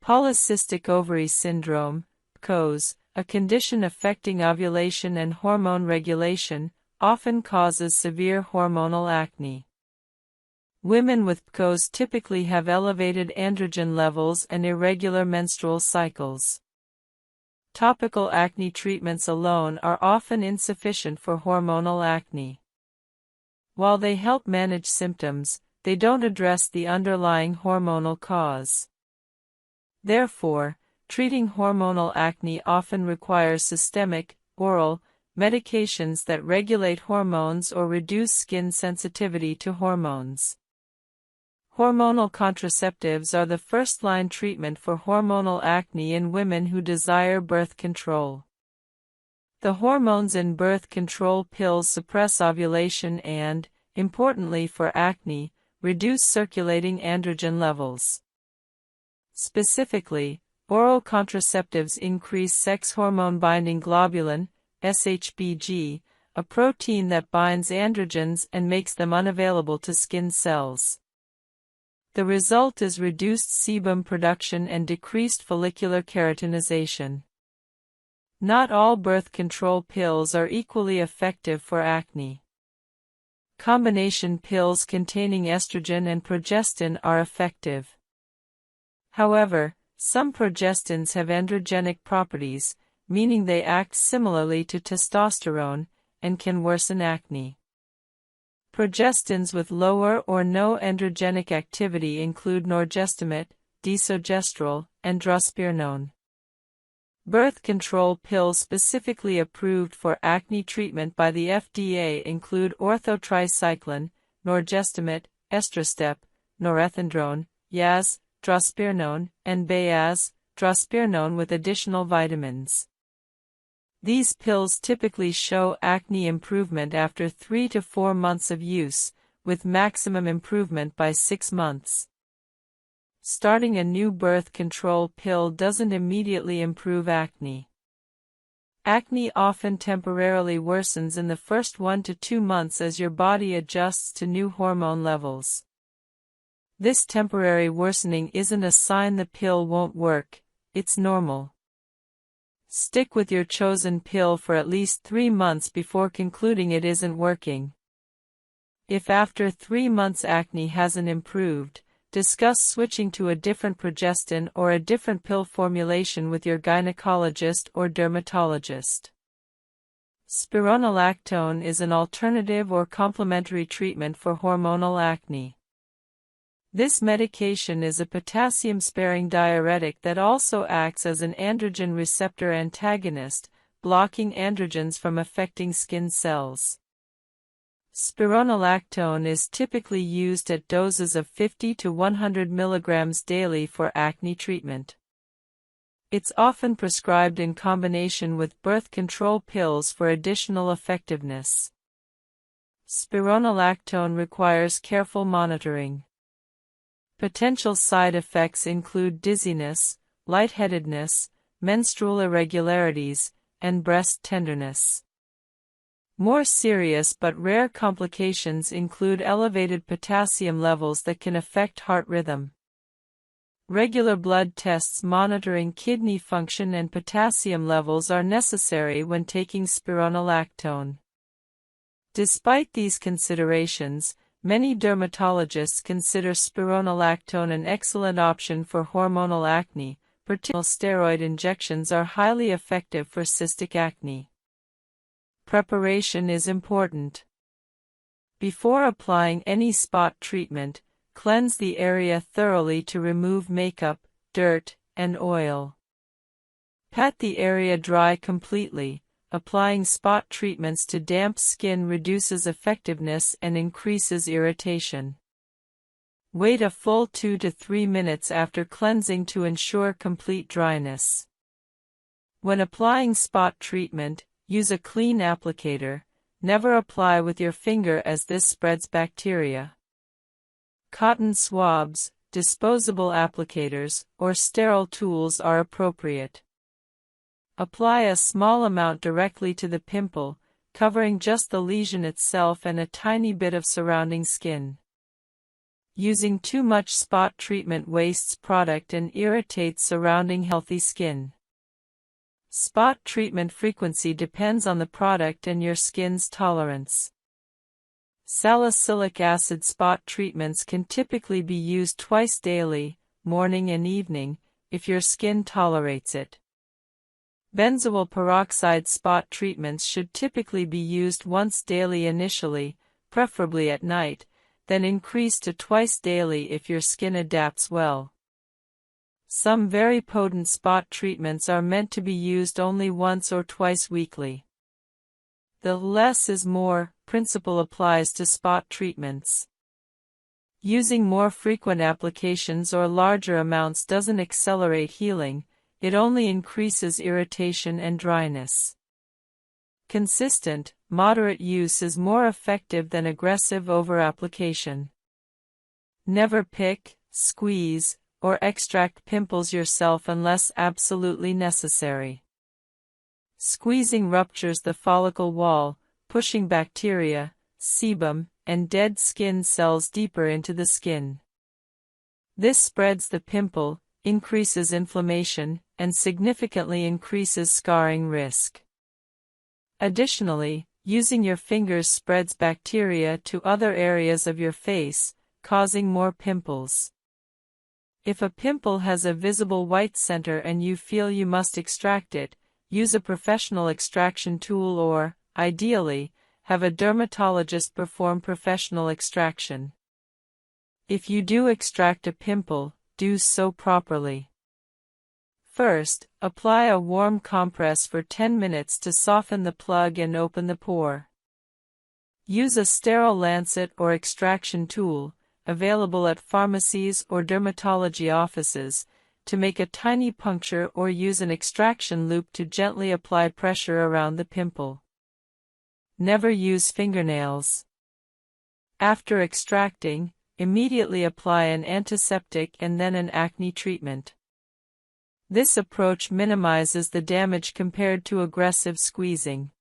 Polycystic ovary syndrome, PCOS, a condition affecting ovulation and hormone regulation, often causes severe hormonal acne. Women with PCOS typically have elevated androgen levels and irregular menstrual cycles. Topical acne treatments alone are often insufficient for hormonal acne. While they help manage symptoms, they don't address the underlying hormonal cause. Therefore, treating hormonal acne often requires systemic, oral, medications that regulate hormones or reduce skin sensitivity to hormones. Hormonal contraceptives are the first-line treatment for hormonal acne in women who desire birth control. The hormones in birth control pills suppress ovulation and, importantly for acne, reduce circulating androgen levels. Specifically, oral contraceptives increase sex hormone-binding globulin, SHBG, a protein that binds androgens and makes them unavailable to skin cells. The result is reduced sebum production and decreased follicular keratinization. Not all birth control pills are equally effective for acne. Combination pills containing estrogen and progestin are effective. However, some progestins have androgenic properties, meaning they act similarly to testosterone, and can worsen acne. Progestins with lower or no androgenic activity include norgestimate, desogestrel, and drospirenone. Birth control pills specifically approved for acne treatment by the FDA include orthotricycline, norgestimate, estrostep, norethindrone, yaz, drospirenone, and bayaz, drospirenone with additional vitamins. These pills typically show acne improvement after 3 to 4 months of use, with maximum improvement by 6 months. Starting a new birth control pill doesn't immediately improve acne. Acne often temporarily worsens in the first 1 to 2 months as your body adjusts to new hormone levels. This temporary worsening isn't a sign the pill won't work, it's normal. Stick with your chosen pill for at least 3 months before concluding it isn't working. If after 3 months acne hasn't improved, discuss switching to a different progestin or a different pill formulation with your gynecologist or dermatologist. Spironolactone is an alternative or complementary treatment for hormonal acne. This medication is a potassium-sparing diuretic that also acts as an androgen receptor antagonist, blocking androgens from affecting skin cells. Spironolactone is typically used at doses of 50 to 100 mg daily for acne treatment. It's often prescribed in combination with birth control pills for additional effectiveness. Spironolactone requires careful monitoring. Potential side effects include dizziness, lightheadedness, menstrual irregularities, and breast tenderness. More serious but rare complications include elevated potassium levels that can affect heart rhythm. Regular blood tests monitoring kidney function and potassium levels are necessary when taking spironolactone. Despite these considerations, many dermatologists consider spironolactone an excellent option for hormonal acne, particularly steroid injections are highly effective for cystic acne. Preparation is important. Before applying any spot treatment, cleanse the area thoroughly to remove makeup, dirt, and oil. Pat the area dry completely. Applying spot treatments to damp skin reduces effectiveness and increases irritation. Wait a full 2 to 3 minutes after cleansing to ensure complete dryness. When applying spot treatment, use a clean applicator. Never apply with your finger as this spreads bacteria. Cotton swabs, disposable applicators, or sterile tools are appropriate. Apply a small amount directly to the pimple, covering just the lesion itself and a tiny bit of surrounding skin. Using too much spot treatment wastes product and irritates surrounding healthy skin. Spot treatment frequency depends on the product and your skin's tolerance. Salicylic acid spot treatments can typically be used twice daily, morning and evening, if your skin tolerates it. Benzoyl peroxide spot treatments should typically be used once daily initially, preferably at night, then increase to twice daily if your skin adapts well. Some very potent spot treatments are meant to be used only once or twice weekly. The less is more principle applies to spot treatments. Using more frequent applications or larger amounts doesn't accelerate healing, it only increases irritation and dryness. Consistent, moderate use is more effective than aggressive over-application. Never pick, squeeze, or extract pimples yourself unless absolutely necessary. Squeezing ruptures the follicle wall, pushing bacteria, sebum, and dead skin cells deeper into the skin. This spreads the pimple, increases inflammation, and significantly increases scarring risk. Additionally, using your fingers spreads bacteria to other areas of your face, causing more pimples. If a pimple has a visible white center and you feel you must extract it, use a professional extraction tool or, ideally, have a dermatologist perform professional extraction. If you do extract a pimple, do so properly. First, apply a warm compress for 10 minutes to soften the plug and open the pore. Use a sterile lancet or extraction tool, available at pharmacies or dermatology offices, to make a tiny puncture or use an extraction loop to gently apply pressure around the pimple. Never use fingernails. After extracting, immediately apply an antiseptic and then an acne treatment. This approach minimizes the damage compared to aggressive squeezing.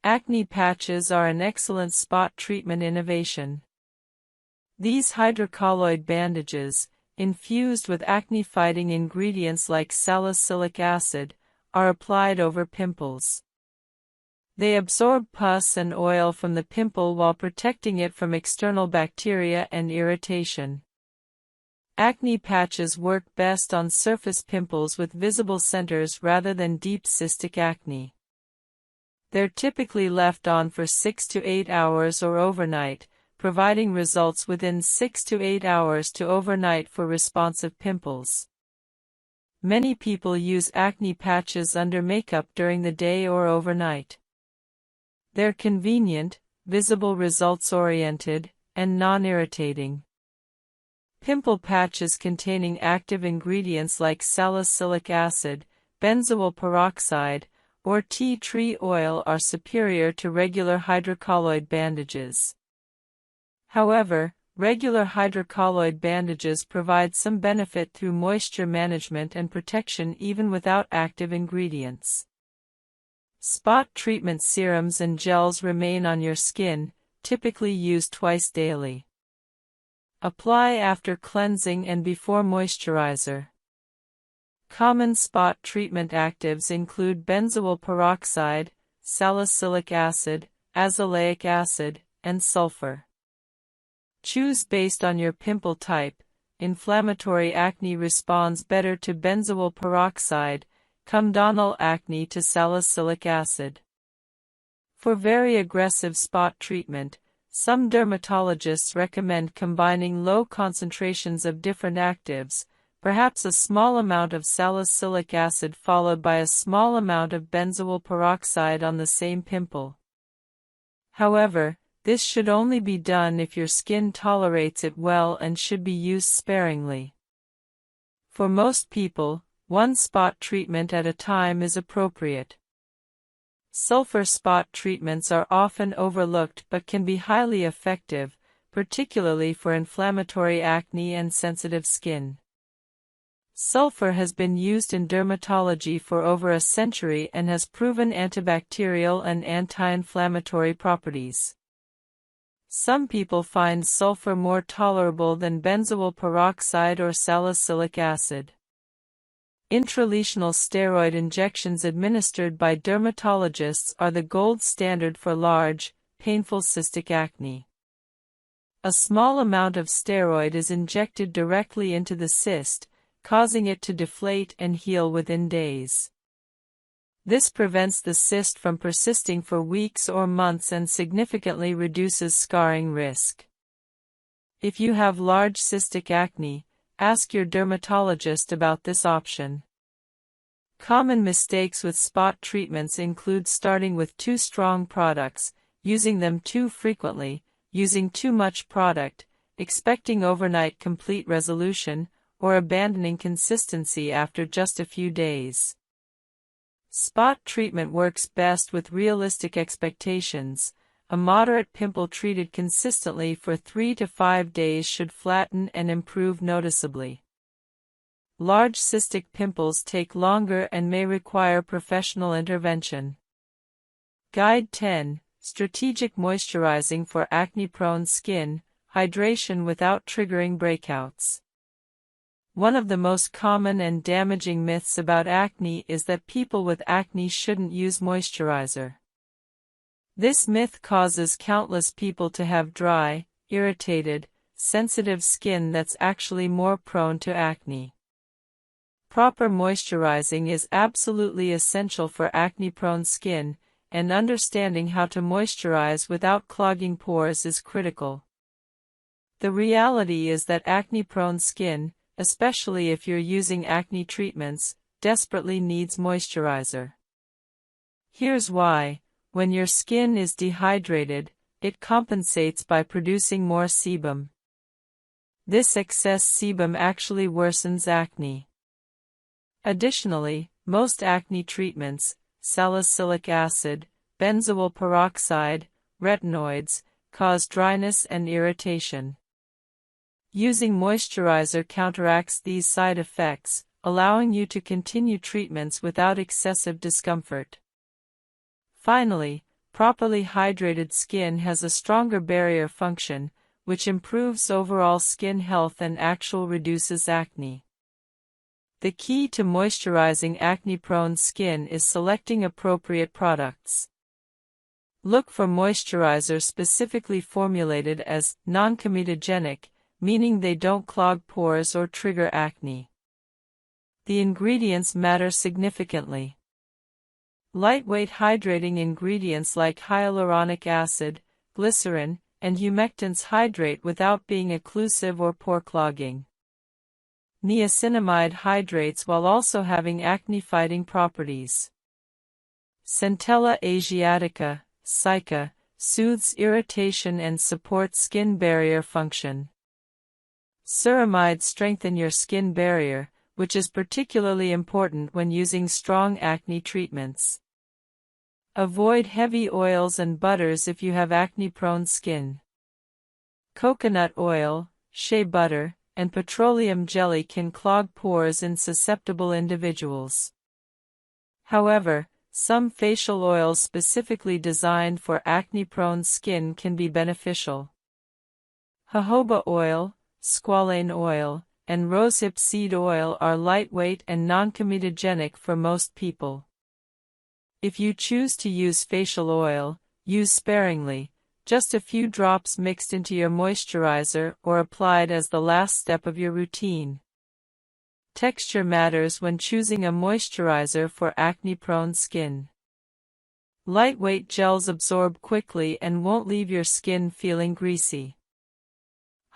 Acne patches are an excellent spot treatment innovation. These hydrocolloid bandages, infused with acne-fighting ingredients like salicylic acid, are applied over pimples. They absorb pus and oil from the pimple while protecting it from external bacteria and irritation. Acne patches work best on surface pimples with visible centers rather than deep cystic acne. They're typically left on for 6 to 8 hours or overnight, providing results within 6 to 8 hours to overnight for responsive pimples. Many people use acne patches under makeup during the day or overnight. They're convenient, visible results-oriented, and non-irritating. Pimple patches containing active ingredients like salicylic acid, benzoyl peroxide, or tea tree oil are superior to regular hydrocolloid bandages. However, regular hydrocolloid bandages provide some benefit through moisture management and protection even without active ingredients. Spot treatment serums and gels remain on your skin, typically used twice daily. Apply after cleansing and before moisturizer. Common spot treatment actives include benzoyl peroxide, salicylic acid, azelaic acid, and sulfur. Choose based on your pimple type. Inflammatory acne responds better to benzoyl peroxide, comedonal acne to salicylic acid. For very aggressive spot treatment, some dermatologists recommend combining low concentrations of different actives, perhaps a small amount of salicylic acid followed by a small amount of benzoyl peroxide on the same pimple. However, this should only be done if your skin tolerates it well and should be used sparingly. For most people, one spot treatment at a time is appropriate. Sulfur spot treatments are often overlooked but can be highly effective, particularly for inflammatory acne and sensitive skin. Sulfur has been used in dermatology for over a century and has proven antibacterial and anti-inflammatory properties. Some people find sulfur more tolerable than benzoyl peroxide or salicylic acid. Intralesional steroid injections administered by dermatologists are the gold standard for large, painful cystic acne. A small amount of steroid is injected directly into the cyst, causing it to deflate and heal within days. This prevents the cyst from persisting for weeks or months and significantly reduces scarring risk. If you have large cystic acne, ask your dermatologist about this option. Common mistakes with spot treatments include starting with too strong products, using them too frequently, using too much product, expecting overnight complete resolution, or abandoning consistency after just a few days. Spot treatment works best with realistic expectations. A moderate pimple treated consistently for 3 to 5 days should flatten and improve noticeably. Large cystic pimples take longer and may require professional intervention. Guide 10. Strategic moisturizing for acne-prone skin, hydration without triggering breakouts. One of the most common and damaging myths about acne is that people with acne shouldn't use moisturizer. This myth causes countless people to have dry, irritated, sensitive skin that's actually more prone to acne. Proper moisturizing is absolutely essential for acne-prone skin, and understanding how to moisturize without clogging pores is critical. The reality is that acne-prone skin, especially if you're using acne treatments, desperately needs moisturizer. Here's why. When your skin is dehydrated, it compensates by producing more sebum. This excess sebum actually worsens acne. Additionally, most acne treatments, salicylic acid, benzoyl peroxide, retinoids, cause dryness and irritation. Using moisturizer counteracts these side effects, allowing you to continue treatments without excessive discomfort. Finally, properly hydrated skin has a stronger barrier function, which improves overall skin health and actually reduces acne. The key to moisturizing acne-prone skin is selecting appropriate products. Look for moisturizers specifically formulated as non-comedogenic, meaning they don't clog pores or trigger acne. The ingredients matter significantly. Lightweight hydrating ingredients like hyaluronic acid, glycerin, and humectants hydrate without being occlusive or pore clogging. Niacinamide hydrates while also having acne-fighting properties. Centella asiatica, SICA, soothes irritation and supports skin barrier function. Ceramides strengthen your skin barrier, which is particularly important when using strong acne treatments. Avoid heavy oils and butters if you have acne-prone skin. Coconut oil, shea butter, and petroleum jelly can clog pores in susceptible individuals. However, some facial oils specifically designed for acne-prone skin can be beneficial. Jojoba oil, squalane oil, and rosehip seed oil are lightweight and non-comedogenic for most people. If you choose to use facial oil, use sparingly, just a few drops mixed into your moisturizer or applied as the last step of your routine. Texture matters when choosing a moisturizer for acne-prone skin. Lightweight gels absorb quickly and won't leave your skin feeling greasy.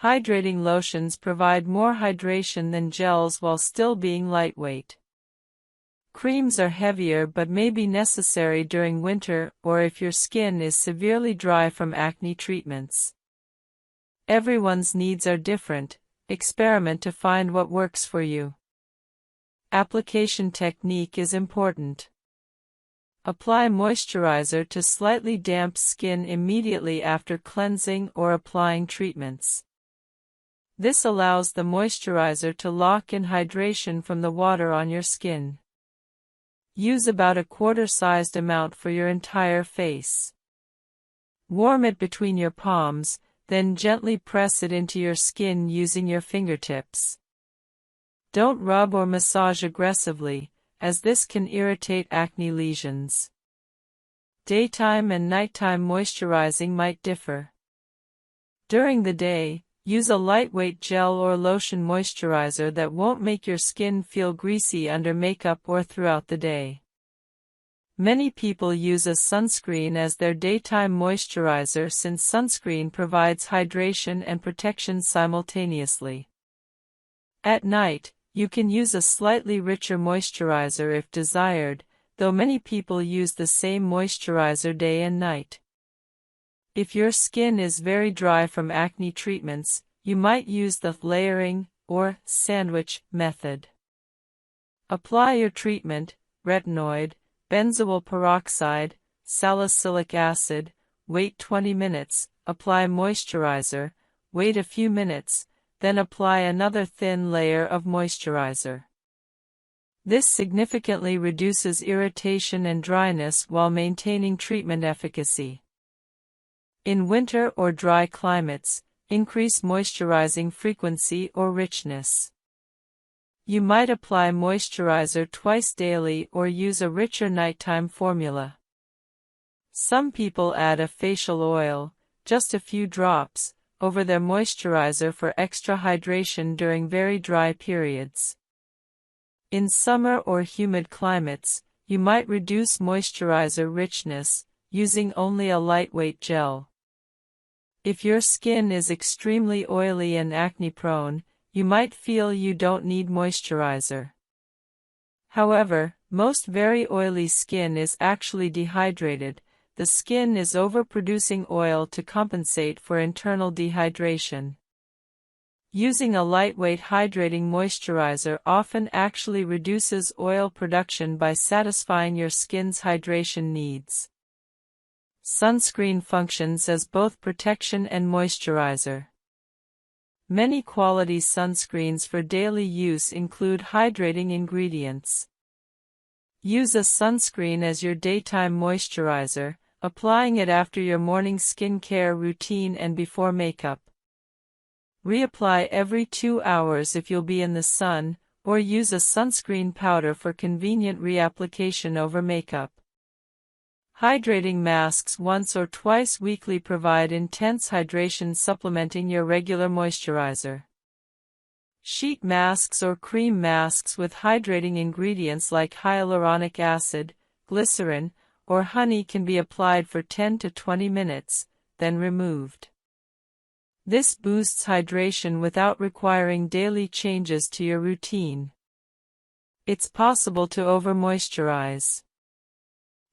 Hydrating lotions provide more hydration than gels while still being lightweight. Creams are heavier but may be necessary during winter or if your skin is severely dry from acne treatments. Everyone's needs are different. Experiment to find what works for you. Application technique is important. Apply moisturizer to slightly damp skin immediately after cleansing or applying treatments. This allows the moisturizer to lock in hydration from the water on your skin. Use about a quarter-sized amount for your entire face. Warm it between your palms, then gently press it into your skin using your fingertips. Don't rub or massage aggressively, as this can irritate acne lesions. Daytime and nighttime moisturizing might differ. During the day, use a lightweight gel or lotion moisturizer that won't make your skin feel greasy under makeup or throughout the day. Many people use a sunscreen as their daytime moisturizer since sunscreen provides hydration and protection simultaneously. At night, you can use a slightly richer moisturizer if desired, though many people use the same moisturizer day and night. If your skin is very dry from acne treatments, you might use the layering or sandwich method. Apply your treatment, retinoid, benzoyl peroxide, salicylic acid, wait 20 minutes, apply moisturizer, wait a few minutes, then apply another thin layer of moisturizer. This significantly reduces irritation and dryness while maintaining treatment efficacy. In winter or dry climates, increase moisturizing frequency or richness. You might apply moisturizer twice daily or use a richer nighttime formula. Some people add a facial oil, just a few drops, over their moisturizer for extra hydration during very dry periods. In summer or humid climates, you might reduce moisturizer richness, using only a lightweight gel. If your skin is extremely oily and acne-prone, you might feel you don't need moisturizer. However, most very oily skin is actually dehydrated. The skin is overproducing oil to compensate for internal dehydration. Using a lightweight hydrating moisturizer often actually reduces oil production by satisfying your skin's hydration needs. Sunscreen functions as both protection and moisturizer. Many quality sunscreens for daily use include hydrating ingredients. Use a sunscreen as your daytime moisturizer, applying it after your morning skincare routine and before makeup. Reapply every 2 hours if you'll be in the sun, or use a sunscreen powder for convenient reapplication over makeup. Hydrating masks once or twice weekly provide intense hydration, supplementing your regular moisturizer. Sheet masks or cream masks with hydrating ingredients like hyaluronic acid, glycerin, or honey can be applied for 10 to 20 minutes, then removed. This boosts hydration without requiring daily changes to your routine. It's possible to over-moisturize.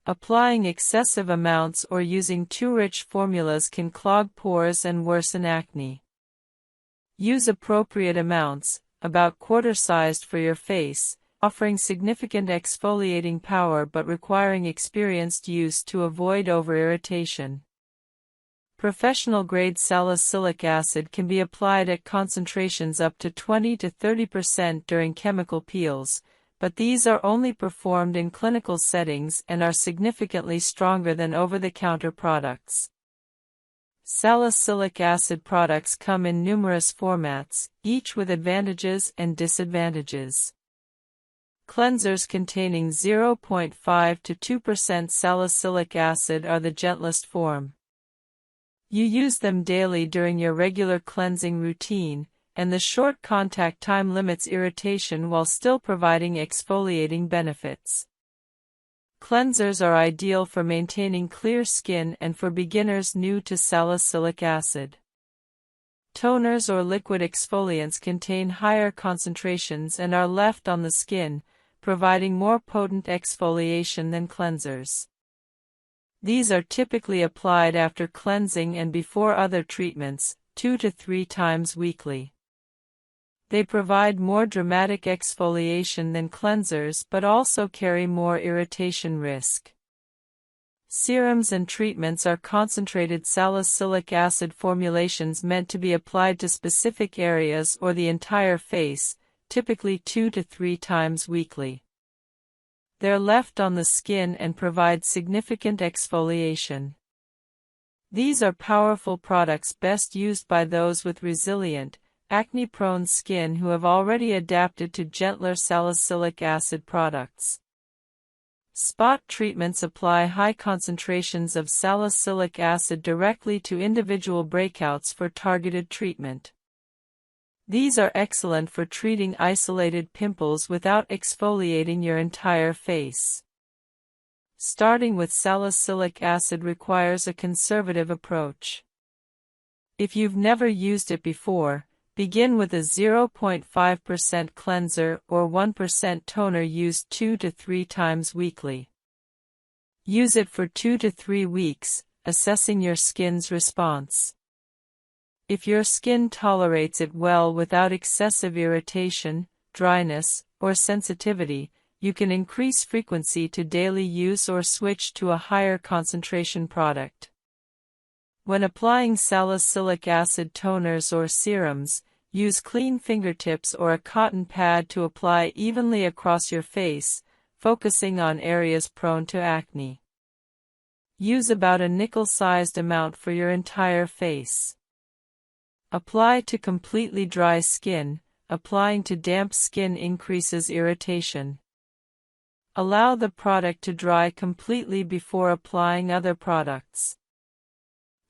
Applying excessive amounts or using too rich formulas can clog pores and worsen acne. Use appropriate amounts, about quarter-sized for your face, offering significant exfoliating power but requiring experienced use to avoid over-irritation. Professional-grade salicylic acid can be applied at concentrations up to 20 to 30% during chemical peels, but these are only performed in clinical settings and are significantly stronger than over-the-counter products. Salicylic acid products come in numerous formats, each with advantages and disadvantages. Cleansers containing 0.5 to 2% salicylic acid are the gentlest form. You use them daily during your regular cleansing routine, and the short contact time limits irritation while still providing exfoliating benefits. Cleansers are ideal for maintaining clear skin and for beginners new to salicylic acid. Toners or liquid exfoliants contain higher concentrations and are left on the skin, providing more potent exfoliation than cleansers. These are typically applied after cleansing and before other treatments, 2 to 3 times weekly. They provide more dramatic exfoliation than cleansers but also carry more irritation risk. Serums and treatments are concentrated salicylic acid formulations meant to be applied to specific areas or the entire face, typically 2 to 3 times weekly. They're left on the skin and provide significant exfoliation. These are powerful products best used by those with resilient, acne-prone skin who have already adapted to gentler salicylic acid products. Spot treatments apply high concentrations of salicylic acid directly to individual breakouts for targeted treatment. These are excellent for treating isolated pimples without exfoliating your entire face. Starting with salicylic acid requires a conservative approach. If you've never used it before, begin with a 0.5% cleanser or 1% toner used 2 to 3 times weekly. Use it for 2 to 3 weeks, assessing your skin's response. If your skin tolerates it well without excessive irritation, dryness, or sensitivity, you can increase frequency to daily use or switch to a higher concentration product. When applying salicylic acid toners or serums, use clean fingertips or a cotton pad to apply evenly across your face, focusing on areas prone to acne. Use about a nickel-sized amount for your entire face. Apply to completely dry skin, applying to damp skin increases irritation. Allow the product to dry completely before applying other products.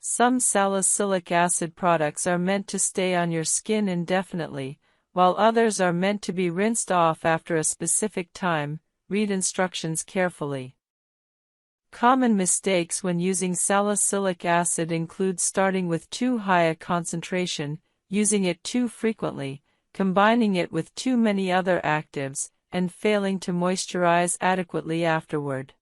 Some salicylic acid products are meant to stay on your skin indefinitely, while others are meant to be rinsed off after a specific time. Read instructions carefully. Common mistakes when using salicylic acid include starting with too high a concentration, using it too frequently, combining it with too many other actives, and failing to moisturize adequately afterward.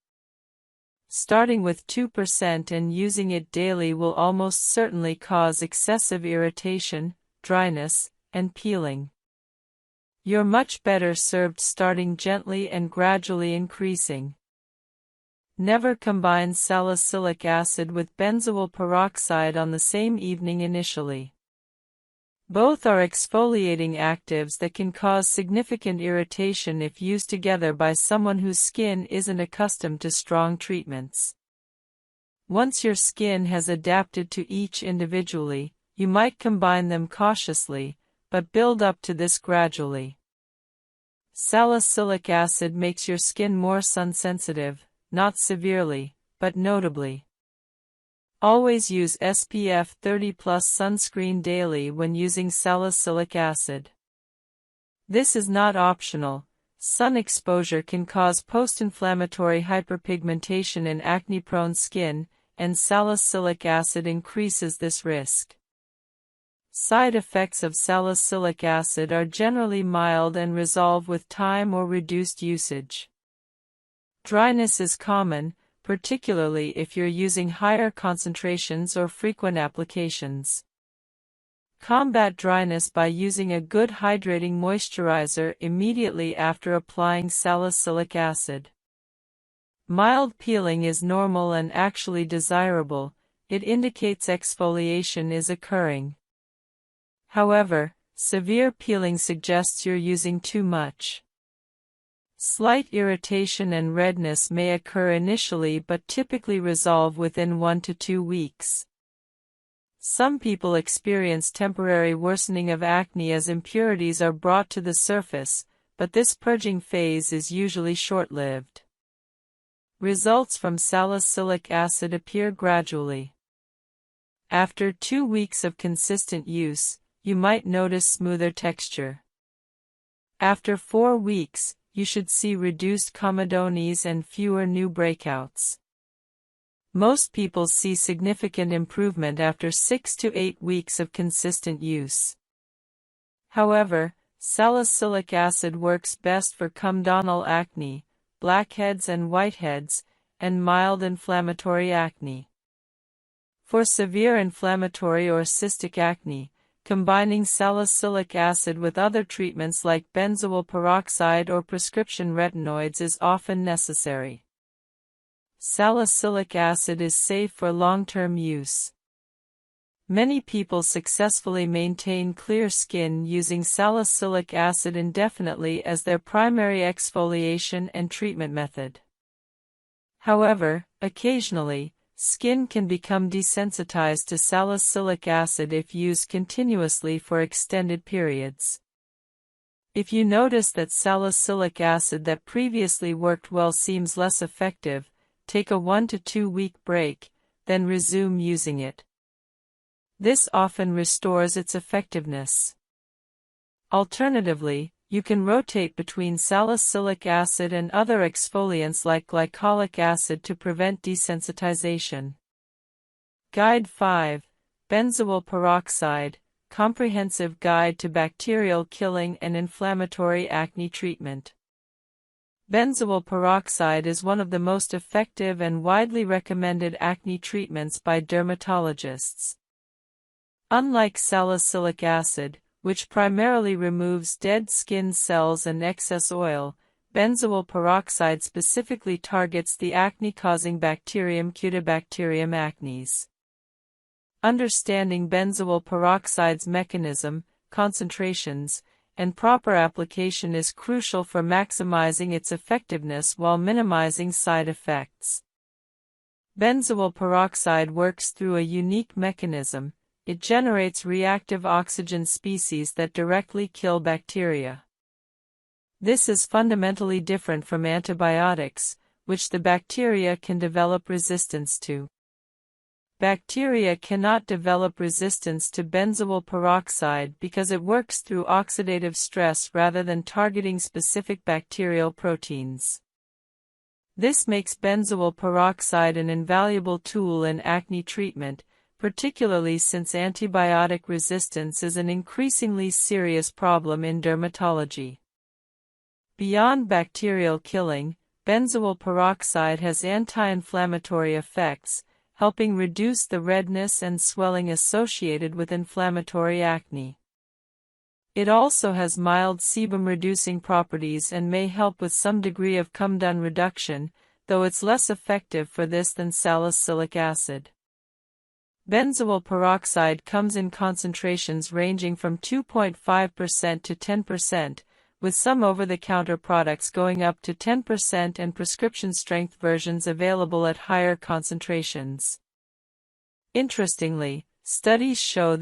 Starting with 2% and using it daily will almost certainly cause excessive irritation, dryness, and peeling. You're much better served starting gently and gradually increasing. Never combine salicylic acid with benzoyl peroxide on the same evening initially. Both are exfoliating actives that can cause significant irritation if used together by someone whose skin isn't accustomed to strong treatments. Once your skin has adapted to each individually, you might combine them cautiously, but build up to this gradually. Salicylic acid makes your skin more sun-sensitive, not severely, but notably. Always use SPF 30+ sunscreen daily when using salicylic acid. This is not optional. Sun exposure can cause post-inflammatory hyperpigmentation in acne-prone skin, and salicylic acid increases this risk. Side effects of salicylic acid are generally mild and resolve with time or reduced usage. Dryness is common, particularly if you're using higher concentrations or frequent applications. Combat dryness by using a good hydrating moisturizer immediately after applying salicylic acid. Mild peeling is normal and actually desirable. It indicates exfoliation is occurring. However, severe peeling suggests you're using too much. Slight irritation and redness may occur initially but typically resolve within 1 to 2 weeks. Some people experience temporary worsening of acne as impurities are brought to the surface, but this purging phase is usually short-lived. Results from salicylic acid appear gradually. After 2 weeks of consistent use, you might notice smoother texture. After 4 weeks, you should see reduced comedones and fewer new breakouts. Most people see significant improvement after 6 to 8 weeks of consistent use. However, salicylic acid works best for comedonal acne, blackheads and whiteheads, and mild inflammatory acne. For severe inflammatory or cystic acne, combining salicylic acid with other treatments like benzoyl peroxide or prescription retinoids is often necessary. Salicylic acid is safe for long-term use. Many people successfully maintain clear skin using salicylic acid indefinitely as their primary exfoliation and treatment method. However, occasionally, skin can become desensitized to salicylic acid if used continuously for extended periods. If you notice that salicylic acid that previously worked well seems less effective, take a 1 to 2 week break, then resume using it. This often restores its effectiveness. Alternatively, you can rotate between salicylic acid and other exfoliants like glycolic acid to prevent desensitization. Guide 5. Benzoyl peroxide, Comprehensive Guide to Bacterial Killing and Inflammatory Acne Treatment. Benzoyl peroxide is one of the most effective and widely recommended acne treatments by dermatologists. Unlike salicylic acid, which primarily removes dead skin cells and excess oil, benzoyl peroxide specifically targets the acne-causing bacterium Cutibacterium acnes. Understanding benzoyl peroxide's mechanism, concentrations, and proper application is crucial for maximizing its effectiveness while minimizing side effects. Benzoyl peroxide works through a unique mechanism. it generates reactive oxygen species that directly kill bacteria. This is fundamentally different from antibiotics, which the bacteria can develop resistance to. Bacteria cannot develop resistance to benzoyl peroxide because it works through oxidative stress rather than targeting specific bacterial proteins. This makes benzoyl peroxide an invaluable tool in acne treatment, particularly since antibiotic resistance is an increasingly serious problem in dermatology. Beyond bacterial killing, benzoyl peroxide has anti-inflammatory effects, helping reduce the redness and swelling associated with inflammatory acne. It also has mild sebum-reducing properties and may help with some degree of comedone reduction, though it's less effective for this than salicylic acid. Benzoyl peroxide comes in concentrations ranging from 2.5% to 10%, with some over-the-counter products going up to 10% and prescription-strength versions available at higher concentrations. Interestingly, studies show